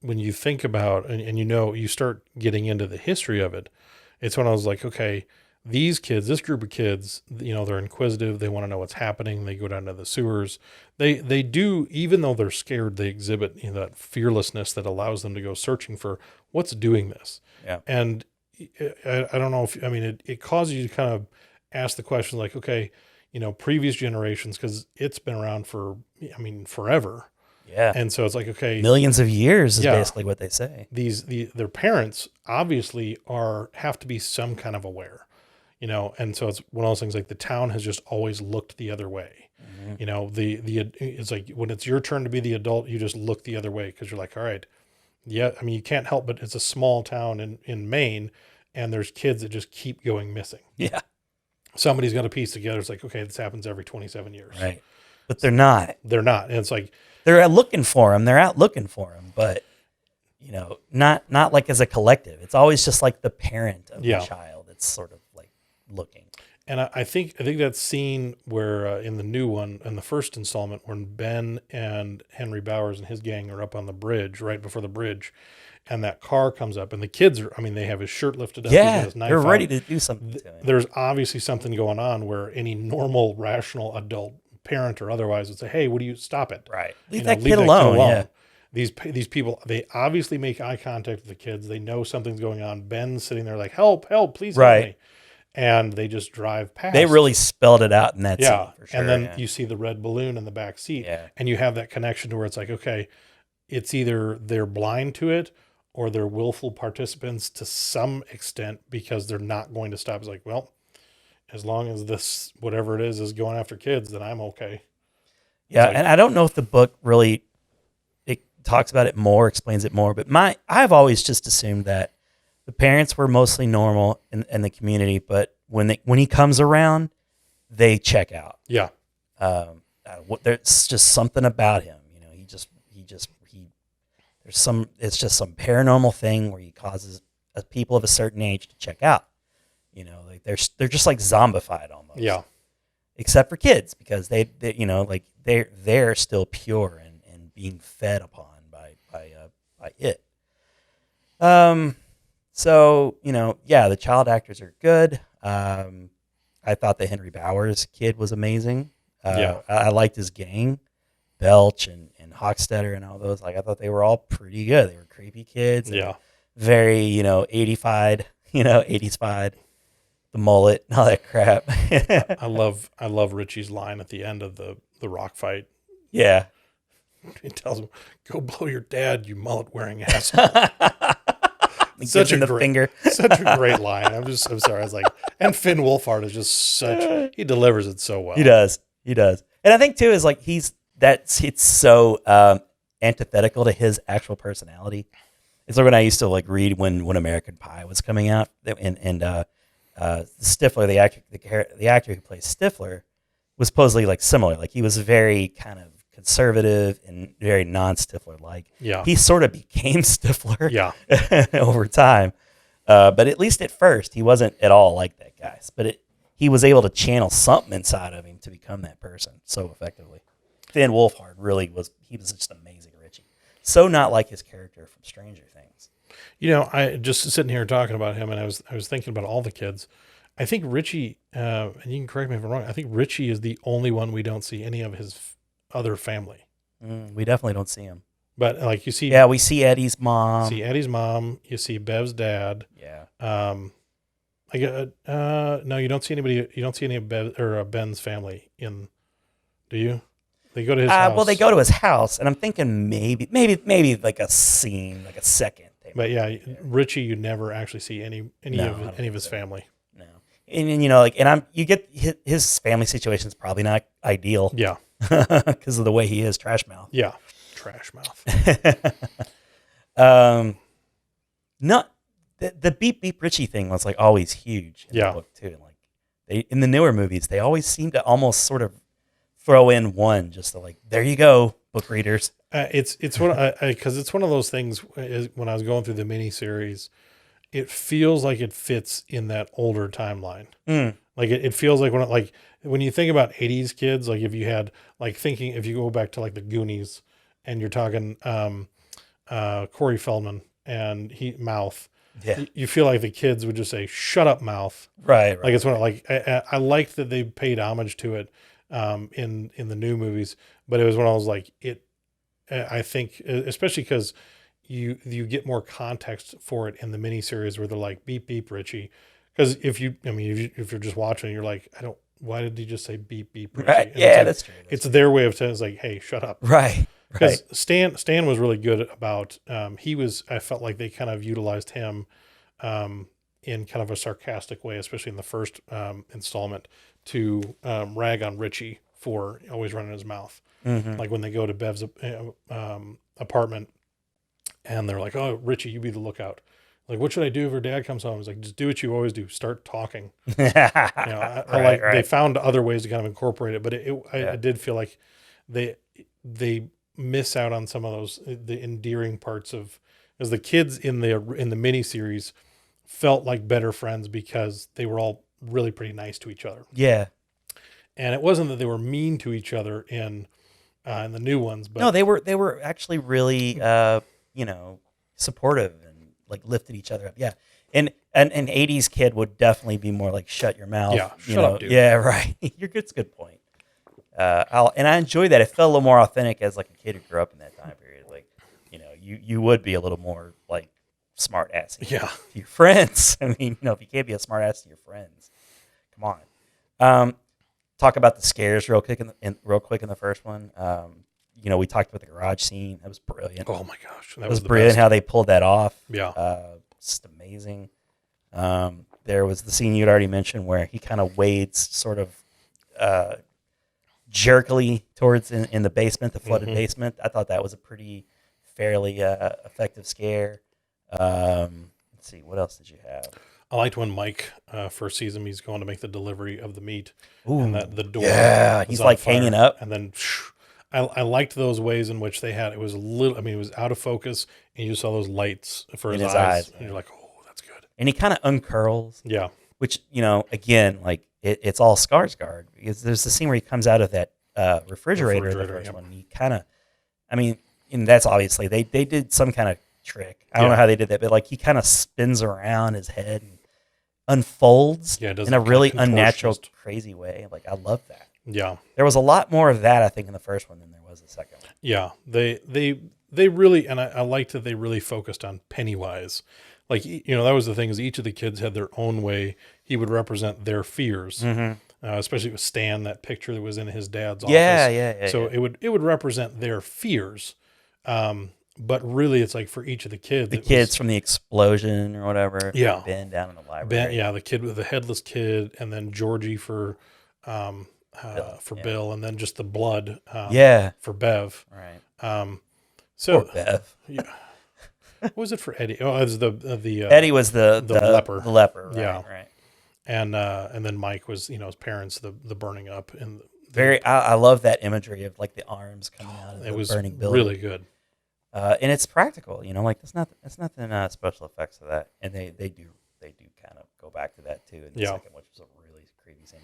when you think about and you start getting into the history of it, it's when I was like, okay, this group of kids, they're inquisitive. They want to know what's happening. They go down to the sewers. They do, even though they're scared, they exhibit that fearlessness that allows them to go searching for what's doing this. Yeah. And I don't know if, it causes you to kind of ask the question okay, previous generations, because it's been around for, forever. Yeah. And so it's like, okay, millions of years is basically what they say. Their parents obviously have to be some kind of aware, and so it's one of those things the town has just always looked the other way. Mm-hmm. It's like when it's your turn to be the adult, you just look the other way because you're like, all right, yeah, you can't help but it's a small town in Maine, and there's kids that just keep going missing. Yeah. Somebody's got to piece together. It's like, okay, this happens every 27 years. Right. But they're not. They're not. And it's like, they're looking for him. They're out looking for him, but not as a collective. It's always just the parent of the child. It's sort of looking. And I think that scene where in the new one, in the first installment, when Ben and Henry Bowers and his gang are up on the bridge, right before the bridge, and that car comes up, and the kids are, they have his shirt lifted up. Yeah, his knife they're ready out. to do something to him. There's obviously something going on where any normal, rational adult parent or otherwise would say, hey, what do you stop it? Right. Leave that kid alone. Yeah. These people, they obviously make eye contact with the kids. They know something's going on. Ben's sitting there like, help, please help me. And they just drive past. They really spelled it out in that scene. For sure, and then you see the red balloon in the back seat. Yeah. And you have that connection to where it's like, okay, it's either they're blind to it or they're willful participants to some extent because they're not going to stop. It's like, well, as long as this, whatever it is going after kids, then I'm okay. Yeah, and I don't know if the book really talks about it more, explains it more, but I've always just assumed that the parents were mostly normal in the community, but when he comes around, they check out. Yeah. There's just something about him, it's just some paranormal thing where he causes people of a certain age to check out. They're just zombified almost. Yeah. Except for kids, because they're still pure and being fed upon by it. So the child actors are good. I thought the Henry Bowers kid was amazing. I liked his gang, Belch and Hochstetter and all those. I thought they were all pretty good. They were creepy kids. Yeah. Very 80s-fied. the mullet and all that crap. I love Richie's line at the end of the rock fight. Yeah. He tells him, "Go blow your dad, you mullet wearing asshole." Such a finger. Such a great line. I'm sorry. I was like, and Finn Wolfhard is just he delivers it so well. He does. And I think too is like it's so antithetical to his actual personality. It's like when I used to like read when American Pie was coming out, and Stifler, the actor who plays Stifler, was supposedly like similar. Like he was very kind of conservative and very non-Stifler like. Yeah. He sort of became Stifler. Yeah. Over time. But at least at first, he wasn't at all like that guy. But he was able to channel something inside of him to become that person so effectively. Finn Wolfhard really was. He was just amazing, Richie. So not like his character from Stranger Things. You know, I just sitting here talking about him, and I was thinking about all the kids. I think Richie, and you can correct me if I'm wrong, I think Richie is the only one we don't see any of his other family. We definitely don't see him. But like you see, we see Eddie's mom. You see Bev's dad. Yeah. No, you don't see anybody. You don't see any of Bev or Ben's family in. Do you? They go to his house. Well, they go to his house, and I'm thinking maybe like a scene, like a second. But yeah, Richie, you never actually see any of his family. No, and you know, like, and you get his family situation is probably not ideal. Yeah, because of the way he is, trash mouth. Yeah, trash mouth. Not the beep beep Richie thing was like always huge in the book too. And like in the newer movies, they always seem to almost sort of throw in one just to like, there you go, book readers. It's because it's one of those things. When I was going through the miniseries, it feels like it fits in that older timeline. Like it feels like when you think about 80s kids, like if you had if you go back to like the Goonies and you're talking Corey Feldman and Mouth. Yeah. You feel like the kids would just say, "Shut up, Mouth." Right. Like it's one I liked that they paid homage to it in the new movies, but it was when I was like it. I think especially because you get more context for it in the miniseries where they're like beep beep Richie, because if you're just watching, you're like, why did he just say beep beep Richie? Right. And Yeah, that's true. It's their way of saying it's like, hey, shut up. Right. Because Stan was really good about I felt like they kind of utilized him in kind of a sarcastic way, especially in the first installment, to rag on Richie for always running his mouth. Mm-hmm. Like when they go to Bev's apartment and they're like, "Oh, Richie, you be the lookout." Like, what should I do if her dad comes home? He's like, just do what you always do. Start talking. They found other ways to kind of incorporate it, but I did feel like they miss out on some of those, the endearing parts of, as the kids in the miniseries felt like better friends because they were all really pretty nice to each other. Yeah. And it wasn't that they were mean to each other in the new ones, but no, they were actually really supportive and like lifted each other up. Yeah. And an 80s kid would definitely be more like, shut your mouth. Yeah. Shut up, dude. Yeah. Right. It's a good point. And I enjoy that. It felt a little more authentic as like a kid who grew up in that time period. Like, you would be a little more like smart ass to your friends. I mean, if you can't be a smart ass to your friends, come on. Talk about the scares real quick in the first one. We talked about the garage scene. That was brilliant. Oh my gosh, that was brilliant. Best. How they pulled that off. Yeah, just amazing. There was the scene you'd already mentioned where he kind of wades sort of jerkily towards in the basement, the flooded basement. I thought that was a pretty fairly effective scare. Let's see, what else did you have? I liked when Mike first sees him. He's going to make the delivery of the meat, and that the door. Yeah, he's like hanging up, and then I liked those ways in which they had. It was a little. I mean, it was out of focus, and you saw those lights for his eyes, and you're like, "Oh, that's good." And he kind of uncurls. Yeah. Which again, like it's all Skarsgård, because there's the scene where he comes out of that refrigerator in the first one. And he kind of, and that's obviously they did some kind of trick. I don't know how they did that, but like he kind of spins around his head and unfolds in a really unnatural, crazy way. Like I love that. Yeah, there was a lot more of that I think in the first one than there was the second one. Yeah, they really, and I liked that they really focused on Pennywise. Like that was the thing, is each of the kids had their own way. he would represent their fears. Especially with Stan, that picture that was in his dad's office. Yeah. So it would represent their fears. But really, it's like for each of the kids. The kids from the explosion or whatever. Yeah. Ben down in the library. The kid with the headless kid, and then Georgie for Bill, and then just the blood. For Bev. Right. So Poor Bev. Yeah. What was it for Eddie? Oh, it was the Eddie was the leper. The leper. Right, Yeah. Right. And then Mike was his parents, the burning up, and I love that imagery of like the arms coming out of it the was burning building. really good. And it's practical, like it's nothing special effects of that, and they do kind of go back to that too in the second, which was a really creepy scene.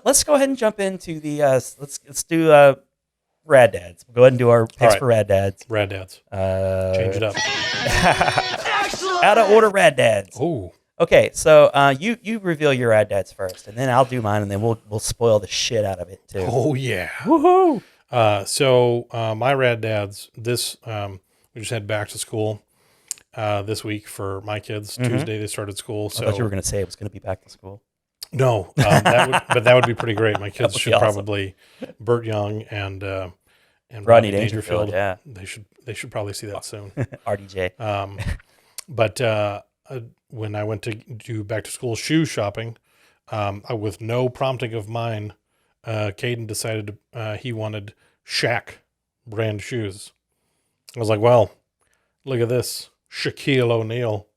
Let's go ahead and jump into the let's do Rad Dads. We'll go ahead and do our picks for Rad Dads. Rad Dads. Change it up. Out of order, Rad Dads. Oh. Okay, so you reveal your Rad Dads first, and then I'll do mine, and then we'll spoil the shit out of it too. Oh yeah. Woohoo! So my Rad Dads, we just had back to school this week for my kids. Tuesday they started school. So I thought you were going to say it was going to be back to school. No, that would be pretty great. My kids should awesome. Probably Burt Young and Rodney Dangerfield. Yeah, they should probably see that soon. RDJ. But when I went to do back to school shoe shopping, with no prompting of mine, Caden decided he wanted Shaq brand shoes. I was like, well, look at this. Shaquille O'Neal.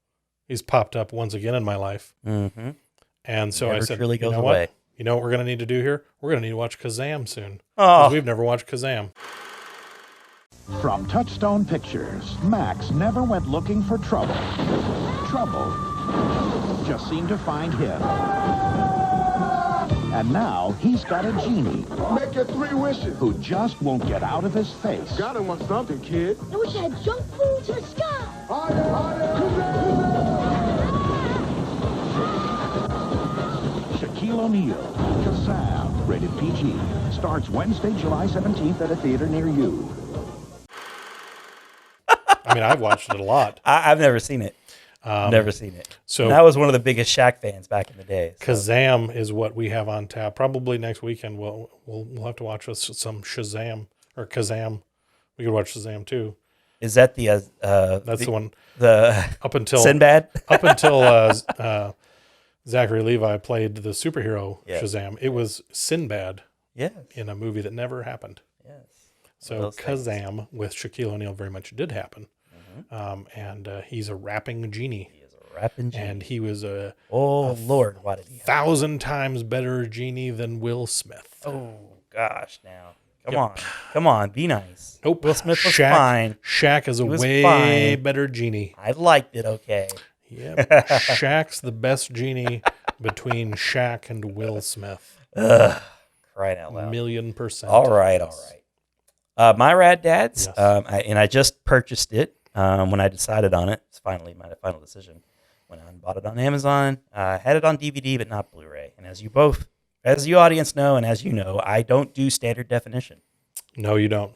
He's popped up once again in my life. Mm-hmm. And so Never I said, truly goes you know away. what? You know what we're going to need to do here? We're going to need to watch Kazam soon. Oh. We've never watched Kazam. From Touchstone Pictures, Max never went looking for trouble. Trouble just seemed to find him. And now he's got a genie. Make your 3 wishes. Who just won't get out of his face. Gotta want something, kid. I wish I had junk food to the sky. Shaquille O'Neal, Kazam, rated PG. Starts Wednesday, July 17th at a theater near you. I mean, I've watched it a lot. I've never seen it. Never seen it. So and I was one of the biggest Shaq fans back in the day. So. Kazam is what we have on tap. Probably next weekend we'll have to watch some Shazam or Kazam. We could watch Shazam too. Is that the That's the one. The up until Sinbad? Up until Zachary Levi played the superhero Yes. Shazam. It was Sinbad. Yes. In a movie that never happened. Yes. So Kazam with Shaquille O'Neal very much did happen. And he's a rapping genie. He is a rapping genie. And he was a Lord, why did he 1,000 times better genie than Will Smith. Oh gosh, now come on, be nice. Nope. Will Smith was fine. Shaq is a way fine. better genie. I liked it. Okay. Yep. Shaq's the best genie between Shaq and Will Smith. Crying out loud. 1,000,000%. All right. My Rad Dads, Yes. I just purchased it when I decided on it. It's finally my final decision. Went out and bought it on Amazon. Had it on DVD, but not Blu-ray. And as you audience know, and as you know, I don't do standard definition. No, you don't.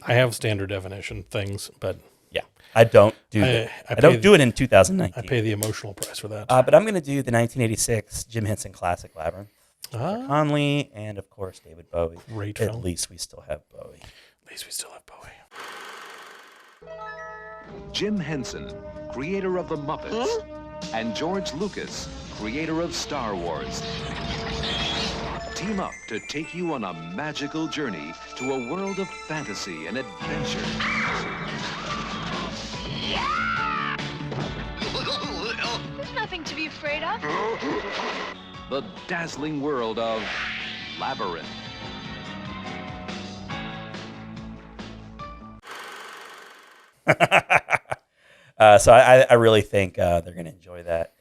I have standard definition things, but yeah, I don't do that. I don't do it in 2019. I pay the emotional price for that. But I'm going to do the 1986 Jim Henson classic Labyrinth. Conley and of course David Bowie. Great At film. least we still have Bowie. Jim Henson, creator of The Muppets, and George Lucas, creator of Star Wars, team up to take you on a magical journey to a world of fantasy and adventure. There's nothing to be afraid of. The dazzling world of Labyrinth. So I really think they're going to enjoy that.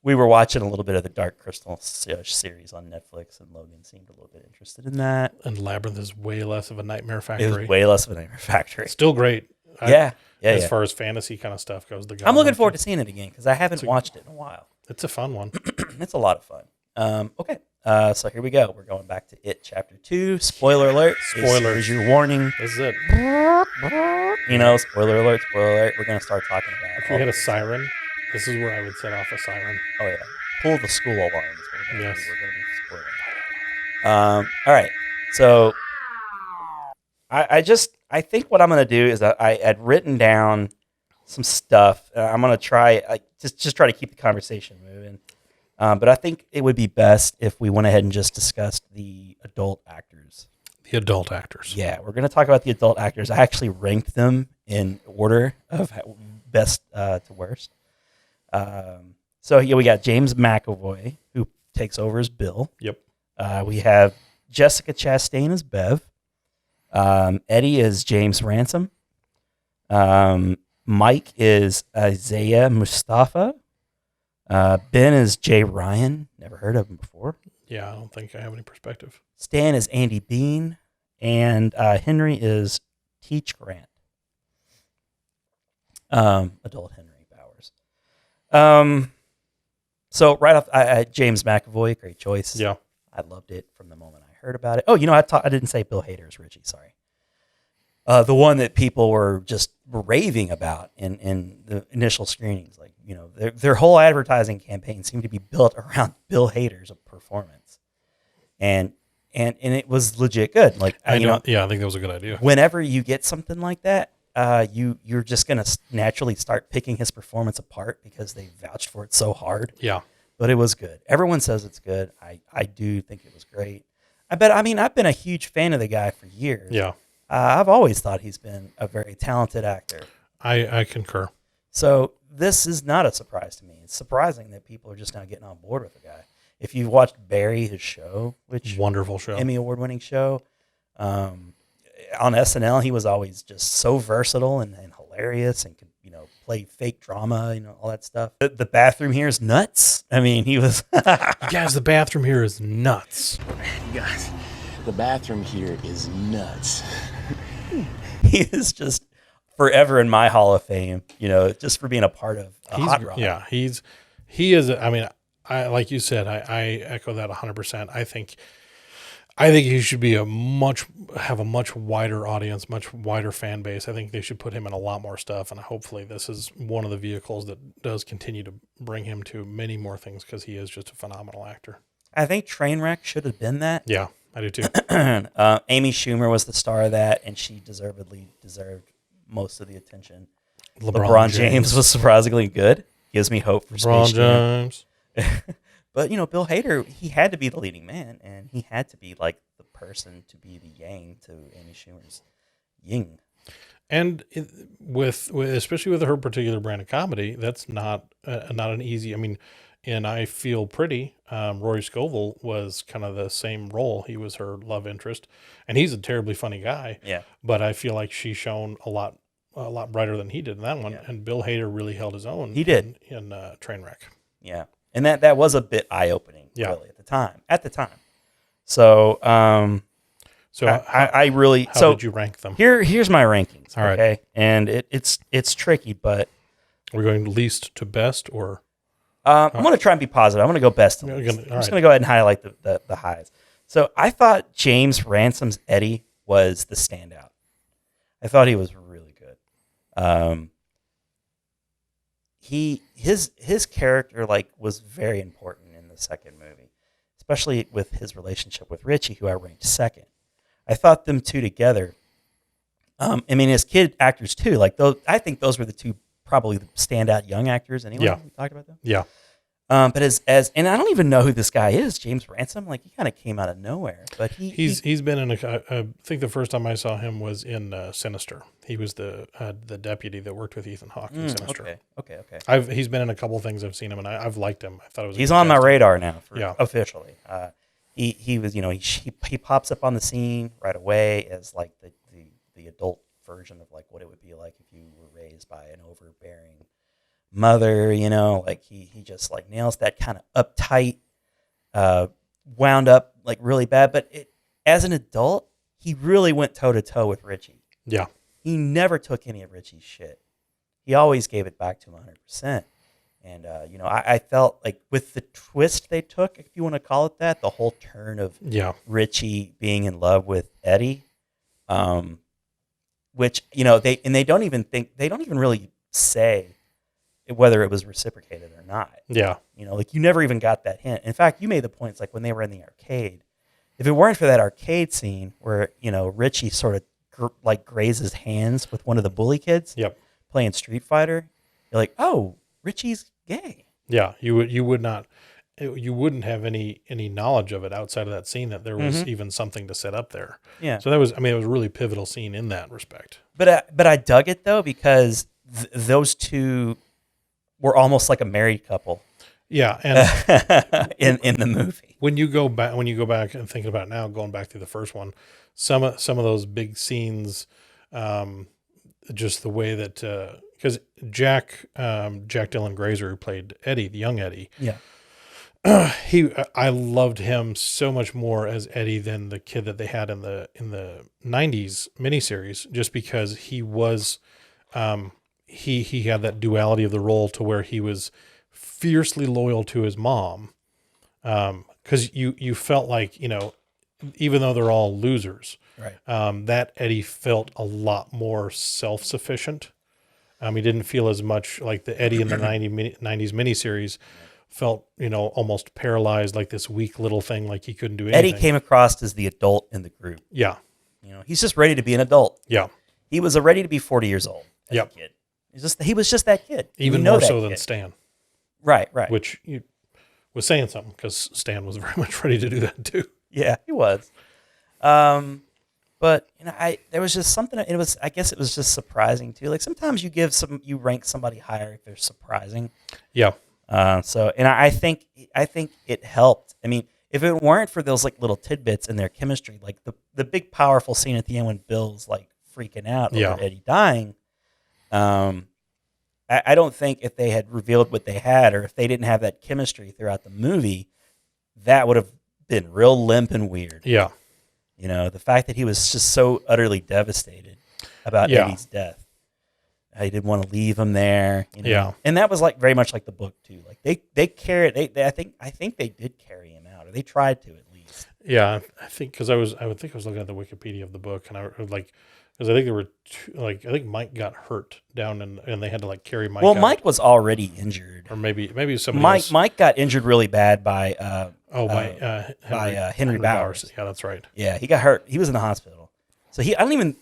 We were watching a little bit of the Dark Crystal series on Netflix, and Logan seemed a little bit interested in that. And Labyrinth is way less of a Nightmare Factory. It was way less of a Nightmare Factory. Still great. As far as fantasy kind of stuff goes. I'm looking forward to seeing it again because I haven't watched it in a while. It's a fun one. It's a lot of fun. Okay. So here we go. We're going back to It Chapter 2. Spoiler alert. Spoiler. Is your warning. This is it. Spoiler alert. We're going to start talking about it. If we had a siren. This is where I would set off a siren. Oh yeah, pull the school alarms. Yes. We're going to be spoiling. All right, so I think what I'm going to do is I had written down some stuff. I'm going to try just try to keep the conversation moving. But I think it would be best if we went ahead and just discussed the adult actors. The adult actors. Yeah, we're going to talk about the adult actors. I actually ranked them in order of best to worst. So yeah, we got James McAvoy, who takes over as Bill. Yep. We have Jessica Chastain as Bev. Eddie is James Ransom. Mike is Isaiah Mustafa. Ben is Jay Ryan. Never heard of him before. Yeah, I don't think I have any perspective. Stan is Andy Bean. And Henry is Teach Grant. Adult Henry Bowers. So right off, James McAvoy, great choice. Yeah. I loved it from the moment I heard about it. Oh, I didn't say Bill Hader is Richie, sorry. The one that people were just raving about in the initial screenings. Like, their whole advertising campaign seemed to be built around Bill Hader's performance. And it was legit good. Like, I think that was a good idea. Whenever you get something like that, you're just going to naturally start picking his performance apart because they vouched for it so hard. Yeah. But it was good. Everyone says it's good. I do think it was great. I've been a huge fan of the guy for years. Yeah. I've always thought he's been a very talented actor. I concur. So this is not a surprise to me. It's surprising that people are just now getting on board with the guy. If you've watched Barry, his show, which wonderful show, Emmy award-winning show, on SNL, he was always just so versatile and hilarious, and could play fake drama, all that stuff. The bathroom here is nuts. I mean, he was. Guys, the bathroom here is nuts. You guys, the bathroom here is nuts. He is just forever in my Hall of Fame. Just for being a part of Hot Rod. Yeah, he is. I mean, like you said, I echo that 100%. I think he should be have a much wider audience, much wider fan base. I think they should put him in a lot more stuff, and hopefully this is one of the vehicles that does continue to bring him to many more things, because he is just a phenomenal actor. I think Trainwreck should have been that. Yeah, I do too. Amy Schumer was the star of that, and she deserved most of the attention. LeBron James was surprisingly good. Gives me hope for Space Jam. But, Bill Hader, he had to be the leading man, and he had to be like the person to be the yang to Amy Schumer's yin. And especially with her particular brand of comedy, that's not an easy. I mean, in I Feel Pretty, Rory Scovel was kind of the same role. He was her love interest, and he's a terribly funny guy. Yeah. But I feel like she shone a lot brighter than he did in that one. Yeah. And Bill Hader really held his own. He did in Trainwreck. Yeah. And that was a bit eye-opening, yeah. Really, at the time. So, I really. How did you rank them? Here's my rankings. All right. Okay, and it's tricky, but we're going least to best, or I'm going to try and be positive. I'm going to go best to least. I'm just going to go ahead and highlight the highs. So I thought James Ransom's Eddie was the standout. I thought he was really good. His character was very important in the second movie, especially with his relationship with Richie, who I ranked second. I thought them two together. His kid actors too. I think those were the two probably the standout young actors. Anyway, yeah. We talked about them. Yeah. But and I don't even know who this guy is, James Ransom. He kind of came out of nowhere. But he's been in I think the first time I saw him was in Sinister. He was the deputy that worked with Ethan Hawke in Sinister. Okay. He's been in a couple of things I've seen him, and I've liked him. I thought it was. He's on my radar now. Officially. He was he pops up on the scene right away as the adult version of what it would be like if you were raised by an overbearing mother, he just nails that kind of uptight, wound up really bad. But as an adult, he really went toe to toe with Richie. Yeah. He never took any of Richie's shit. He always gave it back to him 100%. And, I felt with the twist they took, if you want to call it that, the whole turn of Richie being in love with Eddie, which, they don't even really say whether it was reciprocated or not. Yeah. You know, like you never even got that hint. In fact, you made the points like when they were in the arcade. If it weren't for that arcade scene where, you know, Richie sort of like grazes hands with one of the bully kids playing Street Fighter, you're like, oh, Richie's gay. Yeah, you wouldn't have any knowledge of it outside of that scene that there was even something to set up there. Yeah. So that was, I mean, it was a really pivotal scene in that respect. But I dug it though because those two were almost like a married couple. Yeah, and in the movie. When you go back and thinking about it now, going back through the first one, some of those big scenes, just the way that because Jack Dylan Grazer, who played Eddie, the young Eddie, I loved him so much more as Eddie than the kid that they had in the 90s miniseries, just because he was he had that duality of the role to where he was fiercely loyal to his mom, because you felt like, you know, even though they're all losers, right? That Eddie felt a lot more self-sufficient. He didn't feel as much like the Eddie in the 90s miniseries felt, you know, almost paralyzed, like this weak little thing, like he couldn't do anything. Eddie came across as the adult in the group. Yeah. You know, he's just ready to be an adult. Yeah. He was ready to be 40 years old as a kid. He was just that kid. Even more so than Stan. Right. Which was saying something, because Stan was very much ready to do that too. Yeah, he was. But you know, there was just something. I guess it was just surprising too. Like sometimes you rank somebody higher if they're surprising. Yeah. I think it helped. I mean, if it weren't for those like little tidbits in their chemistry, like the big powerful scene at the end when Bill's like freaking out over Eddie dying, I don't think if they had revealed what they had, or if they didn't have that chemistry throughout the movie, that would have been real limp and weird. Yeah. You know, the fact that he was just so utterly devastated about Eddie's death. He didn't want to leave him there. You know? Yeah. And that was like very much like the book too. Like they carried, I think they did carry him out, or they tried to at least. Yeah. I think, because I was looking at the Wikipedia of the book, and I was like, because I think there were I think Mike got hurt down, and they had to like carry Mike. Well, out. Mike was already injured, or maybe somebody else. Mike got injured really bad by Henry Bowers. Yeah, that's right. Yeah, he got hurt. He was in the hospital, so I don't even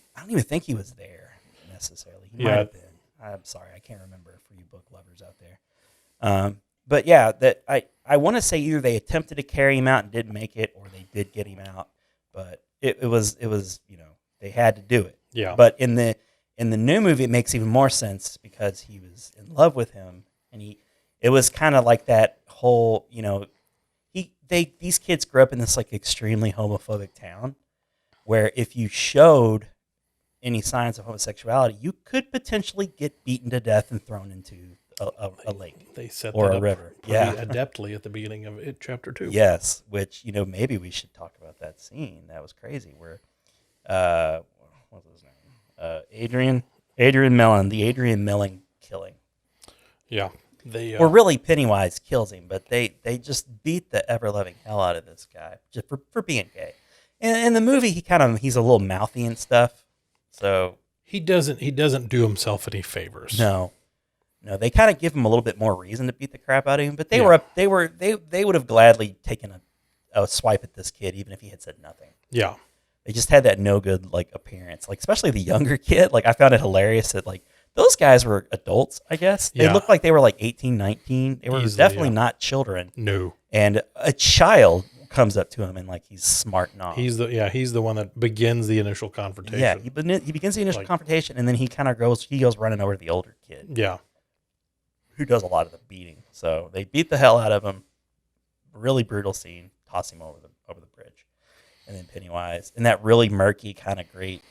think he was there necessarily. He might have been. I'm sorry, I can't remember for you book lovers out there. But yeah, that I want to say either they attempted to carry him out and didn't make it, or they did get him out, but it was you know, they had to do it. Yeah. But in the new movie, it makes even more sense because he was in love with him, and it was kind of like that whole, you know, these kids grew up in this like extremely homophobic town, where if you showed any signs of homosexuality, you could potentially get beaten to death and thrown into a lake. They set or that a up river. pretty adeptly at the beginning of it, chapter 2. Yes, which, you know, maybe we should talk about that scene. That was crazy. Where, what was his name? Adrian Mellon, the Adrian Mellon killing. Yeah. Or really, Pennywise kills him, but they just beat the ever-loving hell out of this guy just for being gay. And in the movie, he's a little mouthy and stuff. So he doesn't do himself any favors. No, they kind of give him a little bit more reason to beat the crap out of him. But they would have gladly taken a swipe at this kid, even if he had said nothing. Yeah, they just had that no good like appearance, like especially the younger kid. Like I found it hilarious that like those guys were adults. I guess they looked like they were like 18, 19. They were definitely not children. No, and a child comes up to him and like he's smart and all. He's the one that begins the initial confrontation. Yeah, he begins the initial confrontation, and then he kind of goes running over to the older kid. Yeah, who does a lot of the beating. So they beat the hell out of him. Really brutal scene. Toss him over the bridge, and then Pennywise in that really murky kind of great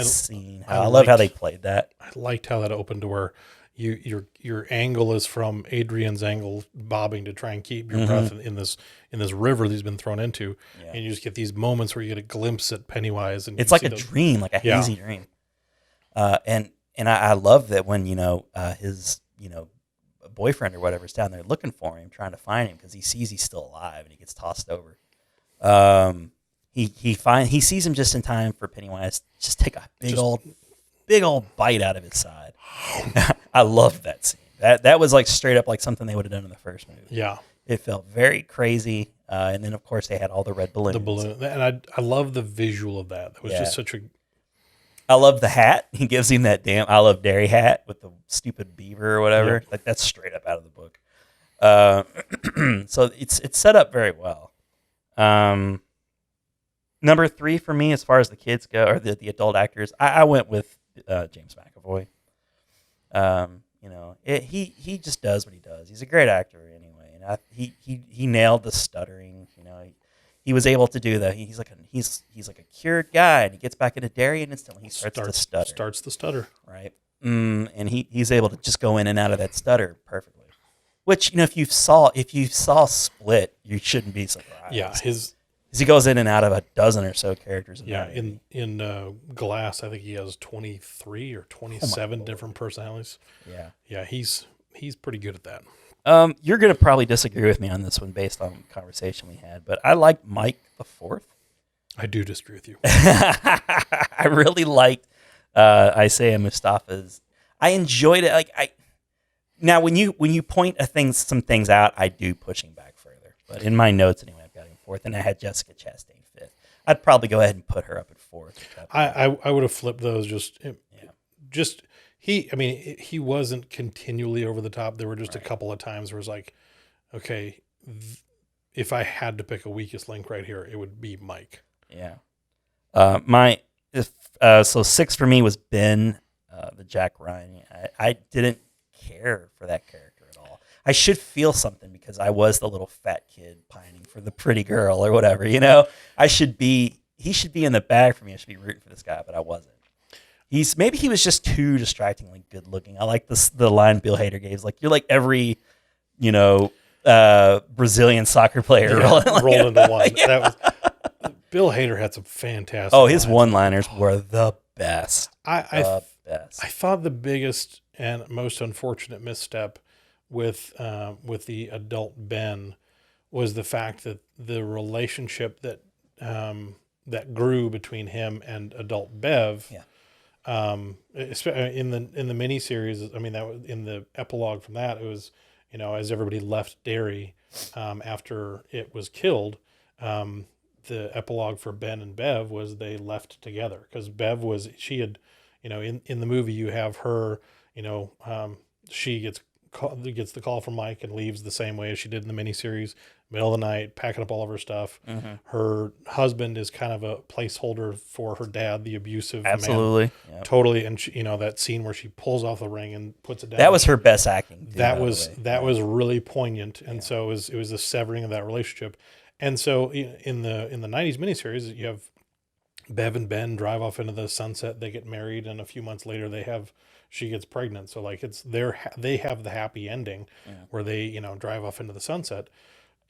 scene. I love how they played that. I liked how that opened to where your angle is from Adrian's angle, bobbing to try and keep your breath in this river that he's been thrown into, and you just get these moments where you get a glimpse at Pennywise, and it's like a dream, like a hazy dream. And I love that when his boyfriend or whatever is down there looking for him, trying to find him because he sees he's still alive, and he gets tossed over. He sees him just in time for Pennywise to just take a big old bite out of his side. I love that scene. That was like straight up like something they would have done in the first movie. Yeah. It felt very crazy. And then, of course, they had all the red balloons. The balloon. And I love the visual of that. It was just such a... I love the hat. He gives him that damn I Love Derry hat with the stupid beaver or whatever. Yep. Like, that's straight up out of the book. So it's set up very well. Number 3 for me, as far as the kids go, or the adult actors, I went with James McAvoy. He just does what he does. He's a great actor anyway, and he nailed the stuttering. He was able to do that. He's like a cured guy, and he gets back into Derry, and instantly he starts to stutter. Starts the stutter, right? And he's able to just go in and out of that stutter perfectly. Which if you saw Split, you shouldn't be surprised. Yeah, he goes in and out of a dozen or so characters. In Glass, I think he has 23 or 27 different personalities. Yeah, he's pretty good at that. You're going to probably disagree with me on this one based on the conversation we had, but I like Mike the Fourth. I do disagree with you. I really liked Isaiah Mustafa's. I enjoyed it. Now when you point some things out, I do push him back further. But in my notes anyway, I've got him 4th, and I had Jessica Chastain 5th. I'd probably go ahead and put her up at 4th. I would have flipped those. He wasn't continually over the top. There were just a couple of times where it was like, okay, if I had to pick a weakest link right here, it would be Mike. Yeah. So 6 for me was Ben, the Jack Ryan. I didn't care for that character at all. I should feel something because I was the little fat kid pining for the pretty girl or whatever, he should be in the bag for me. I should be rooting for this guy, but I wasn't. Maybe he was just too distractingly good looking. I like the line Bill Hader gave, like, you're like every, Brazilian soccer player rolled into one. Yeah. That was Bill Hader had some fantastic. Oh, his one-liners were the best. I thought the biggest and most unfortunate misstep with the adult Ben was the fact that the relationship that grew between him and adult Bev. Yeah. In the miniseries, that was in the epilogue from that. It was, as everybody left Derry after it was killed, the epilogue for Ben and Bev was they left together because Bev she had, in the movie you have her, she gets the call from Mike and leaves the same way as she did in the miniseries, middle of the night, packing up all of her stuff. Mm-hmm. Her husband is kind of a placeholder for her dad, the abusive man. Yep. Totally. And she, that scene where she pulls off the ring and puts it down. That was her best acting. That was really poignant. And so it was the severing of that relationship. And so in the 90s miniseries, you have Bev and Ben drive off into the sunset. They get married, and a few months later she gets pregnant. So like they have the happy ending where they, drive off into the sunset,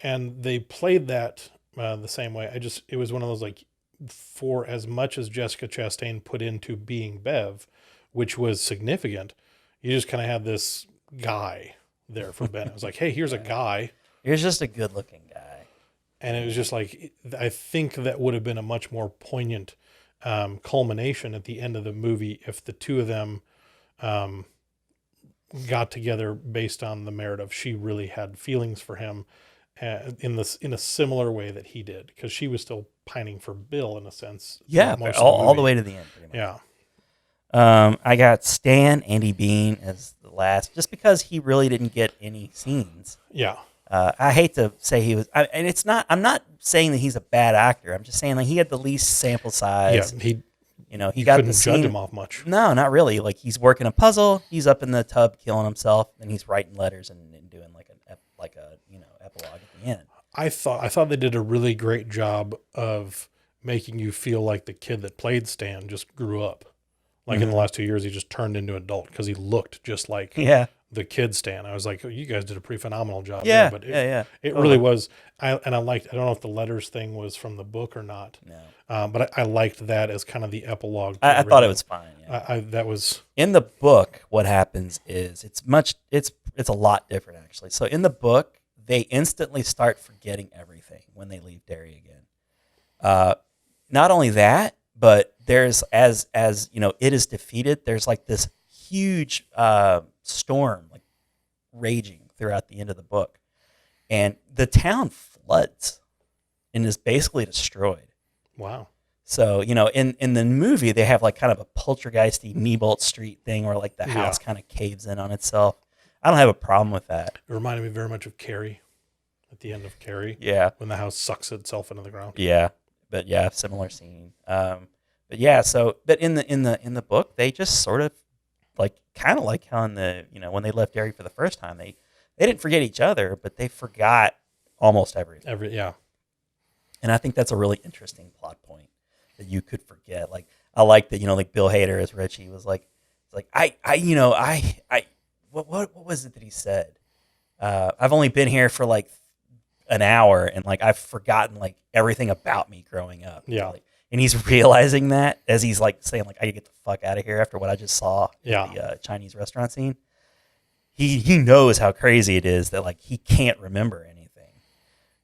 and they played that the same way. It was one of those, like, for as much as Jessica Chastain put into being Bev, which was significant, you just kind of had this guy there for Ben. It was like, hey, here's a guy. Here's just a good looking guy. And it was just like, I think that would have been a much more poignant culmination at the end of the movie if the two of them got together based on the merit of she really had feelings for him in a similar way that he did, because she was still pining for Bill in a sense. Yeah, all the way to the end. Pretty much. Yeah. I got Stan, Andy Bean as the last, just because he really didn't get any scenes. Yeah. I hate to say he was, and it's not. I'm not saying that he's a bad actor. I'm just saying, like, he had the least sample size. Yeah, he got couldn't the scene. judge him off much. No, not really. Like, he's working a puzzle. He's up in the tub killing himself, and he's writing letters and doing like a epilogue at the end. I thought they did a really great job of making you feel like the kid that played Stan just grew up. Like, in the last 2 years, he just turned into an adult because he looked just like the kid Stan. I was like, oh, you guys did a pretty phenomenal job. Yeah, there. But it totally. really was. I don't know if the letters thing was from the book or not. No. But I liked that as kind of the epilogue. I thought it was fine. Yeah. That was in the book. What happens is it's a lot different, actually. So in the book, they instantly start forgetting everything when they leave Derry again. Not only that, but there's as it is defeated, there's like this huge storm, like raging throughout the end of the book. And the town floods and is basically destroyed. Wow. So, in the movie, they have like kind of a poltergeisty Niebolt Street thing where like the house kind of caves in on itself. I don't have a problem with that. It reminded me very much of Carrie, at the end of Carrie. Yeah. When the house sucks itself into the ground. Yeah. But yeah, similar scene. But in the book, they just sort of like kind of like how in the when they left Derry for the first time, they didn't forget each other, but they forgot almost everything. And I think that's a really interesting plot point that you could forget. Like I like that like Bill Hader as Richie was like, what was it that he said? I've only been here for like an hour, and like I've forgotten like everything about me growing up. Yeah. Like, and he's realizing that as he's like saying like I gotta get the fuck out of here after what I just saw in the Chinese restaurant scene. He knows how crazy it is that like he can't remember anything.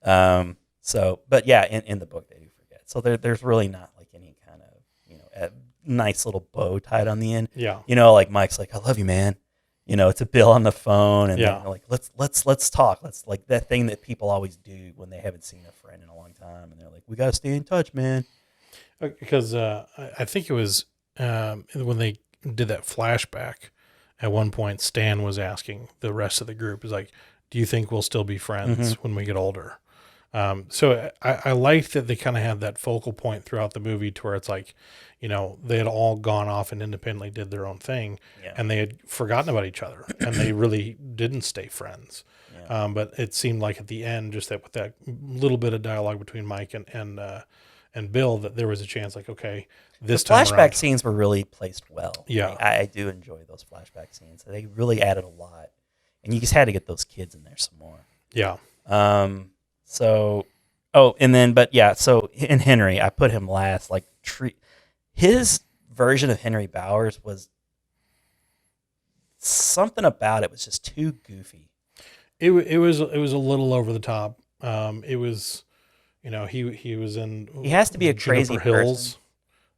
But yeah, in the book they do forget. So there's really not like any kind of a nice little bow tied on the end. Yeah. Like Mike's like, I love you, man. To Bill on the phone, and then like let's talk. Let's like that thing that people always do when they haven't seen a friend in a long time, and they're like, we gotta stay in touch, man. Because I think it was when they did that flashback. At one point, Stan was asking the rest of the group, is like, do you think we'll still be friends when we get older? So I liked that they kind of had that focal point throughout the movie to where it's like, they had all gone off and independently did their own thing, and they had forgotten about each other, and they really didn't stay friends. Yeah. But it seemed like at the end, just that with that little bit of dialogue between Mike and Bill, that there was a chance like, okay, this time flashback around. Scenes were really placed well. Yeah. Like, I do enjoy those flashback scenes. They really added a lot, and you just had to get those kids in there some more. Yeah. So in Henry, I put him last. Like his version of Henry Bowers was something about it was just too goofy. It was a little over the top. It was, he was in. He has to be a crazy Hills, person.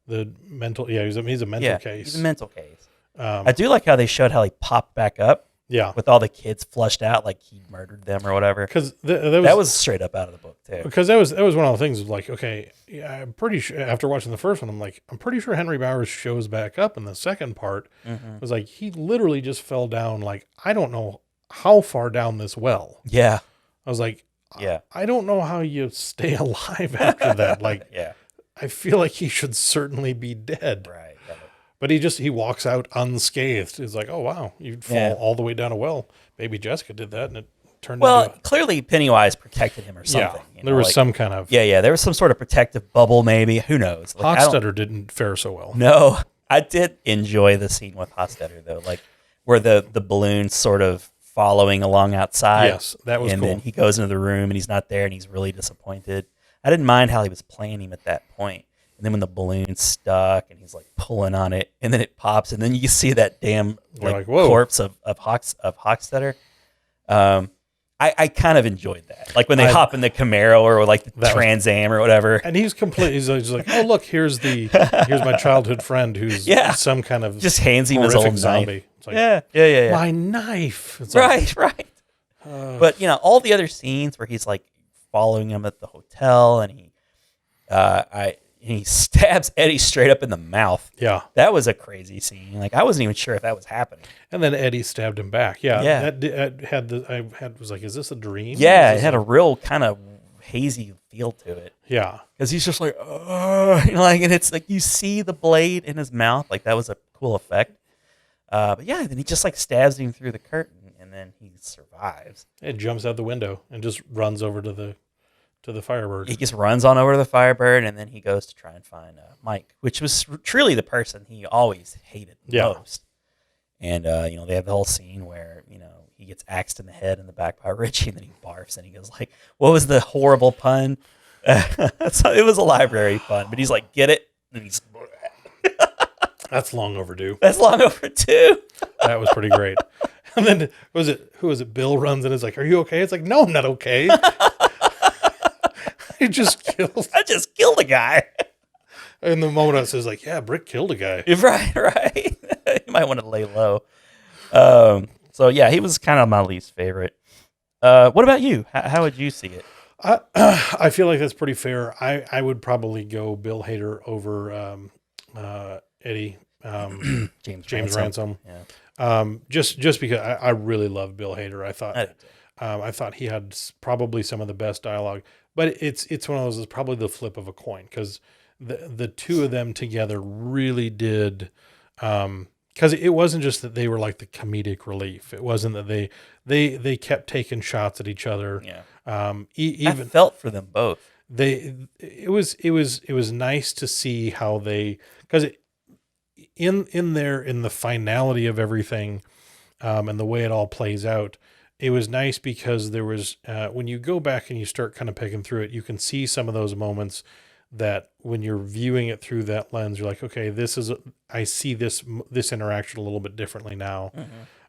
The mental. Yeah, he's a mental case. He's a mental case. I do like how they showed how he popped back up. Yeah, with all the kids flushed out, like he murdered them or whatever. Because that was straight up out of the book too. Because that was one of the things. Like, okay, I'm pretty sure after watching the first one, I'm pretty sure Henry Bowers shows back up in the second part. It was like he literally just fell down. Like, I don't know how far down this well. Yeah, I was like, I don't know how you stay alive after that. Like, I feel like he should certainly be dead. Right. But he walks out unscathed. It's like, oh wow, you'd fall all the way down a well. Maybe Jessica did that, and it turned. Clearly Pennywise protected him or something. Yeah, there was some kind of. Yeah, there was some sort of protective bubble, maybe. Who knows? Like, Hofstadter didn't fare so well. No, I did enjoy the scene with Hofstadter though, like where the balloon's sort of following along outside. Yes, that was cool. cool. And then he goes into the room and he's not there, and he's really disappointed. I didn't mind how he was playing him at that point. And then when the balloon's stuck and he's like pulling on it, and then it pops, and then you see that damn corpse of Hochstetter. I kind of enjoyed that. Like when they hop in the Camaro or like the Trans Am or whatever. And he's like, oh look, here's my childhood friend who's some kind of just hands him his old zombie. Knife. It's like, yeah. My knife. It's right. But all the other scenes where he's like following him at the hotel, and he stabs Eddie straight up in the mouth. Yeah. That was a crazy scene. Like, I wasn't even sure if that was happening. And then Eddie stabbed him back. Yeah. That was like, is this a dream? Yeah, it had a real kind of hazy feel to it. Yeah. Because he's just like, and it's like you see the blade in his mouth. Like, that was a cool effect. But yeah, then he just like stabs him through the curtain, and then he survives. It jumps out the window and just runs over to the Firebird. He just runs on over to the Firebird, and then he goes to try and find Mike, which was truly the person he always hated most. And they have the whole scene where he gets axed in the head in the back by Richie, and then he barfs, and he goes like, "What was the horrible pun?" So it was a library pun, but he's like, "Get it?" And he's That's long overdue. That's long overdue. That was pretty great. And then who was it? Bill runs in and is like, "Are you okay?" It's like, "No, I'm not okay." I just killed a guy. And the moment I says like, yeah, Brick killed a guy. Right. You might want to lay low. So yeah, he was kind of my least favorite. What about you? How would you see it? I feel like that's pretty fair. I would probably go Bill Hader over Eddie James Ransom. Yeah. Just because I really love Bill Hader. I thought he had probably some of the best dialogue, but it's one of those, it's probably the flip of a coin, because the two of them together really did, because it wasn't just that they were like the comedic relief. It wasn't that they kept taking shots at each other. Yeah. Even I felt for them both. it was nice to see how they, because in the finality of everything, and the way it all plays out, it was nice because there was, when you go back and you start kind of picking through it, you can see some of those moments that when you're viewing it through that lens, you're like, okay, I see this interaction a little bit differently now.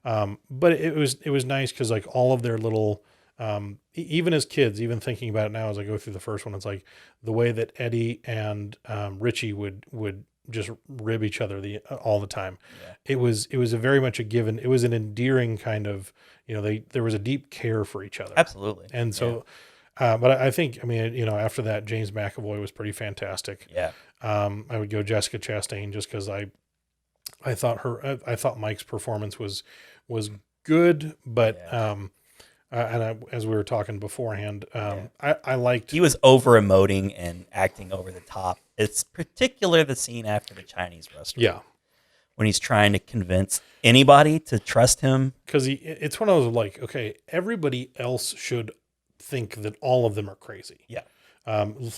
Mm-hmm. But it was nice because like all of their little, even as kids, even thinking about it now as I go through the first one, it's like the way that Eddie and Richie would just rib each other all the time. Yeah. It was a very much a given. It was an endearing kind of, there was a deep care for each other. Absolutely. And so, but I think, after that, James McAvoy was pretty fantastic. Yeah. I would go Jessica Chastain just because I thought Mike's performance was good, but as we were talking beforehand, I liked, he was over emoting and acting over the top. It's particular the scene after the Chinese restaurant. Yeah. When he's trying to convince anybody to trust him. Because it's one of those like, okay, everybody else should think that all of them are crazy. Yeah.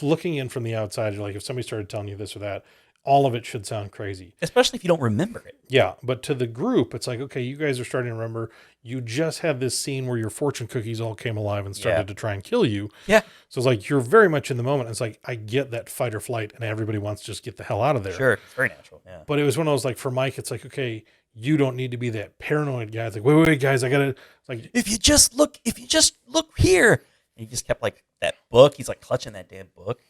Looking in from the outside, you're like, if somebody started telling you this or that, all of it should sound crazy. Especially if you don't remember it. Yeah. But to the group, it's like, okay, you guys are starting to remember. You just had this scene where your fortune cookies all came alive and started to try and kill you. Yeah. So it's like, you're very much in the moment. It's like, I get that fight or flight and everybody wants to just get the hell out of there. Sure. It's very natural. Yeah. But it was one of those, like, for Mike, it's like, okay, you don't need to be that paranoid guy. It's like, wait, guys, I gotta, like, if you just look here. And he just kept like that book. He's like clutching that damn book.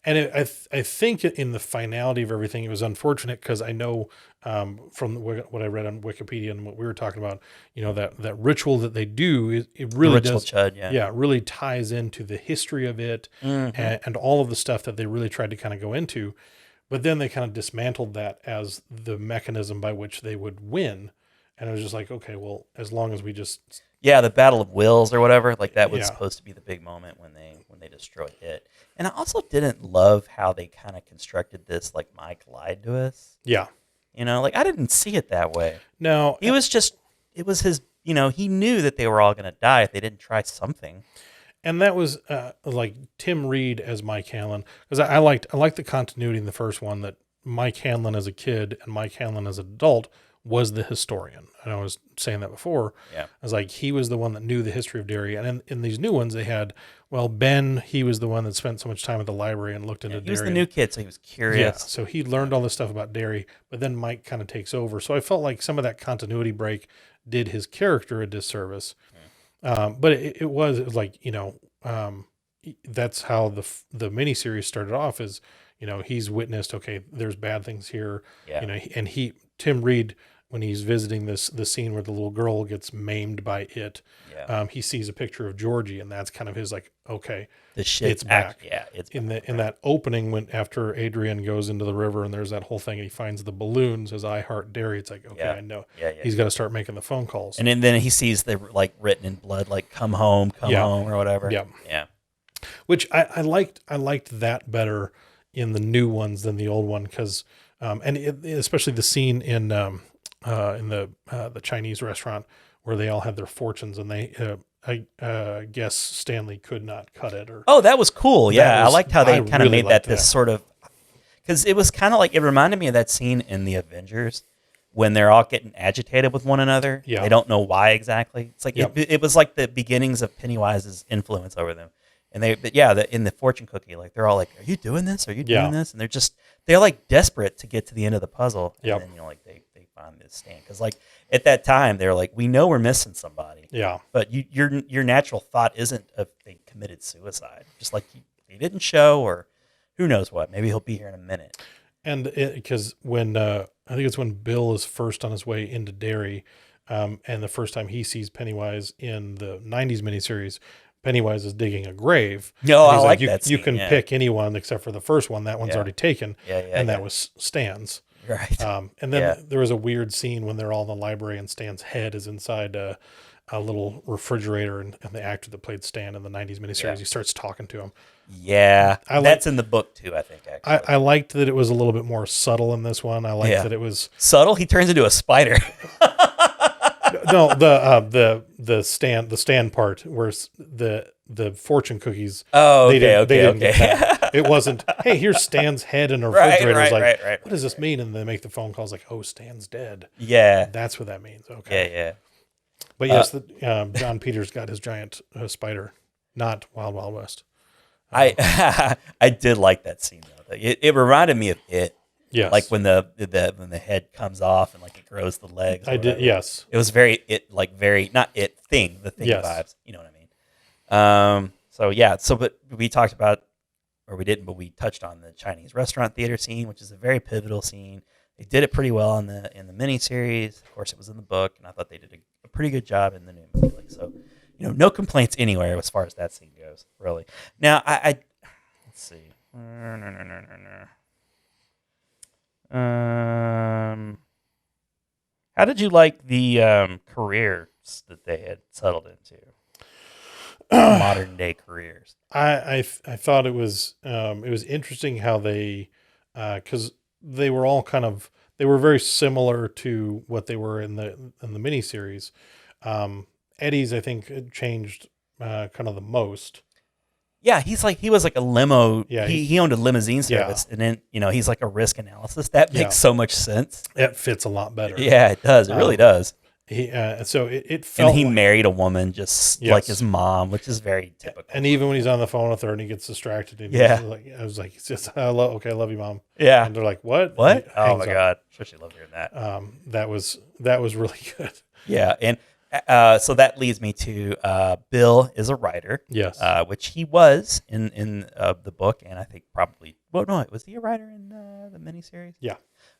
And I think in the finality of everything, it was unfortunate because I know from what I read on Wikipedia and what we were talking about, that ritual that they do, it really does, Chud, it really ties into the history of it, and all of the stuff that they really tried to kind of go into. But then they kind of dismantled that as the mechanism by which they would win. And it was just like, okay, well, as long as we just... Yeah, the Battle of Wills or whatever, like that was supposed to be the big moment when they destroyed it. And I also didn't love how they kind of constructed this, like Mike lied to us. Yeah. Like I didn't see it that way. No. It was his, he knew that they were all going to die if they didn't try something. And that was like Tim Reed as Mike Hanlon, because I liked the continuity in the first one, that Mike Hanlon as a kid and Mike Hanlon as an adult was the historian. And I was saying that before. Yeah. I was like, he was the one that knew the history of Derry. And in these new ones, they had, Ben, he was the one that spent so much time at the library and looked into Derry. He was the new kid, so he was curious. Yeah, so he learned all this stuff about Derry, but then Mike kind of takes over. So I felt like some of that continuity break did his character a disservice. But it was like, that's how the miniseries started off, is, he's witnessed, okay, there's bad things here. Yeah. And Tim Reed, when he's visiting the scene where the little girl gets maimed by it, he sees a picture of Georgie, and that's kind of his like, okay, the shit, it's back. It's in that opening, when after Adrian goes into the river and there's that whole thing and he finds the balloons as I Heart Derry, it's like, okay, I know he's got to start making the phone calls. And then he sees the like written in blood, like come home or whatever. Yeah. Which I liked that better in the new ones than the old one, because especially the scene in the Chinese restaurant where they all had their fortunes, and they I guess Stanley could not cut it. That was cool. Yeah, I liked how they kind of made that this sort of, because it was kind of like, it reminded me of that scene in the Avengers when they're all getting agitated with one another. Yeah. They don't know why exactly. It's like it was like the beginnings of Pennywise's influence over them. And in the fortune cookie, like they're all like, "Are you doing this? Are you doing this?" And they're like desperate to get to the end of the puzzle. And then they find this stand, because like at that time they're like, "We know we're missing somebody." Yeah. But your natural thought isn't if they committed suicide. Just like they didn't show, or who knows what. Maybe he'll be here in a minute. And because when I think it's when Bill is first on his way into Derry, And the first time he sees Pennywise in the 90s miniseries, Pennywise is digging a grave. No, I like like you, that scene, you can yeah. pick anyone except for the first one. That one's already taken. And that was Stan's. Right. And then there was a weird scene when they're all in the library and Stan's head is inside a little refrigerator, and the actor that played Stan in the 90s miniseries, he starts talking to him. Yeah. That's in the book too, I think, actually. I liked that it was a little bit more subtle in this one. I liked that it was subtle. He turns into a spider. No, the stand part where the fortune cookies. Oh, they didn't okay. get that. It wasn't, hey, here's Stan's head in a refrigerator. Right. What does this mean? And they make the phone calls like, oh, Stan's dead. Yeah, that's what that means. Okay. Yeah. But yes, John Peters got his giant spider, not Wild Wild West. I did like that scene though. It reminded me of It. Yes. Like when the head comes off and like it grows the legs. I did. Yes. It was very not It thing, the thing vibes. You know what I mean? So yeah. But we talked about, or we didn't, but we touched on the Chinese restaurant theater scene, which is a very pivotal scene. They did it pretty well in the miniseries. Of course, it was in the book, and I thought they did a pretty good job in the new movie. So, no complaints anywhere as far as that scene goes, really. Now, I let's see. How did you like the careers that they had settled into? Modern day careers. I thought it was interesting how they, because they were all they were very similar to what they were in the miniseries. Eddie's, I think, changed kind of the most. Yeah, he was like a limo. Yeah, he owned a limousine service, and then he's like a risk analysis. That makes so much sense. It fits a lot better. Yeah, it does. It really does. So it felt. And he married a woman just like his mom, which is very typical. And even when he's on the phone with her and he gets distracted, I was like, it's just, I love you, Mom. Yeah. And they're like, what? Oh my God. Sure, she loved hearing that. That was really good. Yeah. And so that leads me to Bill is a writer. Yes. Which he was in the book, and I think probably, was he a writer in the miniseries? Yeah.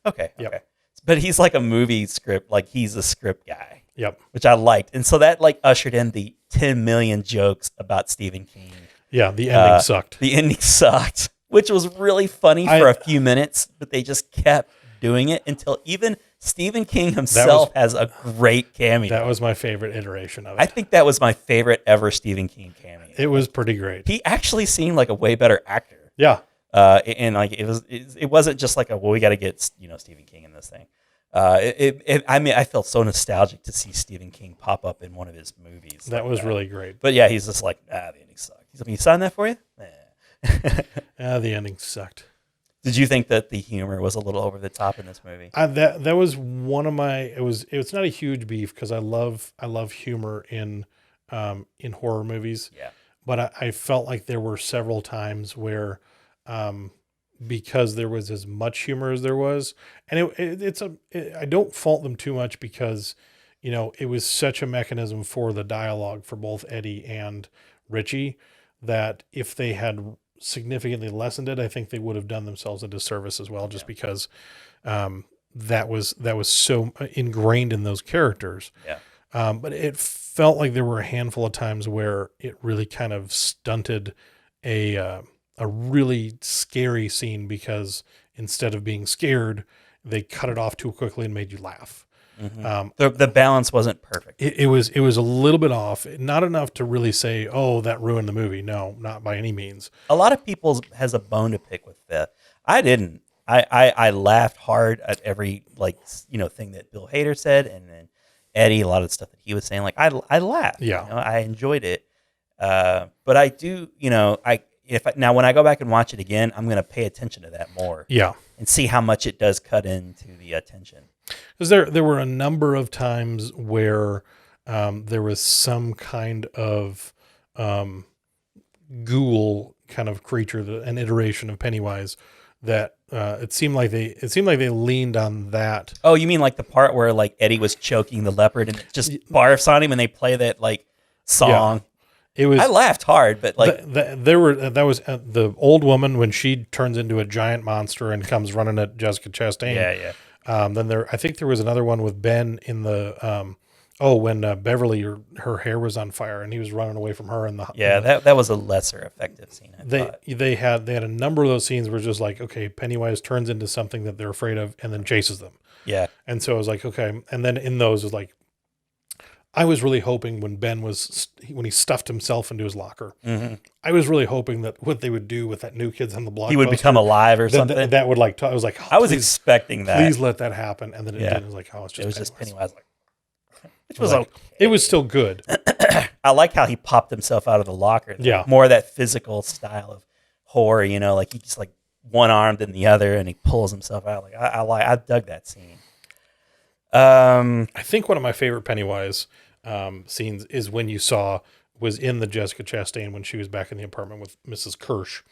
Okay. Yep. Okay. But he's like a movie script, like he's a script guy. Yep. Which I liked. And so that like ushered in the 10 million jokes about Stephen King. Yeah, the ending sucked. The ending sucked, which was really funny for a few minutes, but they just kept doing it until even Stephen King himself has a great cameo. That was my favorite iteration of it. I think that was my favorite ever Stephen King cameo. It was pretty great. He actually seemed like a way better actor. Yeah. And like it wasn't just like we got to get Stephen King in this thing. I felt so nostalgic to see Stephen King pop up in one of his movies. That was really great. But yeah, he's just like, the ending sucked. He's like, you signed that for you? The ending sucked. Did you think that the humor was a little over the top in this movie? That was one of my. It was not a huge beef because I love humor in horror movies. Yeah. But I felt like there were several times where, because there was as much humor as there was, and I don't fault them too much because, it was such a mechanism for the dialogue for both Eddie and Richie that if they had significantly lessened it, I think they would have done themselves a disservice as well, just because that was so ingrained in those characters. Yeah. But it felt like there were a handful of times where it really kind of stunted a really scary scene because instead of being scared, they cut it off too quickly and made you laugh. Mm-hmm. The balance wasn't perfect. It was a little bit off, not enough to really say, oh, that ruined the movie. No, not by any means. A lot of people has a bone to pick with that. I didn't. I laughed hard at every thing that Bill Hader said, and then Eddie, a lot of the stuff that he was saying. Like I laughed. Yeah, I enjoyed it. But I do. Now when I go back and watch it again, I'm going to pay attention to that more. Yeah, and see how much it does cut into the attention. Because there were a number of times where there was some kind of ghoul kind of creature, an iteration of Pennywise, that it seemed like they leaned on that. Oh, you mean like the part where like Eddie was choking the leopard and it just barfs on him and they play that like song? Yeah. It was. I laughed hard, but like that was the old woman when she turns into a giant monster and comes running at Jessica Chastain. Yeah. Then I think there was another one with Ben in the Oh, when Beverly, her hair was on fire and he was running away from her in the that was a lesser effective scene. They had a number of those scenes where it's just like, okay, Pennywise turns into something that they're afraid of and then chases them. Yeah, and so I was like, okay, and then in those it was like, I was really hoping when when he stuffed himself into his locker, I was really hoping that what they would do with that New Kids on the Block, he would become alive or something. That would like, I was like, I was expecting that. Please let that happen, and then it didn't. It was like, oh, it was just Pennywise. Like, which was okay. It was still good. I like how he popped himself out of the locker. Yeah, more of that physical style of horror. Like he's like one armed and the other, and he pulls himself out. Like I dug that scene. I think one of my favorite Pennywise scenes is when was in the Jessica Chastain when she was back in the apartment with Mrs. Kirsch.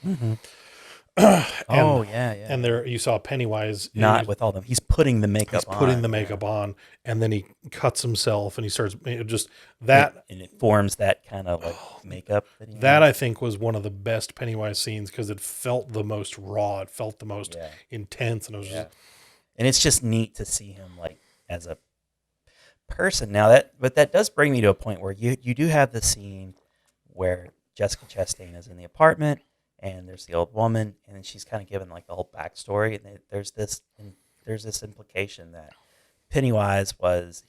And there you saw Pennywise with all them. He's putting the makeup on. Putting the makeup on, and then he cuts himself and he starts just that. And it forms that kind of like makeup. That I think was one of the best Pennywise scenes because it felt the most raw. It felt the most intense, and it was just. And it's just neat to see him like as a person. Now but that does bring me to a point where you do have the scene where Jessica Chastain is in the apartment. And there's the old woman, and then she's kind of given like the whole backstory. And there's this implication that Pennywise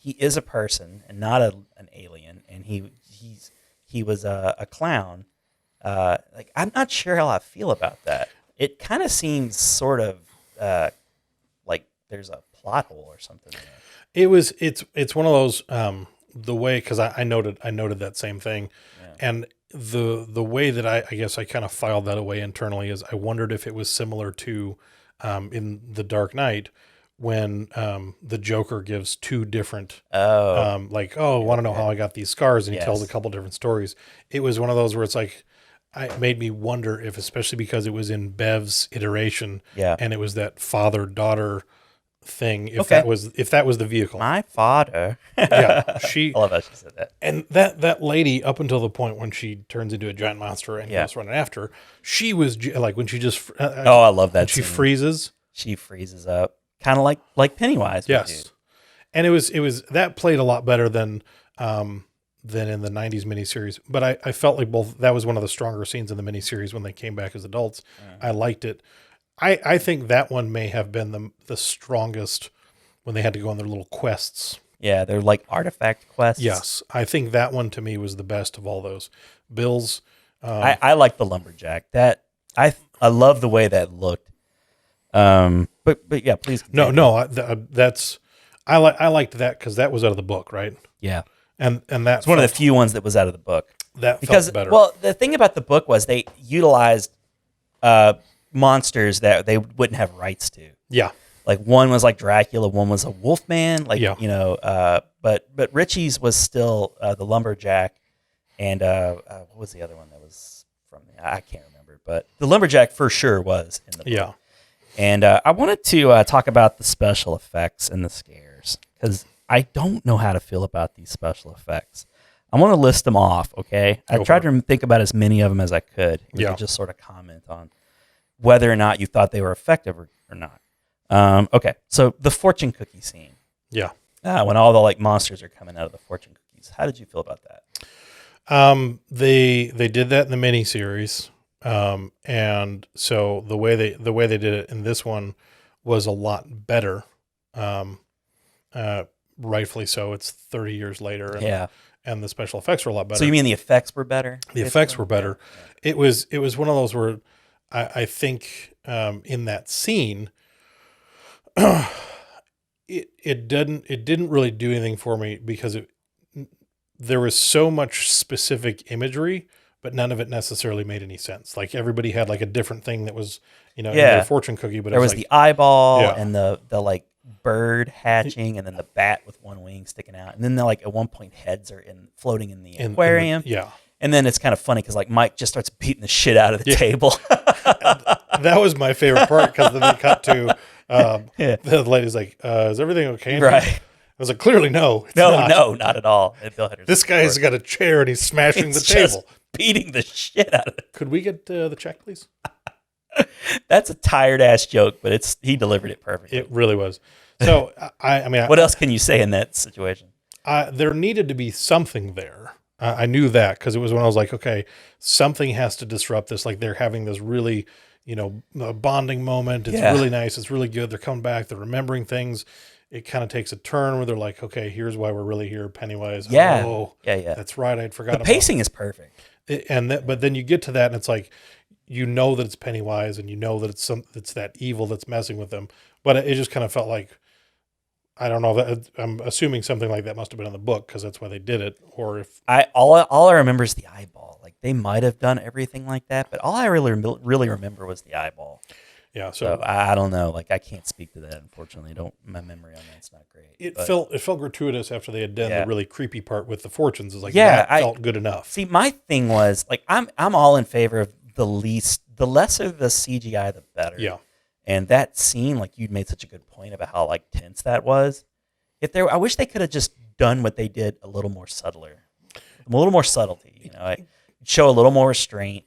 is a person and not an alien, and he was a clown. Like I'm not sure how I feel about that. It kind of seems sort of like there's a plot hole or something there. It's one of those the way because I noted that same thing, and. The way that I guess I kind of filed that away internally is I wondered if it was similar to in The Dark Knight when the Joker gives two different want to know how I got these scars, and he tells a couple different stories. It was one of those where it's like it made me wonder if, especially because it was in Bev's iteration and it was that father-daughter thing, if that was the vehicle. My father. I love how she said that. And that lady, up until the point when she turns into a giant monster and goes running after her, she was like when she just I love that she scene. She freezes up, kind of like Pennywise. Yes, and it was that played a lot better than in the 90s miniseries. But I felt like that was one of the stronger scenes in the miniseries when they came back as adults. I liked it. I think that one may have been the strongest when they had to go on their little quests. Yeah, they're like artifact quests. Yes, I think that one to me was the best of all those. Bill's. I like the lumberjack. That I love the way that looked. But yeah, please. Continue. I liked that because that was out of the book, right? Yeah, and that's one of the few ones that was out of the book. That felt better. Well, the thing about the book was they utilized monsters that they wouldn't have rights to. Yeah. Like one was like Dracula, one was a Wolfman, but Richie's was still the lumberjack, and what was the other one that was from I can't remember, but the lumberjack for sure was in the book. Yeah. And I wanted to talk about the special effects and the scares because I don't know how to feel about these special effects. I want to list them off, okay? I tried to think about as many of them as I could. We could just sort of comment on whether or not you thought they were effective or not. Okay, so the fortune cookie scene. Yeah. When all the like monsters are coming out of the fortune cookies. How did you feel about that? They did that in the miniseries. And so the way they did it in this one was a lot better. Rightfully so. It's 30 years later. And the special effects were a lot better. So you mean the effects were better? The effects were better. Yeah. It was one of those where I think in that scene, it didn't really do anything for me because there was so much specific imagery, but none of it necessarily made any sense. Like everybody had like a different thing that was, in their fortune cookie, but there was like, the eyeball and the like bird hatching and then the bat with one wing sticking out. And then like at one point heads are floating in the aquarium. And then it's kind of funny because like Mike just starts beating the shit out of the table. That was my favorite part because then they cut to the lady's like, is everything okay? Right. I was like, clearly no. No, not at all. This guy has got a chair and he's smashing the table. Beating the shit out of it. Could we get the check, please? That's a tired ass joke, but he delivered it perfectly. It really was. So I mean, what else can you say in that situation? there needed to be something there. I knew that because it was when I was like, okay, something has to disrupt this. Like they're having this really, a bonding moment. It's really nice. It's really good. They're coming back. They're remembering things. It kind of takes a turn where they're like, okay, here's why we're really here, Pennywise. Yeah. Oh, yeah. That's right. I'd forgotten. The pacing is perfect. But then you get to that and it's like, that it's Pennywise and that it's that evil that's messing with them. But it just kind of felt like, I don't know, that I'm assuming something like that must have been in the book because that's why they did it. Or if all I remember is the eyeball. Like they might have done everything like that, but all I really remember was the eyeball. Yeah, so I don't know. Like I can't speak to that, unfortunately. My memory on that's not great. It felt gratuitous after they had done the really creepy part with the fortunes. It's like that felt good enough. See, my thing was like I'm all in favor of the lesser the CGI, the better. Yeah. And that scene, like you'd made such a good point about how like tense that was. I wish they could have just done what they did a little more subtler, a little more subtlety. Like show a little more restraint,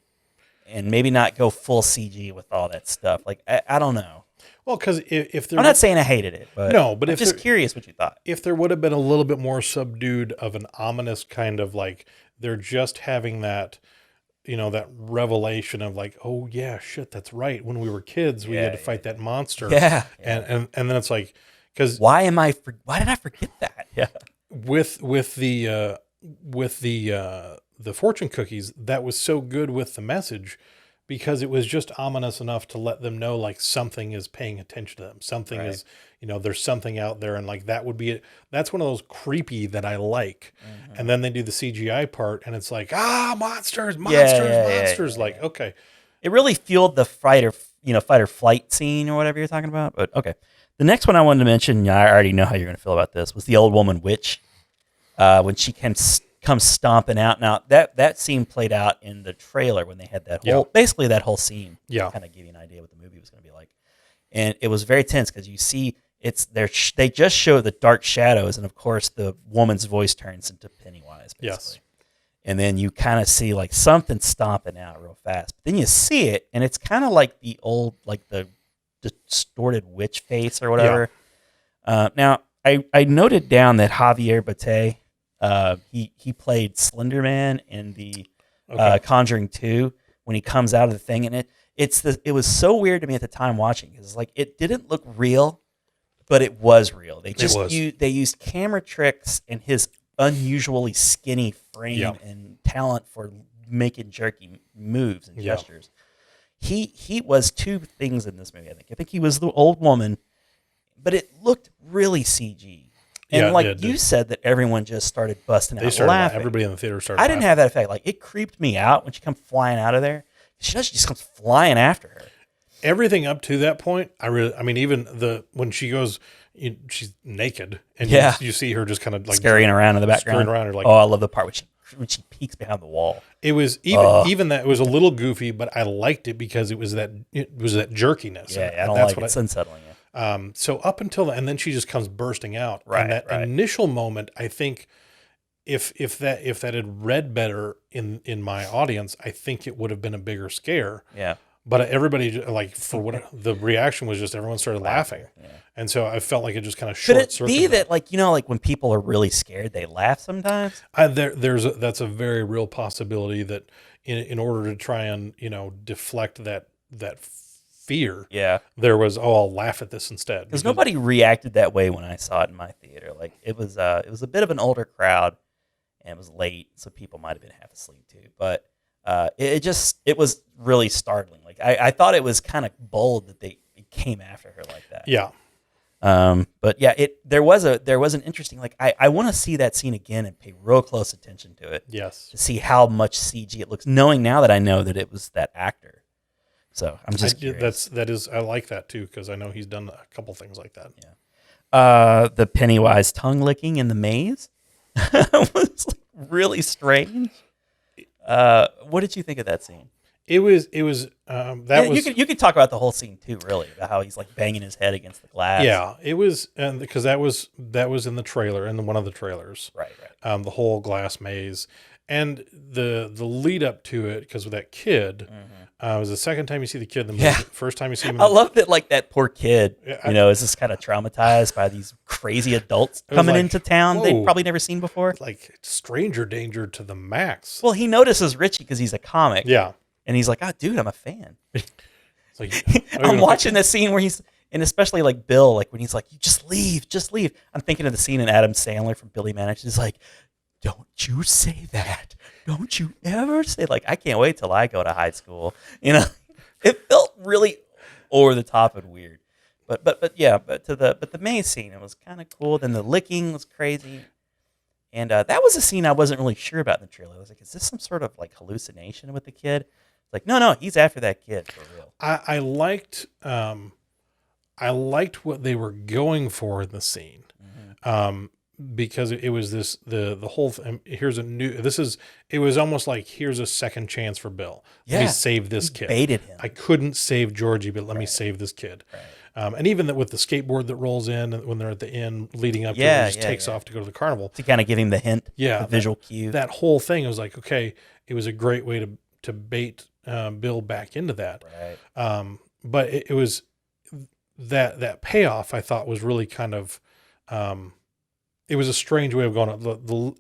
and maybe not go full CG with all that stuff. Like I don't know. Well, because if I'm not saying I hated it, but I'm just curious what you thought. If there would have been a little bit more subdued of an ominous kind of like they're just having that. That revelation of like, oh yeah, shit, that's right. When we were kids, we had to fight that monster. Yeah. And then it's like, because why did I forget that? Yeah. With the fortune cookies, that was so good with the message because it was just ominous enough to let them know like something is paying attention to them. Something is, there's something out there, and like that would be it. That's one of those creepy that I like. Mm-hmm. And then they do the CGI part, and it's like monsters. Like okay, it really fueled the fight or flight scene or whatever you're talking about. But okay, the next one I wanted to mention, I already know how you're going to feel about this, was the old woman witch when she comes stomping out. Now that scene played out in the trailer when they had that basically that whole scene. Yeah, kind of give you an idea what the movie was going to be like, and it was very tense because you see. They just show the dark shadows, and of course the woman's voice turns into Pennywise, basically. Yes. And then you kind of see like something stomping out real fast. But then you see it, and it's kind of like the old, like the distorted witch face or whatever. Yeah. Now, I noted down that Javier Bate, he played Slender Man in the Conjuring 2 when he comes out of the thing, and it was so weird to me at the time watching because like it didn't look real. But it was real. They used camera tricks and his unusually skinny frame and talent for making jerky moves and gestures. He was two things in this movie. I think he was the old woman, but it looked really CG. And you said that everyone just started busting out laughing. Everybody in the theater started. I didn't have that effect. Like it creeped me out when she comes flying out of there. She just comes flying after her. Everything up to that point, even when she goes, she's naked, and you see her just kind of like scurrying around in the background. Like, I love the part when she peeks behind the wall. It was even that it was a little goofy, but I liked it because it was that jerkiness. Yeah, I don't like it. It's unsettling. So up until that, and then she just comes bursting out. Right, and that initial moment, I think, if that had read better in my audience, I think it would have been a bigger scare. Yeah. But everybody, like, for what the reaction was, just everyone started laughing. Yeah. And so I felt like it just kind of short-circuited. Could it be that, like when people are really scared, they laugh sometimes? That's a very real possibility that in order to try and, deflect that fear, there was, I'll laugh at this instead. Because nobody reacted that way when I saw it in my theater. Like, it was a bit of an older crowd, and it was late, so people might have been half asleep too. But it was really startling. Like I thought it was kind of bold that it came after her like that. Yeah. But yeah, there was an interesting, like I want to see that scene again and pay real close attention to it. Yes. To see how much CG it looks, knowing now that I know that it was that actor. So I'm just curious. I like that too, because I know he's done a couple things like that. Yeah. The Pennywise tongue licking in the maze was like really strange. What did you think of that scene? It was that was you could talk about the whole scene too, really, about how he's like banging his head against the glass. Yeah, it was, and because that was in the trailer, in one of the trailers, right. The whole glass maze, and the lead up to it, because with that kid, it was the second time you see the kid in the movie. Yeah. First time you see him. I love that, like that poor kid, is just kind of traumatized by these crazy adults coming into town they've probably never seen before. Like stranger danger to the max. Well, he notices Richie because he's a comic. Yeah. And he's like, "Oh, dude, I'm a fan." It's like, I'm watching this scene where he's, and especially like Bill, like when he's like, "You just leave." I'm thinking of the scene in Adam Sandler from Billy Manage. He's like, "Don't you say that. Don't you ever say," like, I can't wait till I go to high school. It felt really over the top and weird. But the main scene, it was kind of cool. Then the licking was crazy. And that was a scene I wasn't really sure about in the trailer. I was like, is this some sort of like hallucination with the kid? Like, no, he's after that kid for real. I liked what they were going for in the scene, because it was the whole. It was almost like, here's a second chance for Bill. Let me save this kid. Baited him. I couldn't save Georgie, but let me save this kid. Right. And even with the skateboard that rolls in when they're at the inn leading up to it, just takes off to go to the carnival. To kind of give him the hint, the visual cue. That whole thing, I was like, okay, it was a great way to bait Bill back into that. Right. But it was that payoff, I thought, was really kind of, it was a strange way of going.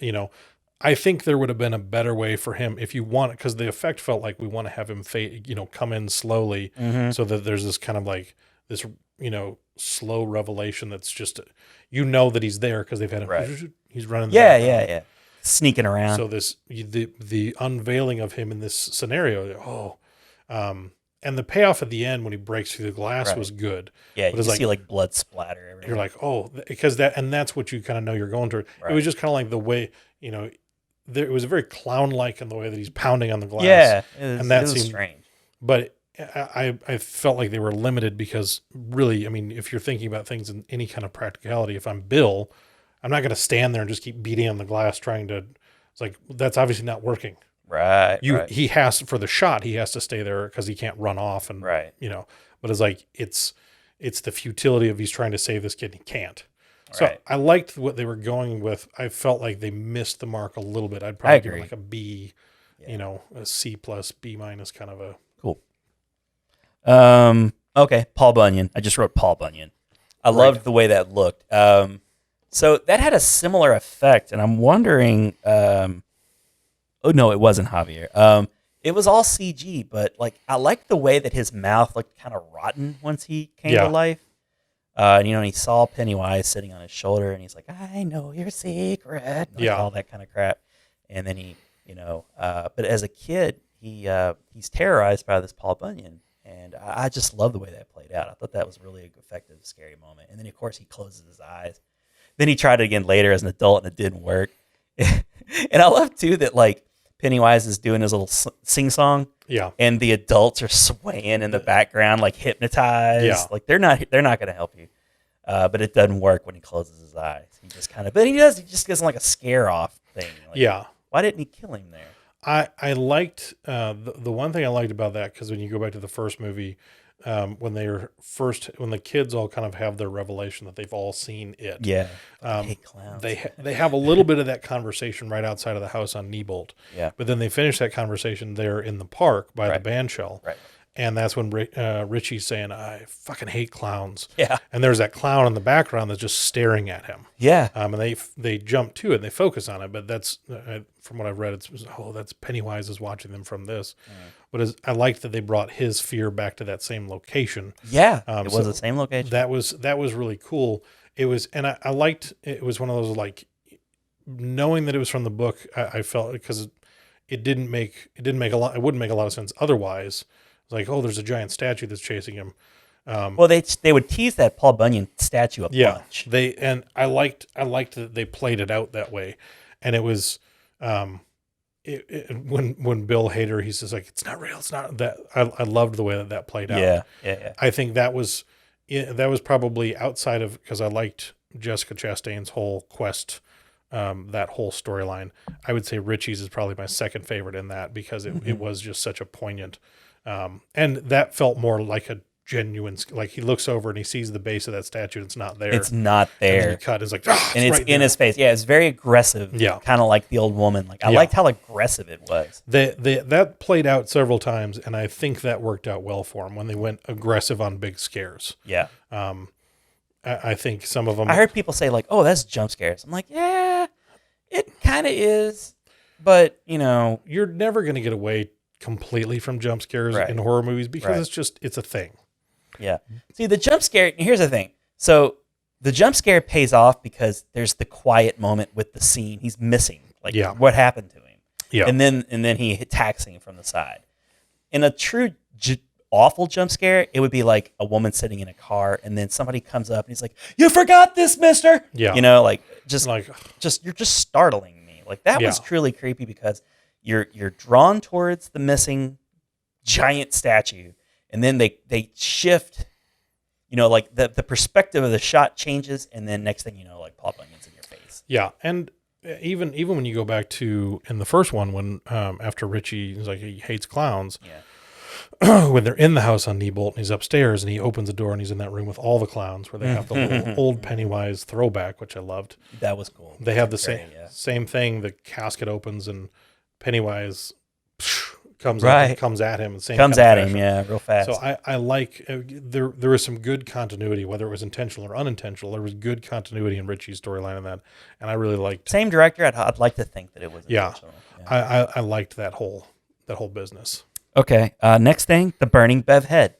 I think there would have been a better way for him if you want it, because the effect felt like we want to have him come in slowly, so that there's this kind of like this, slow revelation that's just, that he's there because they've had him. He's running. Yeah. Sneaking around. So the unveiling of him in this scenario, and the payoff at the end when he breaks through the glass was good. Yeah, you see like blood splatter everywhere. You're like, because that's what you kind of know you're going through. Right. It was just kind of like the way, it was very clown-like in the way that he's pounding on the glass. Yeah, and that seemed strange. But I felt like they were limited because really, I mean, if you're thinking about things in any kind of practicality, if I'm Bill, I'm not going to stand there and just keep beating on the glass trying to. It's like, that's obviously not working. Right. He has, for the shot, he has to stay there because he can't run off and But it's like it's the futility of he's trying to save this kid and he can't. So I liked what they were going with. I felt like they missed the mark a little bit. I'd probably give it like a B, a C plus, B minus kind of a. Cool. Okay, Paul Bunyan. I just wrote Paul Bunyan. I loved the way that looked. So that had a similar effect, and I'm wondering. Oh no, it wasn't Javier. It was all CG, but like I liked the way that his mouth looked kind of rotten once he came to life. And he saw Pennywise sitting on his shoulder, and he's like, "I know your secret," all that kind of crap. And then he, but as a kid, he's terrorized by this Paul Bunyan, and I just love the way that played out. I thought that was really an effective, scary moment. And then of course he closes his eyes. Then he tried it again later as an adult, and it didn't work. And I love too that like Pennywise is doing his little sing song. Yeah. And the adults are swaying in the background, like hypnotized. Yeah. Like they're not going to help you. But it doesn't work when he closes his eyes. He just kind of, he just gives him like a scare off thing. Like, why didn't he kill him there? I liked, the one thing I liked about that, because when you go back to the first movie, when the kids all kind of have their revelation that they've all seen it. Yeah. I hate clowns. They have a little bit of that conversation right outside of the house on Neibolt. Yeah. But then they finish that conversation there in the park by the band shell. Right. And that's when Richie's saying, "I fucking hate clowns." Yeah. And there's that clown in the background that's just staring at him. Yeah. And they jump to it and they focus on it. But that's, from what I've read, that's Pennywise is watching them from this. But I liked that they brought his fear back to that same location. Yeah. It was the same location. That was really cool. It was, and I liked, it was one of those, like, knowing that it was from the book, I felt, because it wouldn't make a lot of sense otherwise. Like, oh, there's a giant statue that's chasing him. Well, they would tease that Paul Bunyan statue a bunch. I liked that they played it out that way, and it was, when Bill Hader, he's just like, it's not real, it's not that. I loved the way that played out. Yeah. I think that was probably outside of, because I liked Jessica Chastain's whole quest that whole storyline. I would say Richie's is probably my second favorite in that because it was just such a poignant, and that felt more like a genuine, like he looks over and he sees the base of that statue and it's not there. It's not there. And then he cut. It's like, and it's right in his face. Yeah, it's very aggressive. Yeah, kind of like the old woman. Like I liked how aggressive it was. That played out several times, and I think that worked out well for him when they went aggressive on big scares. Yeah. I think some of them. I heard people say like, "Oh, that's jump scares." I'm like, yeah, it kind of is, but you're never going to get away completely from jump scares in horror movies because it's a thing. Yeah. See, the jump scare, here's the thing. So the jump scare pays off because there's the quiet moment with the scene. He's missing. Like, what happened to him? Yeah. And then he attacks him from the side. In a true awful jump scare, it would be like a woman sitting in a car and then somebody comes up and he's like, "You forgot this, mister." Yeah. You're just startling me. Like that was truly creepy because you're drawn towards the missing giant statue. And then they shift, like the perspective of the shot changes, and then next thing you know, like Paul Bunyan's in your face. Yeah, and even when you go back to in the first one, when after Richie is like he hates clowns, when they're in the house on Neibolt and he's upstairs and he opens the door and he's in that room with all the clowns where they have the little old Pennywise throwback, which I loved. That was cool. They have the same thing. The casket opens and Pennywise comes up and comes at him. Comes at him, real fast. So I like there was some good continuity, whether it was intentional or unintentional. There was good continuity in Richie's storyline in that, and I really liked. Same director. I'd like to think that it was intentional. Yeah. I liked that whole business. Okay, next thing, the burning Bev head,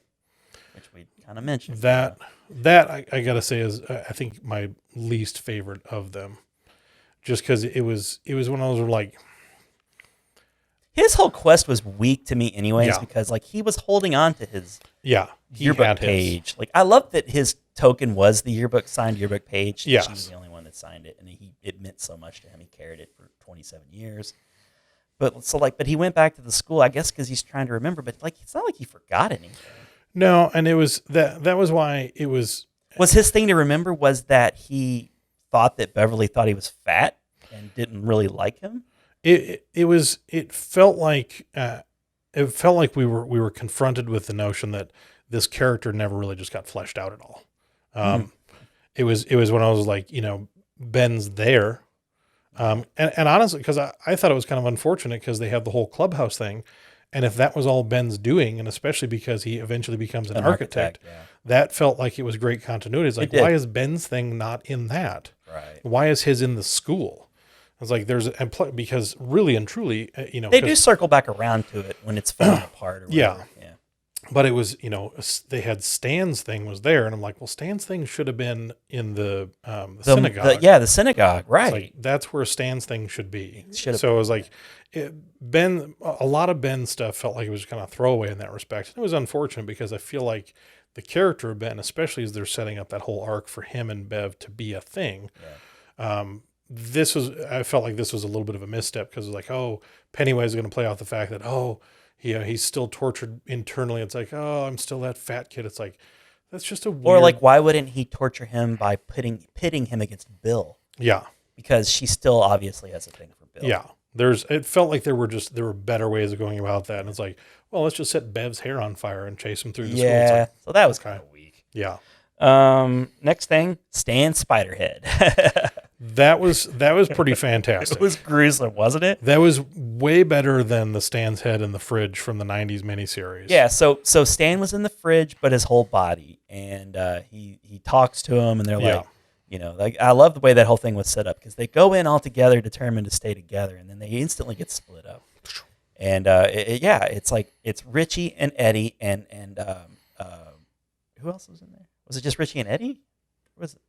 which we kind of mentioned. That I gotta say is I think my least favorite of them, just because it was one of those like. His whole quest was weak to me anyways because like he was holding on to his yearbook page. Like I love that his token was the signed yearbook page. Yeah. She was the only one that signed it, and it meant so much to him. He carried it for 27 years. But he went back to the school, I guess because he's trying to remember, but like it's not like he forgot anything. No, and it was that was why it was his thing to remember was that he thought that Beverly thought he was fat and didn't really like him. It felt like we were confronted with the notion that this character never really just got fleshed out at all. It was when I was like, Ben's there. And honestly, because I thought it was kind of unfortunate because they have the whole clubhouse thing. And if that was all Ben's doing, and especially because he eventually becomes an architect, that felt like it was great continuity. It's like, why is Ben's thing not in that? Right. Why is his in the school? I was like, because really and truly, they do circle back around to it when it's falling apart. Or whatever. Yeah. But it was, they had Stan's thing was there, and I'm like, well, Stan's thing should have been in the synagogue. The synagogue, right? Like, that's where Stan's thing should be. So it was like, a lot of Ben's stuff felt like it was kind of throwaway in that respect. And it was unfortunate because I feel like the character of Ben, especially as they're setting up that whole arc for him and Bev to be a thing. Yeah. I felt like this was a little bit of a misstep because it was like, oh, Pennywise is going to play out the fact that, he's still tortured internally. It's like, oh, I'm still that fat kid. It's like, that's just a weird... Or like, why wouldn't he torture him by pitting him against Bill? Yeah. Because she still obviously has a thing for Bill. Yeah. It felt like there were better ways of going about that. And it's like, well, let's just set Bev's hair on fire and chase him through the school. Yeah. Like, so that was kind of weak. Yeah. Next thing, Stan Spiderhead. That was pretty fantastic. It was gruesome, wasn't it? That was way better than the Stan's head in the fridge from the 90s miniseries. Yeah, so Stan was in the fridge, but his whole body, and he talks to him, and they're like, I love the way that whole thing was set up because they go in all together, determined to stay together, and then they instantly get split up. And it's like it's Richie and Eddie and who else was in there? Was it just Richie and Eddie?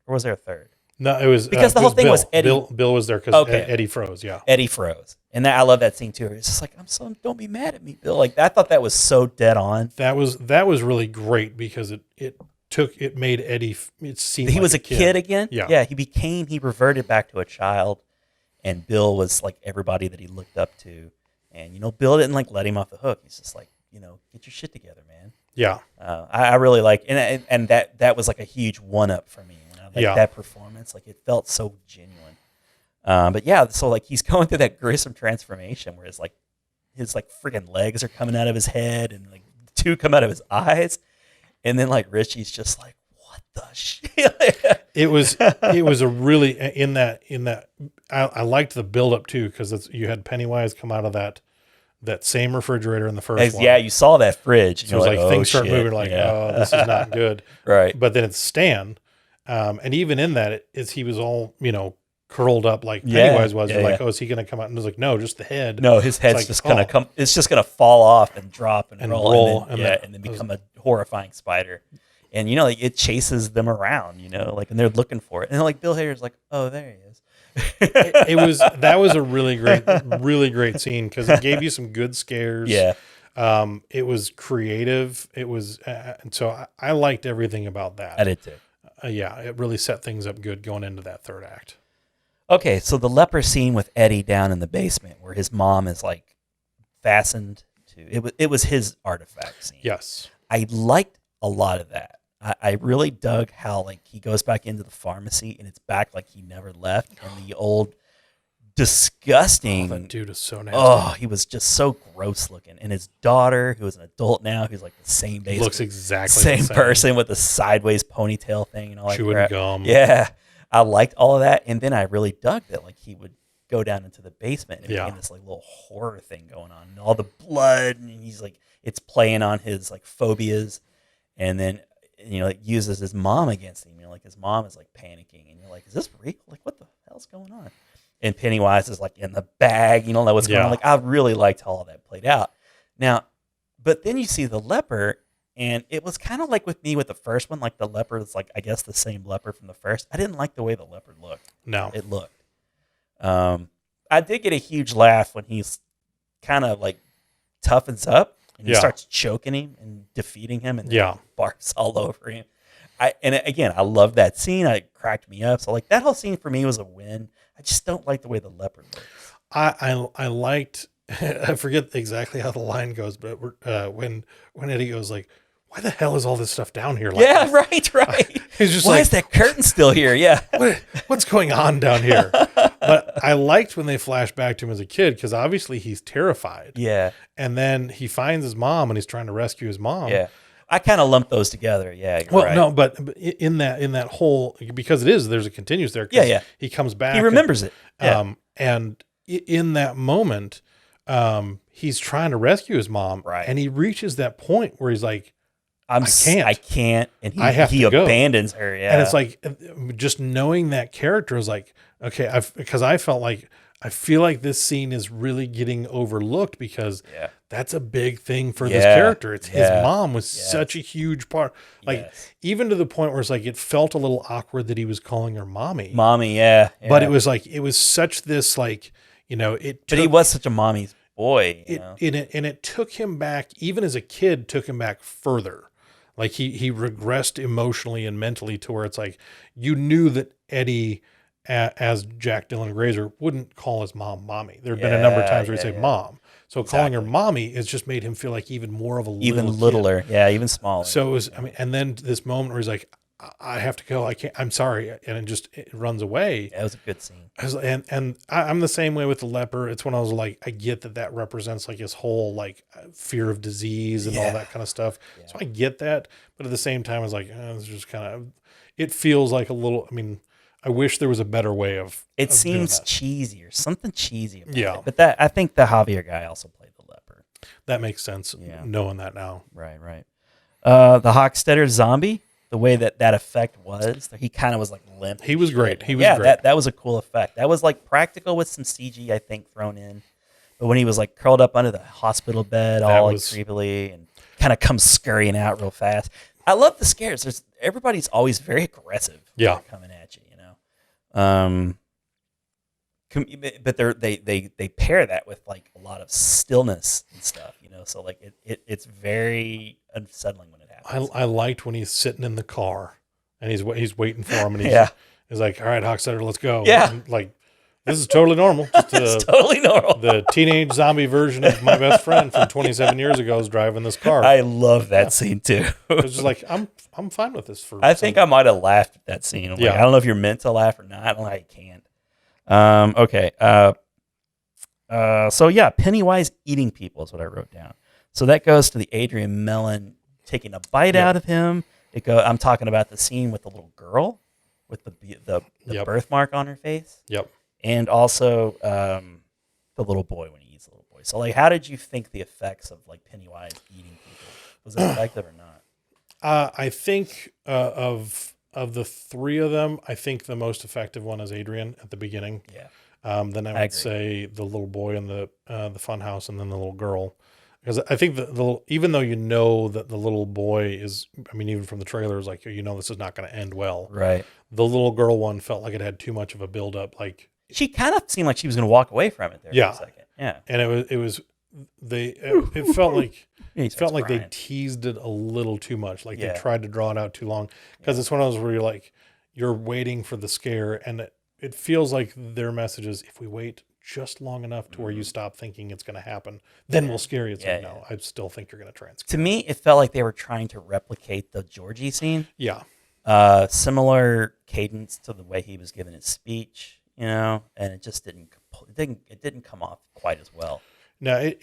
Or was there a third? No, it was because the whole thing was Eddie. Bill was there because Eddie froze. Yeah, Eddie froze, and I love that scene too. It's just like don't be mad at me, Bill. Like I thought that was so dead on. That was really great because it made Eddie. It seemed he like was a kid again. Yeah, he reverted back to a child, and Bill was like everybody that he looked up to, and Bill didn't like let him off the hook. He's just like get your shit together, man. Yeah, I really like and that was like a huge one up for me. That performance, like it felt so genuine. But yeah, so like he's going through that gruesome transformation where his freaking legs are coming out of his head and like 2 come out of his eyes, and then like Richie's just like, what the shit? It was a really in that I liked the build up too, because you had Pennywise come out of that same refrigerator in the first one. Yeah, you saw that fridge. So it was like things start moving, like, oh, this is not good. Right. But then it's Stan, and even in that, he was all curled up like Pennywise was. You're like, oh, is he going to come out? And it was like, no, just the head. No, his head's like, just gonna come. It's just gonna fall off and drop and roll, and then become a horrifying spider. And it chases them around. And they're looking for it. And like Bill Hader's like, oh, there he is. That was a really great scene, because it gave you some good scares. Yeah. It was creative. It was, and so I liked everything about that. I did too. Yeah, it really set things up good going into that third act. Okay, so the leper scene with Eddie down in the basement where his mom is like fastened to it was his artifact scene. Yes. I liked a lot of that. I really dug how like he goes back into the pharmacy and it's back like he never left, and the old disgusting that dude is so nasty. Oh, he was just so gross looking. And his daughter, who is an adult now, who's like the same base, looks exactly same the same person with the sideways ponytail thing and all that chewing crap. gum. Yeah. I liked all of that, and then I really dug that like he would go down into the basement and became this like little horror thing going on, and all the blood, and he's like it's playing on his like phobias, and then it uses his mom against him. Like his mom is like panicking, and you're like, is this real? Like what the hell's going on? And Pennywise is like in the bag, you don't know what's going on. Like I really liked how all that played out. Now, but then you see the leper. And it was kind of like with me with the first one, like the leper is like, I guess the same leper from the first. I didn't like the way the leopard looked. No. It looked. I did get a huge laugh when he's kind of like toughens up and he starts choking him and defeating him and barks all over him. Again, I love that scene. It cracked me up. So like that whole scene for me was a win. I just don't like the way the leopard looks. I liked, I forget exactly how the line goes, but when Eddie goes like, why the hell is all this stuff down here? Like yeah, this? right. He's just why like, is that curtain still here? Yeah. What's going on down here? But I liked when they flash back to him as a kid, because obviously he's terrified. Yeah. And then he finds his mom and he's trying to rescue his mom. Yeah. I kind of lumped those together. Yeah. Well, right. no, but in that whole, because there's a continuous there. Yeah. He comes back. He remembers it. Yeah. And in that moment, he's trying to rescue his mom. Right. And he reaches that point where he's like, I can't. And he abandons her. Yeah. And it's like, just knowing that character is like, okay, because I felt like, I feel like this scene is really getting overlooked, because that's a big thing for this character. It's his mom was such a huge part. Like even to the point where it's like, it felt a little awkward that he was calling her mommy. Mommy. Yeah. But it was like, it was such this like, but he was such a mommy's boy. It took him back, even as a kid, took him back further. Like he regressed emotionally and mentally to where it's like, you knew that Eddie, as Jack Dylan Grazer, wouldn't call his mom mommy. There have been a number of times where he'd say mom. So calling her mommy has just made him feel like even more of a littler. Yeah, even smaller. So it was, and then this moment where he's like, I have to go. I can't, I'm sorry. And it runs away. That was a good scene. I'm the same way with the leper. It's when I was like, I get that represents like his whole like fear of disease and all that kind of stuff. Yeah. So I get that. But at the same time, I was like, it's just kind of, it feels like a little, I wish there was a better way of. It seems cheesy or something cheesy about it. But I think the Javier guy also played the leper. That makes sense. Knowing that now. Right. The Hochstetter zombie, the way that effect was, he kind of was like limp. He was great. He was great. That was a cool effect. That was like practical with some CG, I think, thrown in. But when he was like curled up under the hospital bed, all like creepily, and kind of comes scurrying out real fast. I love the scares. Everybody's always very aggressive. Coming at you, but they pair that with like a lot of stillness and stuff, So like it's very unsettling when it happens. I liked when he's sitting in the car and he's waiting for him, and he's like, "All right, Hochstetter, let's go." Yeah, and like this is totally normal. It's totally normal. The teenage zombie version of My Best Friend from 27 years ago is driving this car. I love that scene too. It was just like, I'm fine with this. I think I might have laughed at that scene. Like, I don't know if you're meant to laugh or not. I don't know how you can't. Okay. So yeah, Pennywise eating people is what I wrote down. So that goes to the Adrian Mellon taking a bite out of him. I'm talking about the scene with the little girl with the birthmark on her face. Yep. And also the little boy when he eats the little boy. So like, how did you think the effects of like Pennywise eating people, was it effective or not? I think of the three of them, I think the most effective one is Adrian at the beginning. Yeah. Then I would say the little boy in the fun house, and then the little girl, because I think even though you know that the little boy is, I mean, even from the trailers, like, you know, this is not going to end well. Right. The little girl one felt like it had too much of a build up. Like, she kind of seemed like she was going to walk away from it there for a second. Yeah. And it felt like they teased it a little too much. Like they tried to draw it out too long, because it's one of those where you're waiting for the scare, and it feels like their message is, if we wait just long enough to where you stop thinking it's going to happen, then we'll scare you. It's like, no, I still think you're going to try and scare. To me, it felt like they were trying to replicate the Georgie scene. Yeah. Similar cadence to the way he was giving his speech, you know, and it just didn't come off quite as well. Now I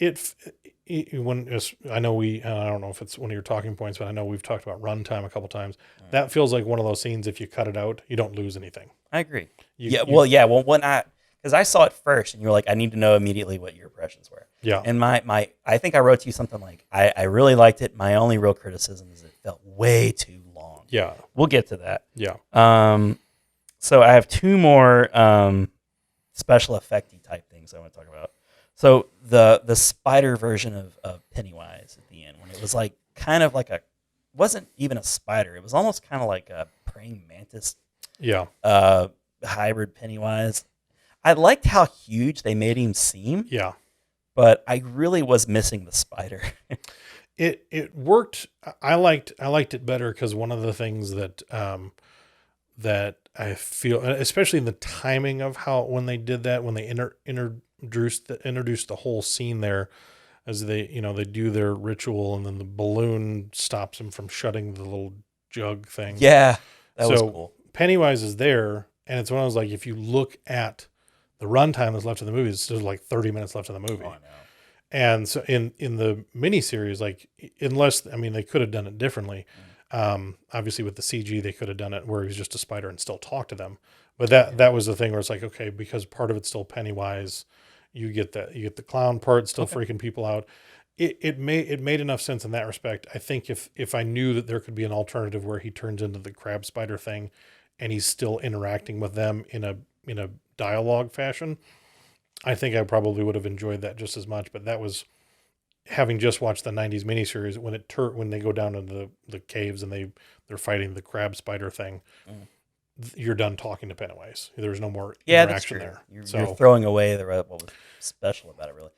know I don't know if it's one of your talking points, but I know we've talked about runtime a couple times. That feels like one of those scenes, if you cut it out, you don't lose anything. I agree. Because I saw it first, and you were like, I need to know immediately what your impressions were. Yeah. And I think I wrote to you something like, I really liked it. My only real criticism is it felt way too long. Yeah. We'll get to that. Yeah. So I have two more special effecty type things I want to talk about. So the spider version of Pennywise at the end, when it was like kind of like wasn't even a spider. It was almost kind of like a praying mantis. Yeah. Hybrid Pennywise. I liked how huge they made him seem. Yeah. But I really was missing the spider. It worked. I liked it better, because one of the things that I feel, especially in the timing of when they did that, when they introduced the whole scene there, as they do their ritual, and then the balloon stops them from shutting the little jug thing. Yeah, that was cool. Pennywise is there, and it's one of those, like, if you look at the runtime that's left in the movie, it's still like 30 minutes left in the movie. Oh, I know. And so in the miniseries, like, unless, I mean, they could have done it differently. Obviously with the CG, they could have done it where he's just a spider and still talk to them. But that was the thing where it's like, okay, because part of it's still Pennywise, you get the clown part still freaking people out. It made enough sense in that respect. I think if I knew that there could be an alternative where he turns into the crab spider thing, and he's still interacting with them in a dialogue fashion, I think I probably would have enjoyed that just as much. But that was, having just watched the 90s miniseries, when they go down into the caves and they're fighting the crab spider thing, you're done talking to Pennywise. There's no more interaction there. You're throwing away what was special about it, really.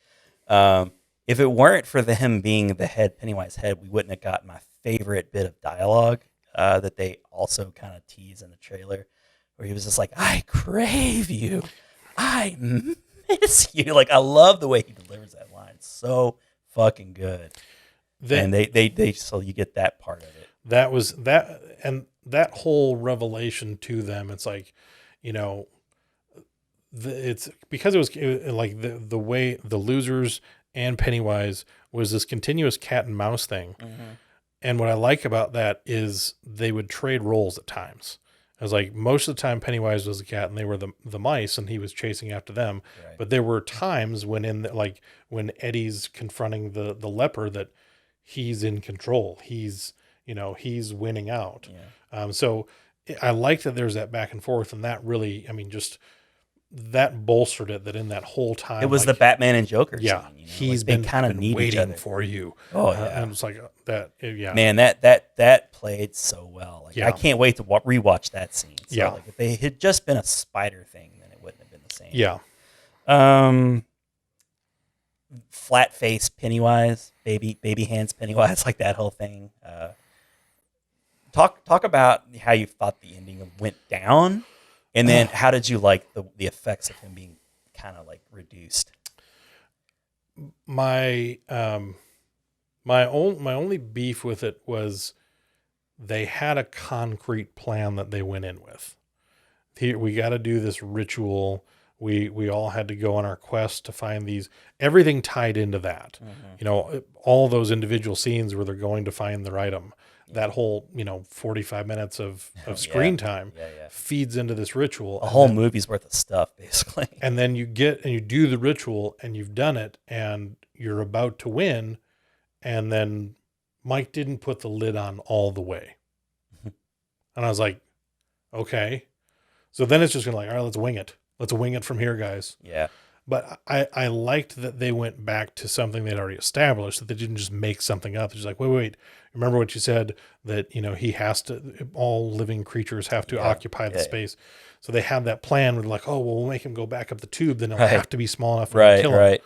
If it weren't for him being the Pennywise head, we wouldn't have gotten my favorite bit of dialogue that they also kind of tease in the trailer, where he was just like, I crave you. I miss you. Like, I love the way he delivers that line. It's so fucking good. And so you get that part of it. That was that, and that whole revelation to them. It's like, it's because it was like the way the losers and Pennywise was this continuous cat and mouse thing. Mm-hmm. And what I like about that is they would trade roles at times. I was like, most of the time Pennywise was the cat and they were the mice, and he was chasing after them. Right. But there were times when when Eddie's confronting the leper, that he's in control. He's winning out. Yeah. So I like that there's that back and forth, and that really, just that bolstered it, that in that whole time it was the Batman and Joker scene, he's been kind of waiting for you. Oh yeah. And it's like that. Yeah, man, that played so well. Like, I can't wait to rewatch that scene. So, like, if they had just been a spider thing, then it wouldn't have been the same. Yeah. Flat face Pennywise, baby hands Pennywise, like that whole thing. Talk about how you thought the ending went down. And then how did you like the effects of him being kind of like reduced? My only beef with it was they had a concrete plan that they went in with. Here, we got to do this ritual We all had to go on our quest to find these, everything tied into that. You know, all those individual scenes where they're going to find their item. That whole, 45 minutes of screen time feeds into this ritual. A whole movie's worth of stuff, basically. And then you do the ritual and you've done it and you're about to win. And then Mike didn't put the lid on all the way. And I was like, okay. So then it's just going to all right, let's wing it. Let's wing it from here, guys. Yeah. But I liked that they went back to something they'd already established, that they didn't just make something up. It's just like, wait. Remember what you said, that, he has to, all living creatures have to occupy the space. So they had that plan where they're like, oh, well, we'll make him go back up the tube. Then he'll have to be small enough to kill him.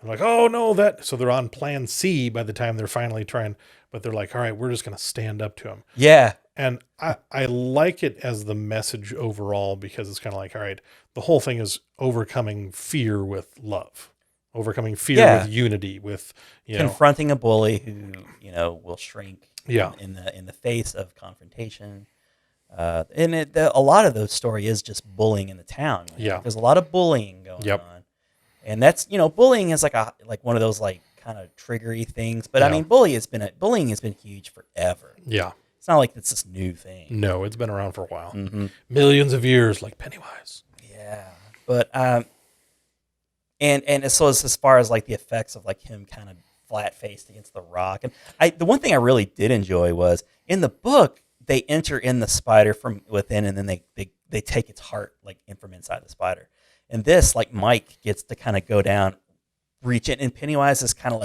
I'm like, oh, no, so they're on plan C by the time they're finally trying, but they're like, all right, we're just going to stand up to him. Yeah. And I like it as the message overall, because it's kind of like, all right, the whole thing is overcoming fear with love, overcoming fear with unity, with, confronting a bully who, will shrink in the face of confrontation. And a lot of the story is just bullying in the town. There's a lot of bullying going on. And that's, bullying is like one of those kind of triggery things. But I mean, bullying has been huge forever. Yeah. It's not like it's this new thing. No, it's been around for a while. Millions of years, like Pennywise. Yeah. But, and so as far as the effects of him kind of flat-faced against the rock. And the one thing I really did enjoy was, in the book, they enter in the spider from within, and then they take its heart, in from inside the spider. And this, Mike gets to kind of go down, reach in, and Pennywise is kind of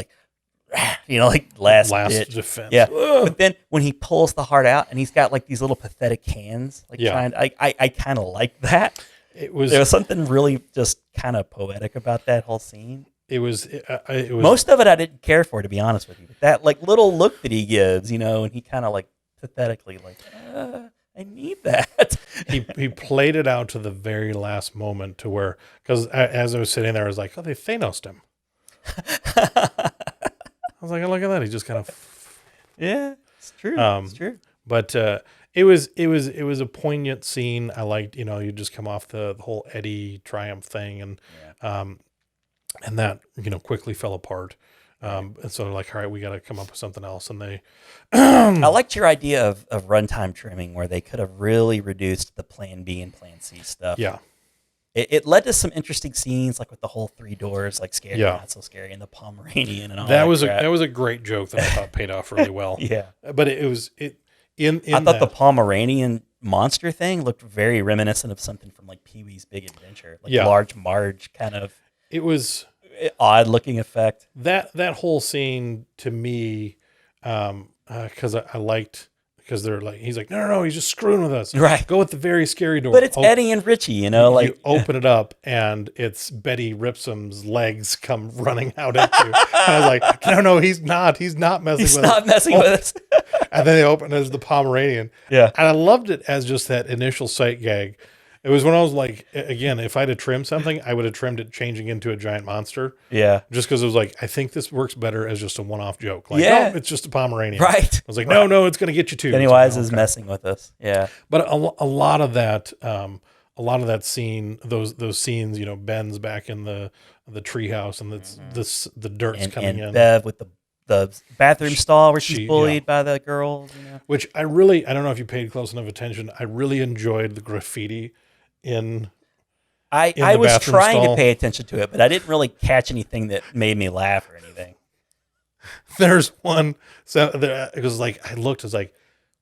last ditch defense. Yeah. But then when he pulls the heart out, and he's got these little pathetic hands, I kind of like that. There was something really just kind of poetic about that whole scene. It was most of it I didn't care for, to be honest with you. But that little look that he gives, and he kind of pathetically I need that. he played it out to the very last moment, to where, because as I was sitting there, I was like, oh, they Thanos'd him. I was like, oh, look at that. He just kind of. Yeah, it's true. It's true. But it was a poignant scene. I liked, you just come off the whole Eddie triumph thing, and that, quickly fell apart. And so they're like, all right, we got to come up with something else. And they, I liked your idea of runtime trimming, where they could have really reduced the plan B and plan C stuff. Yeah. It led to some interesting scenes, with the whole three doors, scary, not so scary, and the Pomeranian and all that. That was a great joke that I thought paid off really well. Yeah. But I thought the Pomeranian monster thing looked very reminiscent of something from Pee-wee's Big Adventure, Large Marge kind of. It was odd looking effect. That whole scene to me, because I liked, because they're he's like, no, he's just screwing with us. Right. Go with the very scary door. But it's Eddie and Richie, you You open it up and it's Betty Ripsom's legs come running out at you. And I was like, no, he's not. He's not messing with us. He's not messing with us. And then they open it as the Pomeranian. Yeah. And I loved it as just that initial sight gag. It was when I was like, again, if I'd have trimmed something, I would have trimmed it changing into a giant monster. Yeah. Just because it was like, I think this works better as just a one-off joke. No, it's just a Pomeranian. Right. I was like, no, it's going to get you too. Pennywise is messing with us. Yeah. But a lot of that scene, those scenes, Ben's back in the treehouse, and the dirt's coming in. Bev with the bathroom stall where she's bullied by the girls. Which I don't know if you paid close enough attention. I really enjoyed the graffiti I was trying to pay attention to it, but I didn't really catch anything that made me laugh or anything. There's one, so it was I looked, I was like,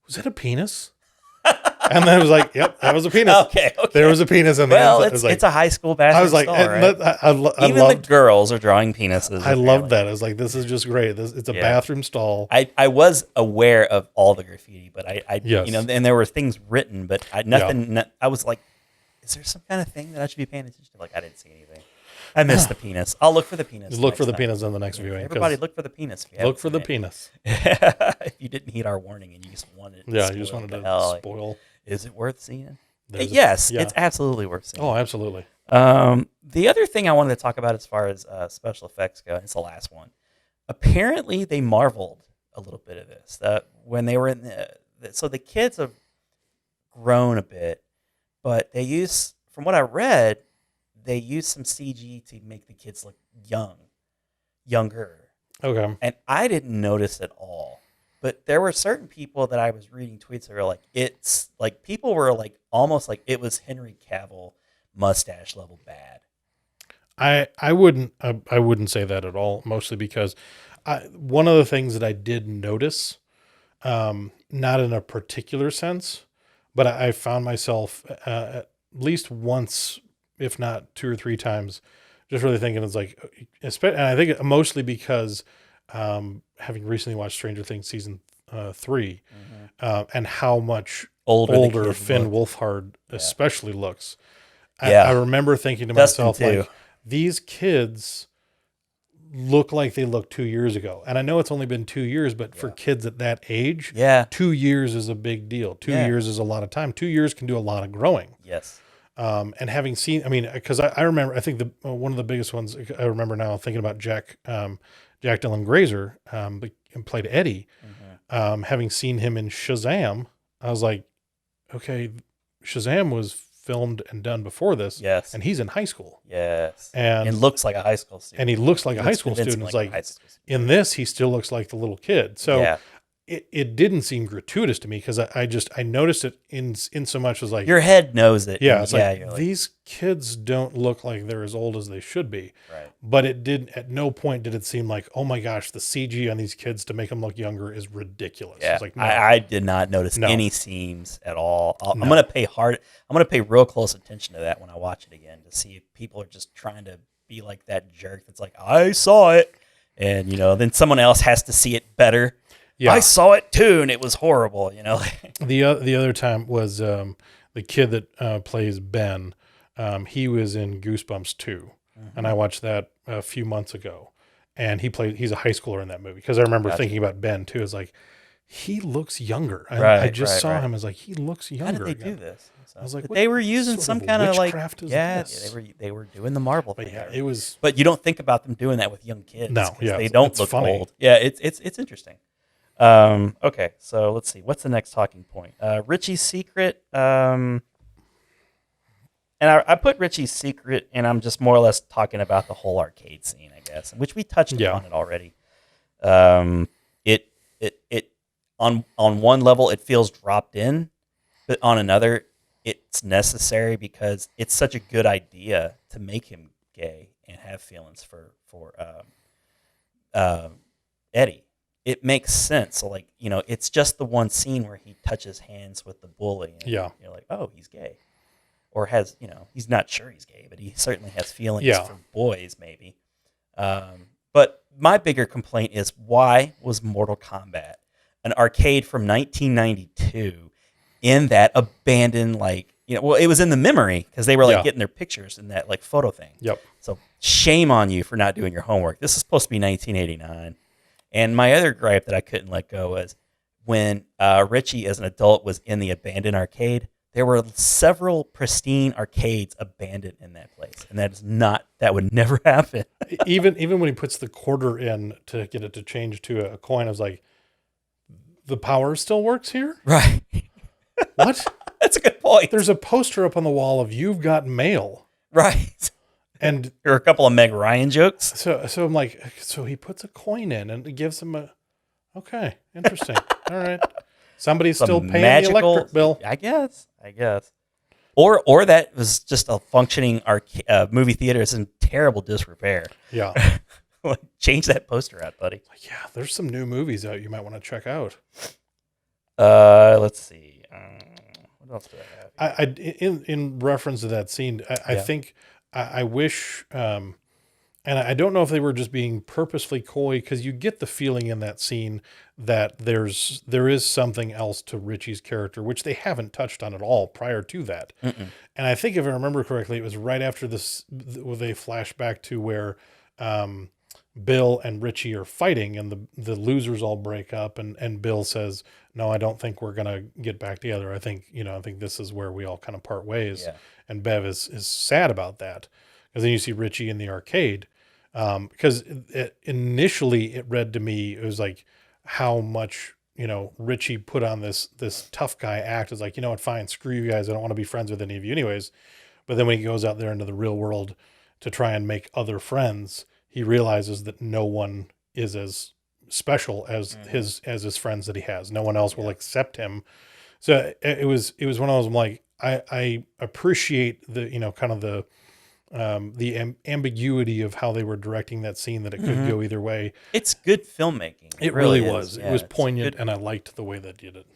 was that a penis? And then it was like, yep, that was a penis. Okay. There was a penis in there. Well, it's a high school bathroom. I was like, stall, right? Even the girls are drawing penises. I loved that. I was like, this is just great. It's a bathroom stall. I was aware of all the graffiti, but I and there were things written, but nothing. I was like, is there some kind of thing that I should be paying attention to? I didn't see anything. I missed the penis. I'll look for the penis. Just look for the penis on the next viewing. Everybody look for the penis. Look for the penis. If you didn't heed our warning and you just wanted to you just wanted to spoil. Is it worth seeing? Yes, it's absolutely worth seeing. Oh, absolutely. The other thing I wanted to talk about as far as special effects go, it's the last one. Apparently, they marveled a little bit of this. When they were in so the kids have grown a bit, but they use, from what I read, they used some CG to make the kids look younger. Okay. And I didn't notice at all. But there were certain people that I was reading tweets that were like, it's like people were like almost like it was Henry Cavill mustache level bad. I wouldn't say that at all, mostly because one of the things that I did notice, not in a particular sense, but I found myself at least once, if not 2 or 3 times, just really thinking it's like, and I think mostly because having recently watched Stranger Things season 3, and how much older Finn Wolfhard especially looks. I remember thinking to myself, like, these kids look like they looked 2 years ago. And I know it's only been 2 years, but for kids at that age, 2 years is a big deal. 2 years is a lot of time. 2 years can do a lot of growing. Yes. And having seen, I mean, because I remember, I think one of the biggest ones I remember now thinking about Jack Dylan Grazer, played Eddie. Having seen him in Shazam, I was like, okay, Shazam was filmed and done before this. Yes. And he's in high school. Yes. And looks like a high school student. And he looks like a high school student. It's like, in this, he still looks like the little kid. So it didn't seem gratuitous to me because I noticed it in so much as like your head knows it. Yeah, it's like these kids don't look like they're as old as they should be. Right. But it did at no point did it seem like, oh my gosh, the CG on these kids to make them look younger is ridiculous. Yeah. It's like, no. I did not notice any seams at all. I'm gonna pay real close attention to that when I watch it again to see if people are just trying to be like that jerk that's like, I saw it, and then someone else has to see it better. Yeah. I saw it too, and it was horrible. The other time was the kid that plays Ben. He was in Goosebumps 2, and I watched that a few months ago. And he's a high schooler in that movie because I remember thinking about Ben too. It's like he looks younger. I just saw him as like he looks younger. How did they do this? I was like, they were using some kind of like they were doing the Marvel but thing. Yeah, it was. But you don't think about them doing that with young kids. No, yeah, they don't look funny. old. Yeah, it's interesting. Okay, so let's see. What's the next talking point? Richie's Secret. And I put Richie's Secret, and I'm just more or less talking about the whole arcade scene, I guess, which we touched on it already. It on one level it feels dropped in, but on another it's necessary because it's such a good idea to make him gay and have feelings for Eddie. It makes sense. So like, it's just the one scene where he touches hands with the bully. And you're like, oh, he's gay. Or has, he's not sure he's gay, but he certainly has feelings for boys maybe. But my bigger complaint is, why was Mortal Kombat, an arcade from 1992, in that abandoned, it was in the memory because they were getting their pictures in that photo thing. Yep. So shame on you for not doing your homework. This is supposed to be 1989. And my other gripe that I couldn't let go was when Richie, as an adult, was in the abandoned arcade, there were several pristine arcades abandoned in that place. And that would never happen. even when he puts the quarter in to get it to change to a coin, I was like, the power still works here? Right. What? That's a good point. There's a poster up on the wall of "You've got mail." Right. And there are a couple of Meg Ryan jokes. So I'm like, so he puts a coin in and it gives him okay, interesting. All right. Somebody's still paying the electric bill. I guess. Or that was just a functioning movie theater is in terrible disrepair. Yeah. Change that poster out, buddy. Yeah, there's some new movies out you might want to check out. Let's see. What else do I have? In reference to that scene, I think I wish, and I don't know if they were just being purposefully coy, because you get the feeling in that scene that there is something else to Richie's character, which they haven't touched on at all prior to that. Mm-mm. And I think if I remember correctly, it was right after this, where they flash back to where Bill and Richie are fighting, and the losers all break up, and Bill says, "No, I don't think we're gonna get back together. I think this is where we all kind of part ways." Yeah. And Bev is sad about that, because then you see Richie in the arcade, because initially it read to me, it was like how much Richie put on this tough guy act. Is like, you know what, fine, screw you guys, I don't want to be friends with any of you anyways. But then when he goes out there into the real world to try and make other friends, he realizes that no one is as special as his friends that he has. No one else will accept him. So it was one of those, I'm like, I appreciate the, kind of the ambiguity of how they were directing that scene, that it could go either way. It's good filmmaking. It really is. was. Yeah, it was poignant, good. And I liked the way they did it.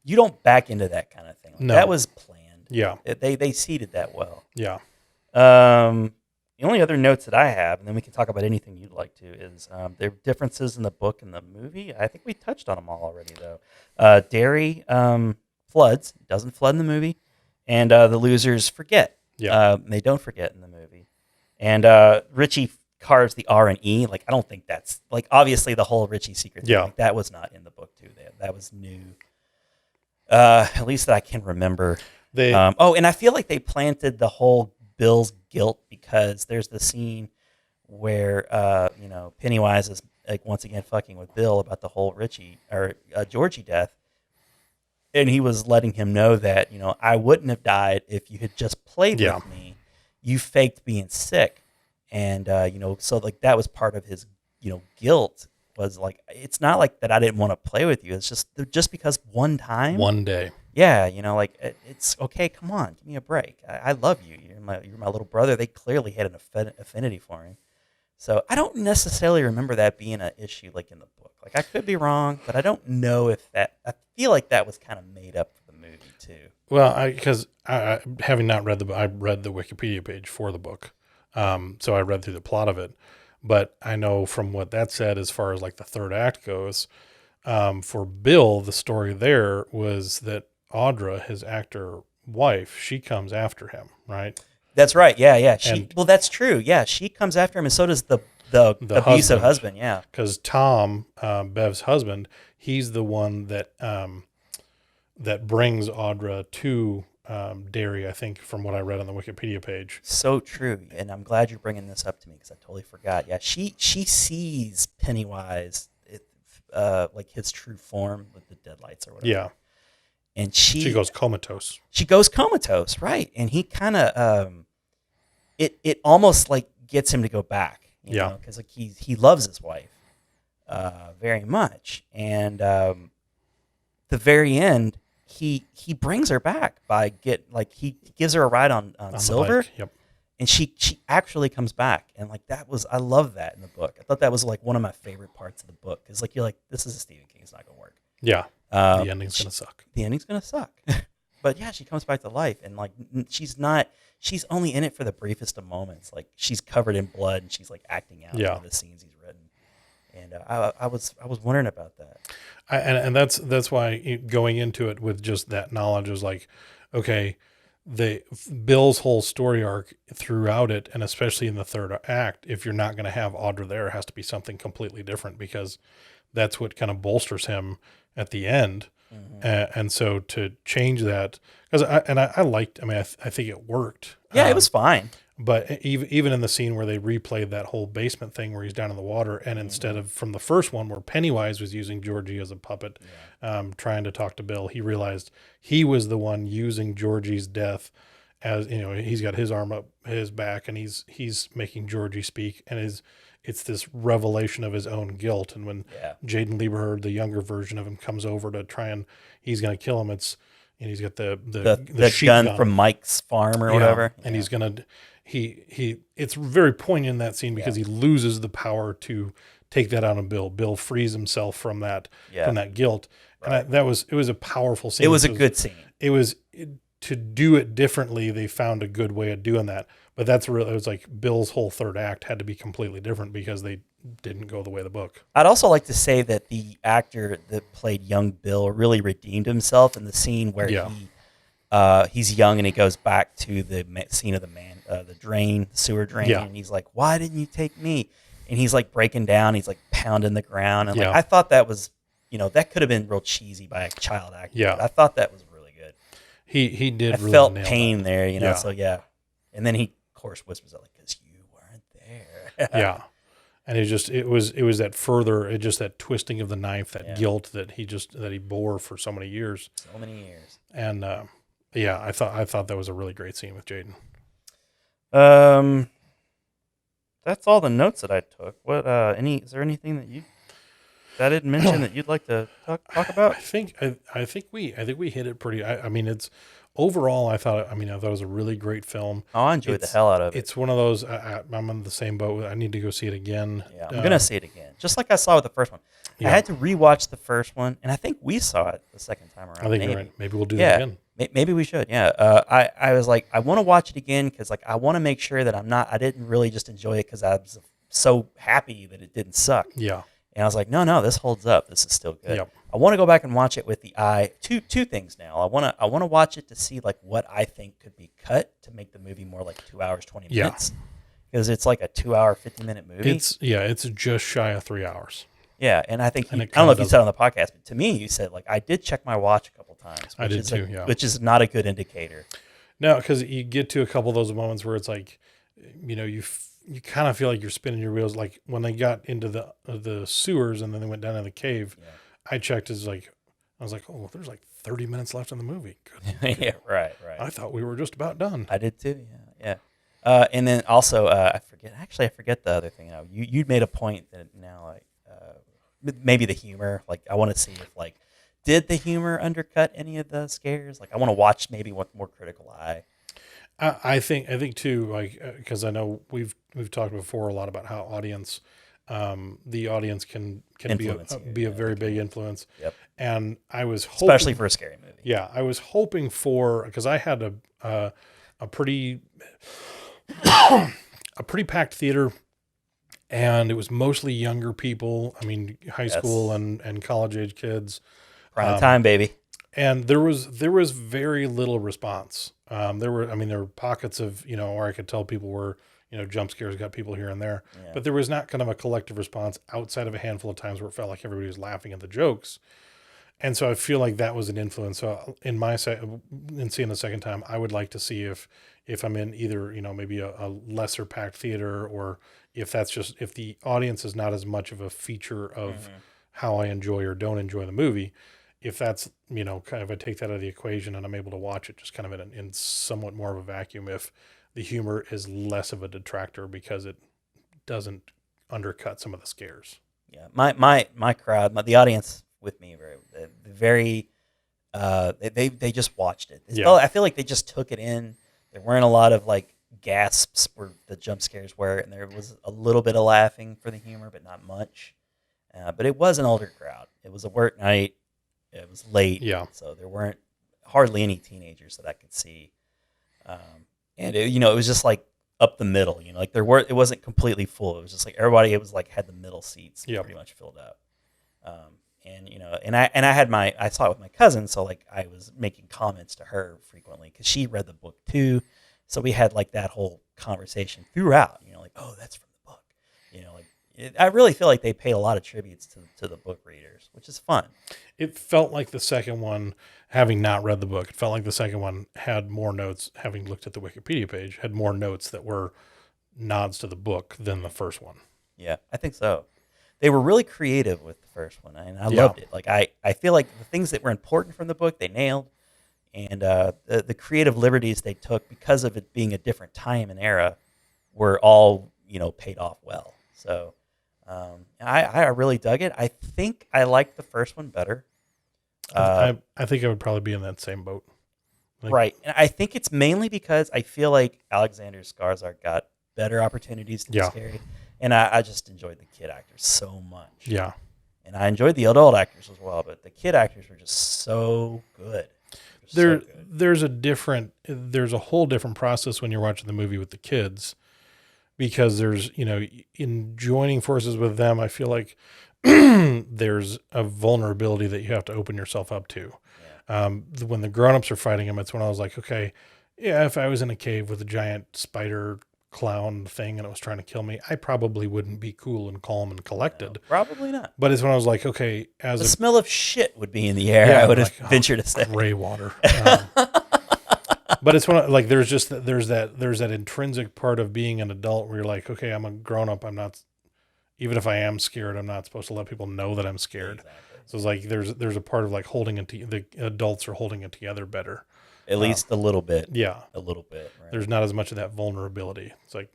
You don't back into that kind of thing. No. That was planned. Yeah. They seeded that well. Yeah. The only other notes that I have, and then we can talk about anything you'd like to, is there are differences in the book and the movie. I think we touched on them all already, though. Derry floods, doesn't flood in the movie, and the losers forget. Yeah. They don't forget in the movie. And Richie carves the R and E. Like, I don't think that's, like, obviously the whole Richie secret thing, like, that was not in the book, too. That was new. At least that I can remember. And I feel like they planted the whole Bill's guilt, because there's the scene where Pennywise is, like, once again fucking with Bill about the whole Richie or Georgie death, and he was letting him know that, I wouldn't have died if you had just played with me. You faked being sick, and so, like, that was part of his guilt, was like, it's not like that I didn't want to play with you. It's just because one day. Yeah, like, it's okay. Come on, give me a break. I love you. You're my little brother. They clearly had an affinity for him. So I don't necessarily remember that being an issue, like, in the book. Like, I could be wrong, but I don't know if that. I feel like that was kind of made up for the movie too. Well, because having not read the book, I read the Wikipedia page for the book, so I read through the plot of it. But I know from what that said, as far as, like, the third act goes, for Bill, the story there was that Audra, his actor wife, she comes after him, right? That's right. Yeah. Well, that's true. Yeah, she comes after him, and so does the abusive husband. Yeah, because Tom, Bev's husband, he's the one that that brings Audra to Derry, I think, from what I read on the Wikipedia page. So true, and I'm glad you're bringing this up to me, because I totally forgot. Yeah, she sees Pennywise, like, his true form with the deadlights or whatever. Yeah. And she goes comatose. She goes comatose, right? And he kind of, it almost, like, gets him to go back, because, like, he loves his wife very much, and the very end, he brings her back by he gives her a ride on Silver, and she actually comes back, and, like, I love that in the book. I thought that was, like, one of my favorite parts of the book, because, like, you're like, this is a Stephen King, it's not gonna work. Yeah. The ending's going to suck. The ending's going to suck. But yeah, she comes back to life, and, like, she's only in it for the briefest of moments. Like, she's covered in blood, and she's, like, acting out some of the scenes he's written. And I was wondering about that. And that's why going into it with just that knowledge was like, okay, Bill's whole story arc throughout it, and especially in the third act, if you're not going to have Audra there, it has to be something completely different, because that's what kind of bolsters him at the end. And so to change that, because I liked, I think it worked. Yeah, it was fine. But even in the scene where they replayed that whole basement thing where he's down in the water, and instead of from the first one where Pennywise was using Georgie as a puppet, trying to talk to Bill, he realized he was the one using Georgie's death as, he's got his arm up his back, and he's making Georgie speak, and it's this revelation of his own guilt. And when Jaden Lieberher, the younger version of him, comes over to try and he's going to kill him, and he's got the sheep gun from Mike's farm or whatever, and he's going to. It's very poignant in that scene, because he loses the power to take that out on Bill. Bill frees himself from that guilt. Right. And it was a powerful scene. It was a good scene. To do it differently, they found a good way of doing that. But it was like Bill's whole third act had to be completely different, because they didn't go the way of the book. I'd also like to say that the actor that played young Bill really redeemed himself in the scene where he's young, and he goes back to the scene of the sewer drain, and he's like, "Why didn't you take me?" And he's, like, breaking down. He's, like, pounding the ground, and like, I thought that was, that could have been real cheesy by a child actor. Yeah, but I thought that was really good. He did. I really felt nail pain that. there, So and then he, of course, whispers out, like, "Because you weren't there." Yeah. And it was that further, that twisting of the knife, that guilt that he bore for so many years. So many years. And I thought that was a really great scene with Jaden. That's all the notes that I took. What is there anything that I didn't mention that you'd like to talk about? I think we hit it pretty. I mean, it's overall. I thought it was a really great film. Oh, I enjoyed the hell out of it. It's one of those. I'm on the same boat. I need to go see it again. Yeah, I'm gonna see it again, just like I saw with the first one. Yeah. I had to rewatch the first one, and I think we saw it the second time around. I think you're right. Maybe we'll do that again. Maybe we should. Yeah. I was like, I want to watch it again because like I want to make sure that I didn't really just enjoy it because I was so happy that it didn't suck. Yeah. And I was like, no, this holds up. This is still good. Yep. I want to go back and watch it with the eye. Two things now. I want to watch it to see like what I think could be cut to make the movie more like 2 hours 20 minutes. Because it's like a 2 hour 50-minute movie. It's just shy of 3 hours. Yeah, and I think I don't know if you said on the podcast, but to me you said like I did check my watch a couple times. I did too. Yeah. Which is not a good indicator. No, because you get to a couple of those moments where it's like, you kind of feel like you're spinning your wheels. Like when they got into the sewers and then they went down in the cave, I checked I was like, oh, there's like 30 minutes left in the movie. Good. Yeah, right. I thought we were just about done. I did too. Yeah. And then also, I forget the other thing. Now you made a point that now like maybe the humor. Like I want to see if like did the humor undercut any of the scares? Like I want to watch maybe one more critical eye. I think too, like because I know we've talked before a lot about how the audience can be a very big influence. Yep. And I was especially for a scary movie. Yeah, I was hoping for because I had a pretty packed theater, and it was mostly younger people. I mean, high school and college age kids. Prime time, baby. And there was very little response. There were pockets of, where I could tell people were, jump scares got people here and there, but there was not kind of a collective response outside of a handful of times where it felt like everybody was laughing at the jokes. And so I feel like that was an influence. So in seeing the second time, I would like to see if I'm in either, maybe a lesser packed theater, or if the audience is not as much of a feature of how I enjoy or don't enjoy the movie. If that's, kind of I take that out of the equation and I'm able to watch it just kind of in somewhat more of a vacuum, if the humor is less of a detractor because it doesn't undercut some of the scares. Yeah. My crowd, the audience with me, they just watched it. I feel like they just took it in. There weren't a lot of like gasps where the jump scares were, and there was a little bit of laughing for the humor, but not much. But it was an older crowd. It was a work night. It was late, so there weren't hardly any teenagers that I could see, and it was just like up the middle. Like it wasn't completely full. It was just like everybody. It was like had the middle seats pretty much filled up, and I saw it with my cousin, so like I was making comments to her frequently because she read the book too, so we had like that whole conversation throughout. Like, oh, that's from the book, I really feel like they paid a lot of tributes to the book readers, which is fun. It felt like the second one, having not read the book, it felt like the second one had more notes, having looked at the Wikipedia page, had more notes that were nods to the book than the first one. Yeah, I think so. They were really creative with the first one, and I loved it. Like I feel like the things that were important from the book, they nailed, and the creative liberties they took because of it being a different time and era were all, paid off well. So I really dug it. I think I liked the first one better. I think I would probably be in that same boat. Right. And I think it's mainly because I feel like Alexander Skarsgård got better opportunities to be scary. And I just enjoyed the kid actors so much. Yeah. And I enjoyed the adult actors as well, but the kid actors were just so good. There's a whole different process when you're watching the movie with the kids, because there's, in joining forces with them, I feel like there's a vulnerability that you have to open yourself up to. Yeah. When the grownups are fighting them, it's when I was like, okay, yeah, if I was in a cave with a giant spider clown thing and it was trying to kill me, I probably wouldn't be cool and calm and collected. No, probably not. But it's when I was like, okay, the smell of shit would be in the air. I would have ventured to say gray water. But it's when there's that intrinsic part of being an adult where you're like, okay, I'm a grown up. I'm not, even if I am scared, I'm not supposed to let people know that I'm scared. Exactly. So it's like there's a part of like holding it. The adults are holding it together better. At least a little bit. Yeah. A little bit. Right. There's not as much of that vulnerability. It's like,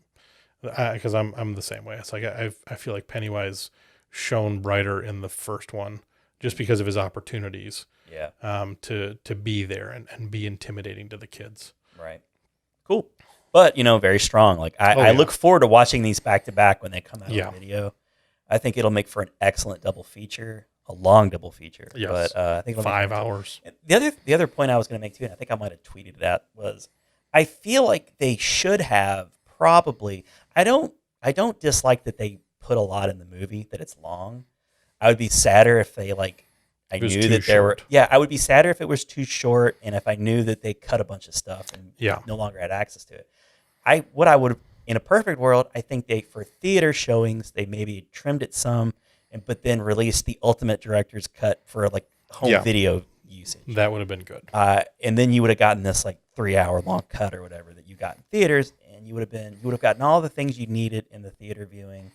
because I'm the same way. It's like I feel like Pennywise shone brighter in the first one just because of his opportunities. Yeah. To be there and be intimidating to the kids. Right. Cool. But, very strong. Like I look forward to watching these back to back when they come out on video. I think it'll make for an excellent double feature, a long double feature. Yes. But I think 5 hours. The other point I was going to make too, and I think I might have tweeted it out, was I feel like they should have probably. I don't dislike that they put a lot in the movie, that it's long. I would be sadder if they I knew that there were. Yeah, I would be sadder if it was too short, and if I knew that they cut a bunch of stuff and no longer had access to it. What I would, in a perfect world, I think for theater showings, they maybe trimmed it some, but then released the ultimate director's cut for home video usage. That would have been good. And then you would have gotten this 3-hour long cut or whatever that you got in theaters, and you would have gotten all the things you needed in the theater viewing,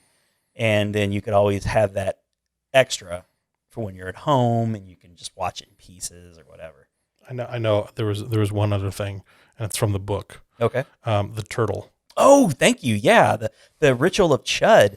and then you could always have that extra for when you're at home and you can just watch it in pieces or whatever. I know. There was one other thing, and it's from the book. Okay. The turtle. Oh, thank you. Yeah, the ritual of Chud.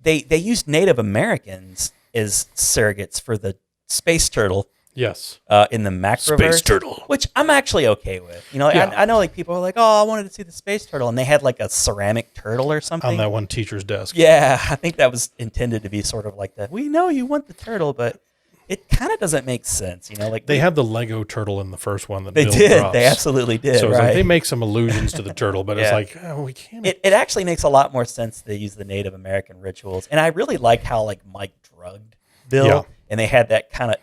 They used Native Americans as surrogates for the space turtle. Yes. In the Macroverse. Space turtle. Which I'm actually okay with. I know people are like, oh, I wanted to see the space turtle, and they had a ceramic turtle or something on that one teacher's desk. Yeah, I think that was intended to be sort of like that. We know you want the turtle, but it kind of doesn't make sense, They had the Lego turtle in the first one that they Bill did. drops. They absolutely did. So it's right? they make some allusions to the turtle, but it's we can't. It actually makes a lot more sense to use the Native American rituals, and I really like how Mike drugged Bill, and they had that kind of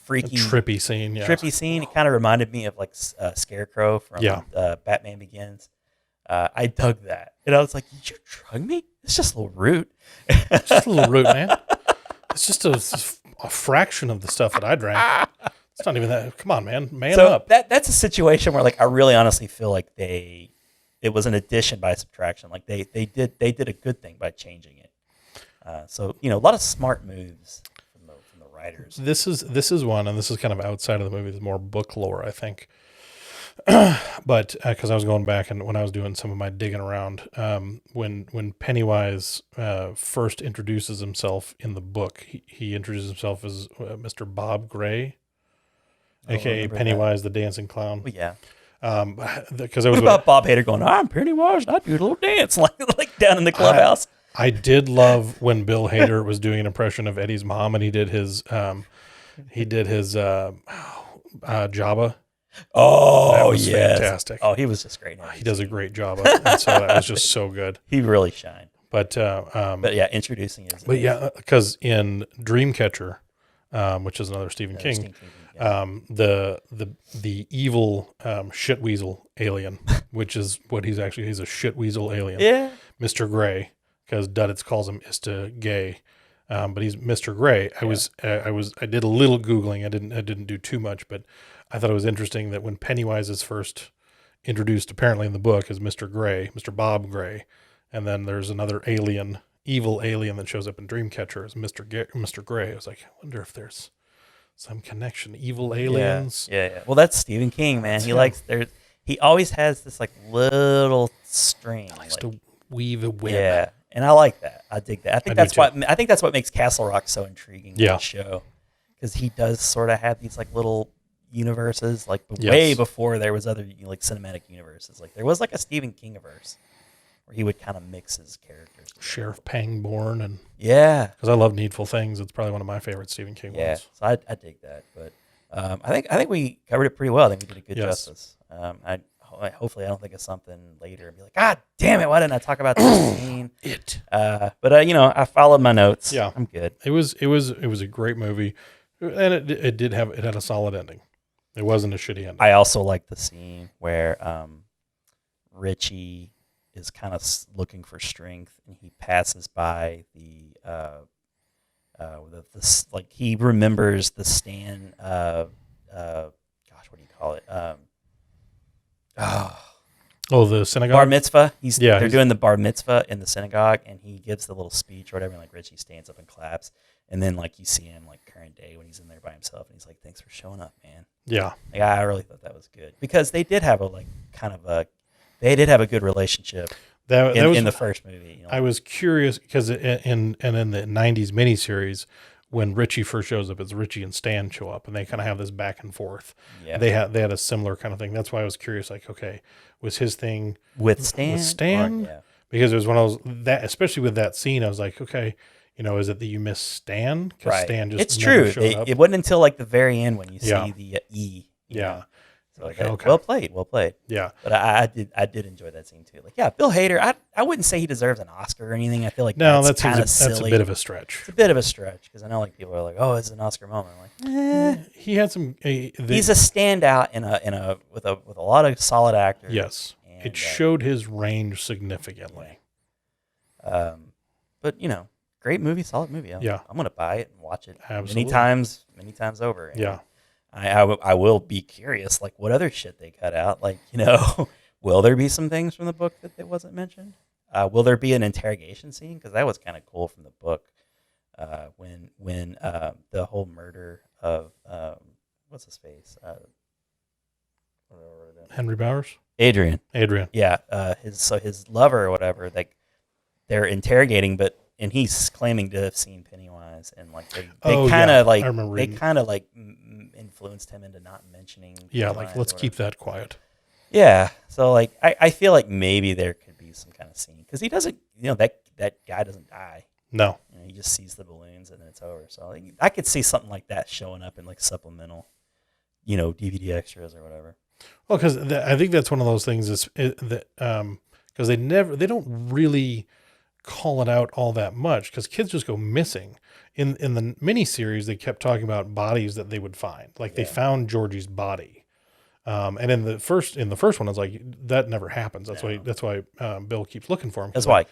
freaky, trippy scene. Yeah. Trippy scene. It kind of reminded me of Scarecrow from Batman Begins. I dug that, and I was like, "Did you drug me? It's just a little root. It's just a little root, man. It's just a fraction of the stuff that I drank. It's not even that. Come on, man. Man up." That's a situation where I really honestly feel like it was an addition by subtraction. They did a good thing by changing it. So a lot of smart moves from the writers. This is one, and this is kind of outside of the movie. It's more book lore, I think. But because I was going back and when I was doing some of my digging around, when Pennywise first introduces himself in the book, he introduces himself as Mr. Bob Gray, aka Pennywise the Dancing Clown. Oh, yeah. Because what about Bob Hader going, "I'm Pennywise, and I do a little dance like down in the clubhouse." I did love when Bill Hader was doing an impression of Eddie's mom, and he did his Jabba. Oh, that was yes. fantastic. Oh, he was just great. He does a great job of it, and so that was just so good. He really shined. But yeah, introducing his. But yeah, because in Dreamcatcher, which is another Stephen King, the evil shit weasel alien, which is what he's a shit weasel alien. Yeah, Mr. Gray, because Duddits calls him Mr. Gay. But he's Mr. Gray. I did a little Googling. I didn't do too much, but I thought it was interesting that when Pennywise is first introduced, apparently in the book, as Mr. Gray, Mr. Bob Gray, and then there's another evil alien that shows up in Dreamcatcher as Mr. Gray. I was like, I wonder if there's some connection. Evil aliens. Yeah. Well, that's Stephen King, man. He always has this little string. He likes to weave a web. Yeah. And I like that. I dig that. I think that's what makes Castle Rock so intriguing to the show, because he does sort of have these little universes, way before there was other cinematic universes. There was a Stephen Kingiverse where he would kind of mix his characters. Sheriff Pangborn and because I love Needful Things. It's probably one of my favorite Stephen King ones. So I dig that. But I think we covered it pretty well. I think we did a good justice. Hopefully I don't think of something later and be like, God damn it, why didn't I talk about this scene? But I followed my notes. Yeah, I'm good. It was a great movie, and it had a solid ending. It wasn't a shitty ending. I also like the scene where Richie is kind of looking for strength, and he passes by he remembers the stand. What do you call it? The synagogue? Bar mitzvah. They're doing the bar mitzvah in the synagogue, and he gives the little speech or whatever, and Richie stands up and claps. And then like you see him like current day when he's in there by himself, and he's like, "Thanks for showing up, man." Yeah. Like, I really thought that was good because they did have they did have a good relationship in the first movie. You know? I was curious because in the 90s miniseries, when Richie first shows up, it's Richie and Stan show up, and they kind of have this back and forth. Yeah. They had a similar kind of thing. That's why I was curious. Like, okay, was his thing with Stan? Or, because it was when I was that, especially with that scene, I was like, okay, you know, is it that you miss Stan? Because Stan just it's true. It wasn't until like the very end when you see the E. Yeah. Know? So like, okay. Well played. Yeah. But I did enjoy that scene too. Like, yeah, Bill Hader. I wouldn't say he deserves an Oscar or anything. I feel like that's kind of silly. That's a bit of a stretch. It's a bit of a stretch because I know like people are like, oh, it's an Oscar moment. I'm like, he had some. He's a standout with a lot of solid actors. Yes, and, it showed his range significantly. But you know, great movie, solid movie. I'm gonna buy it and watch it many times over. And yeah. I will be curious, like what other shit they cut out. Like, you know, will there be some things from the book that wasn't mentioned? Will there be an interrogation scene? Because that was kind of cool from the book. When the whole murder of what's his face? Henry Bowers? Adrian. Yeah. His lover or whatever, like they're interrogating, and he's claiming to have seen Pennywise, and like they kind of influenced him into not mentioning. Yeah, like let's keep that quiet. Yeah, so like I feel like maybe there could be some kind of scene because he doesn't, you know, that guy doesn't die. No, you know, he just sees the balloons and it's over. So like, I could see something like that showing up in like supplemental, you know, DVD extras or whatever. Well, because I think that's one of those things that because they don't really call it out all that much because kids just go missing. In the miniseries, they kept talking about bodies that they would find. Like they found Georgie's body, and in the first one, I was like, that never happens. That's why Bill keeps looking for him. That's why.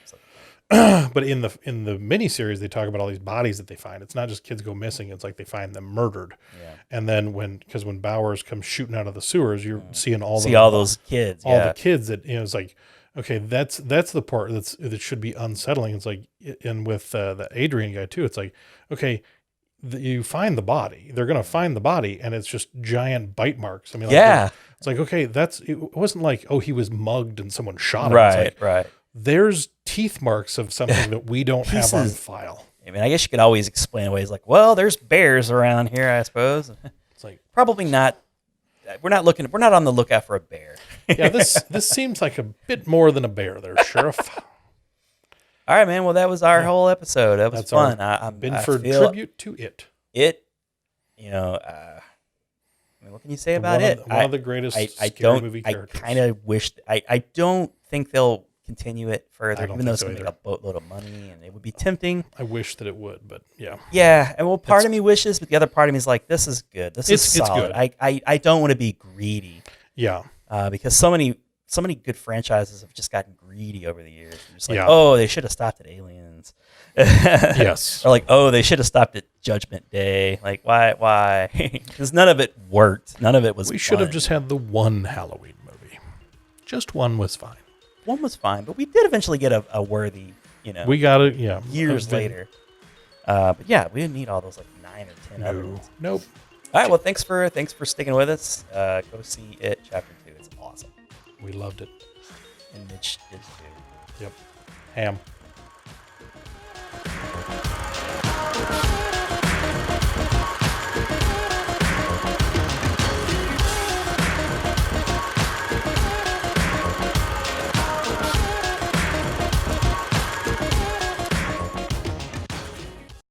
But in the miniseries, they talk about all these bodies that they find. It's not just kids go missing. It's like they find them murdered. Yeah. And then when Bowers comes shooting out of the sewers, you're seeing all those kids, the kids that, you know, it's like, okay, that's the part that should be unsettling. It's like, and with the Adrian guy too, it's like, okay, you find the body, they're going to find the body, and it's just giant bite marks. I mean, like, it's like, okay, it wasn't like, oh, he was mugged and someone shot him. Right. There's teeth marks of something that we don't have on file. I mean, I guess you could always explain away. It's like, well, there's bears around here, I suppose. It's like probably not. We're not on the lookout for a bear. Yeah, this seems like a bit more than a bear there, Sheriff. All right, man. Well, that was our whole episode. That was fun. Tribute to it. It, you know, I mean, what can you say about it? One of the greatest scary movie characters. I kind of wish. I don't think they'll continue it further, even though it's going to make a boatload of money, and it would be tempting. I wish that it would, but yeah. Yeah, and well, part of me wishes, but the other part of me is like, this is good. This is solid. It's good. I don't want to be greedy. Yeah. Because so many good franchises have just gotten greedy over the years. Just like, oh, they should have stopped at Aliens. Yes. Or like, oh, they should have stopped at Judgment Day. Like, why? Because none of it worked. None of it was We should have just had the one Halloween movie. Just one was fine. One was fine, but we did eventually get a worthy, you know. We got it, yeah. Years later. But yeah, we didn't need all those like 9 or 10 other ones. Nope. All right, well, thanks for sticking with us. Go see it, Chapter 2. It's awesome. We loved it. And Mitch did too. Yep. Ham.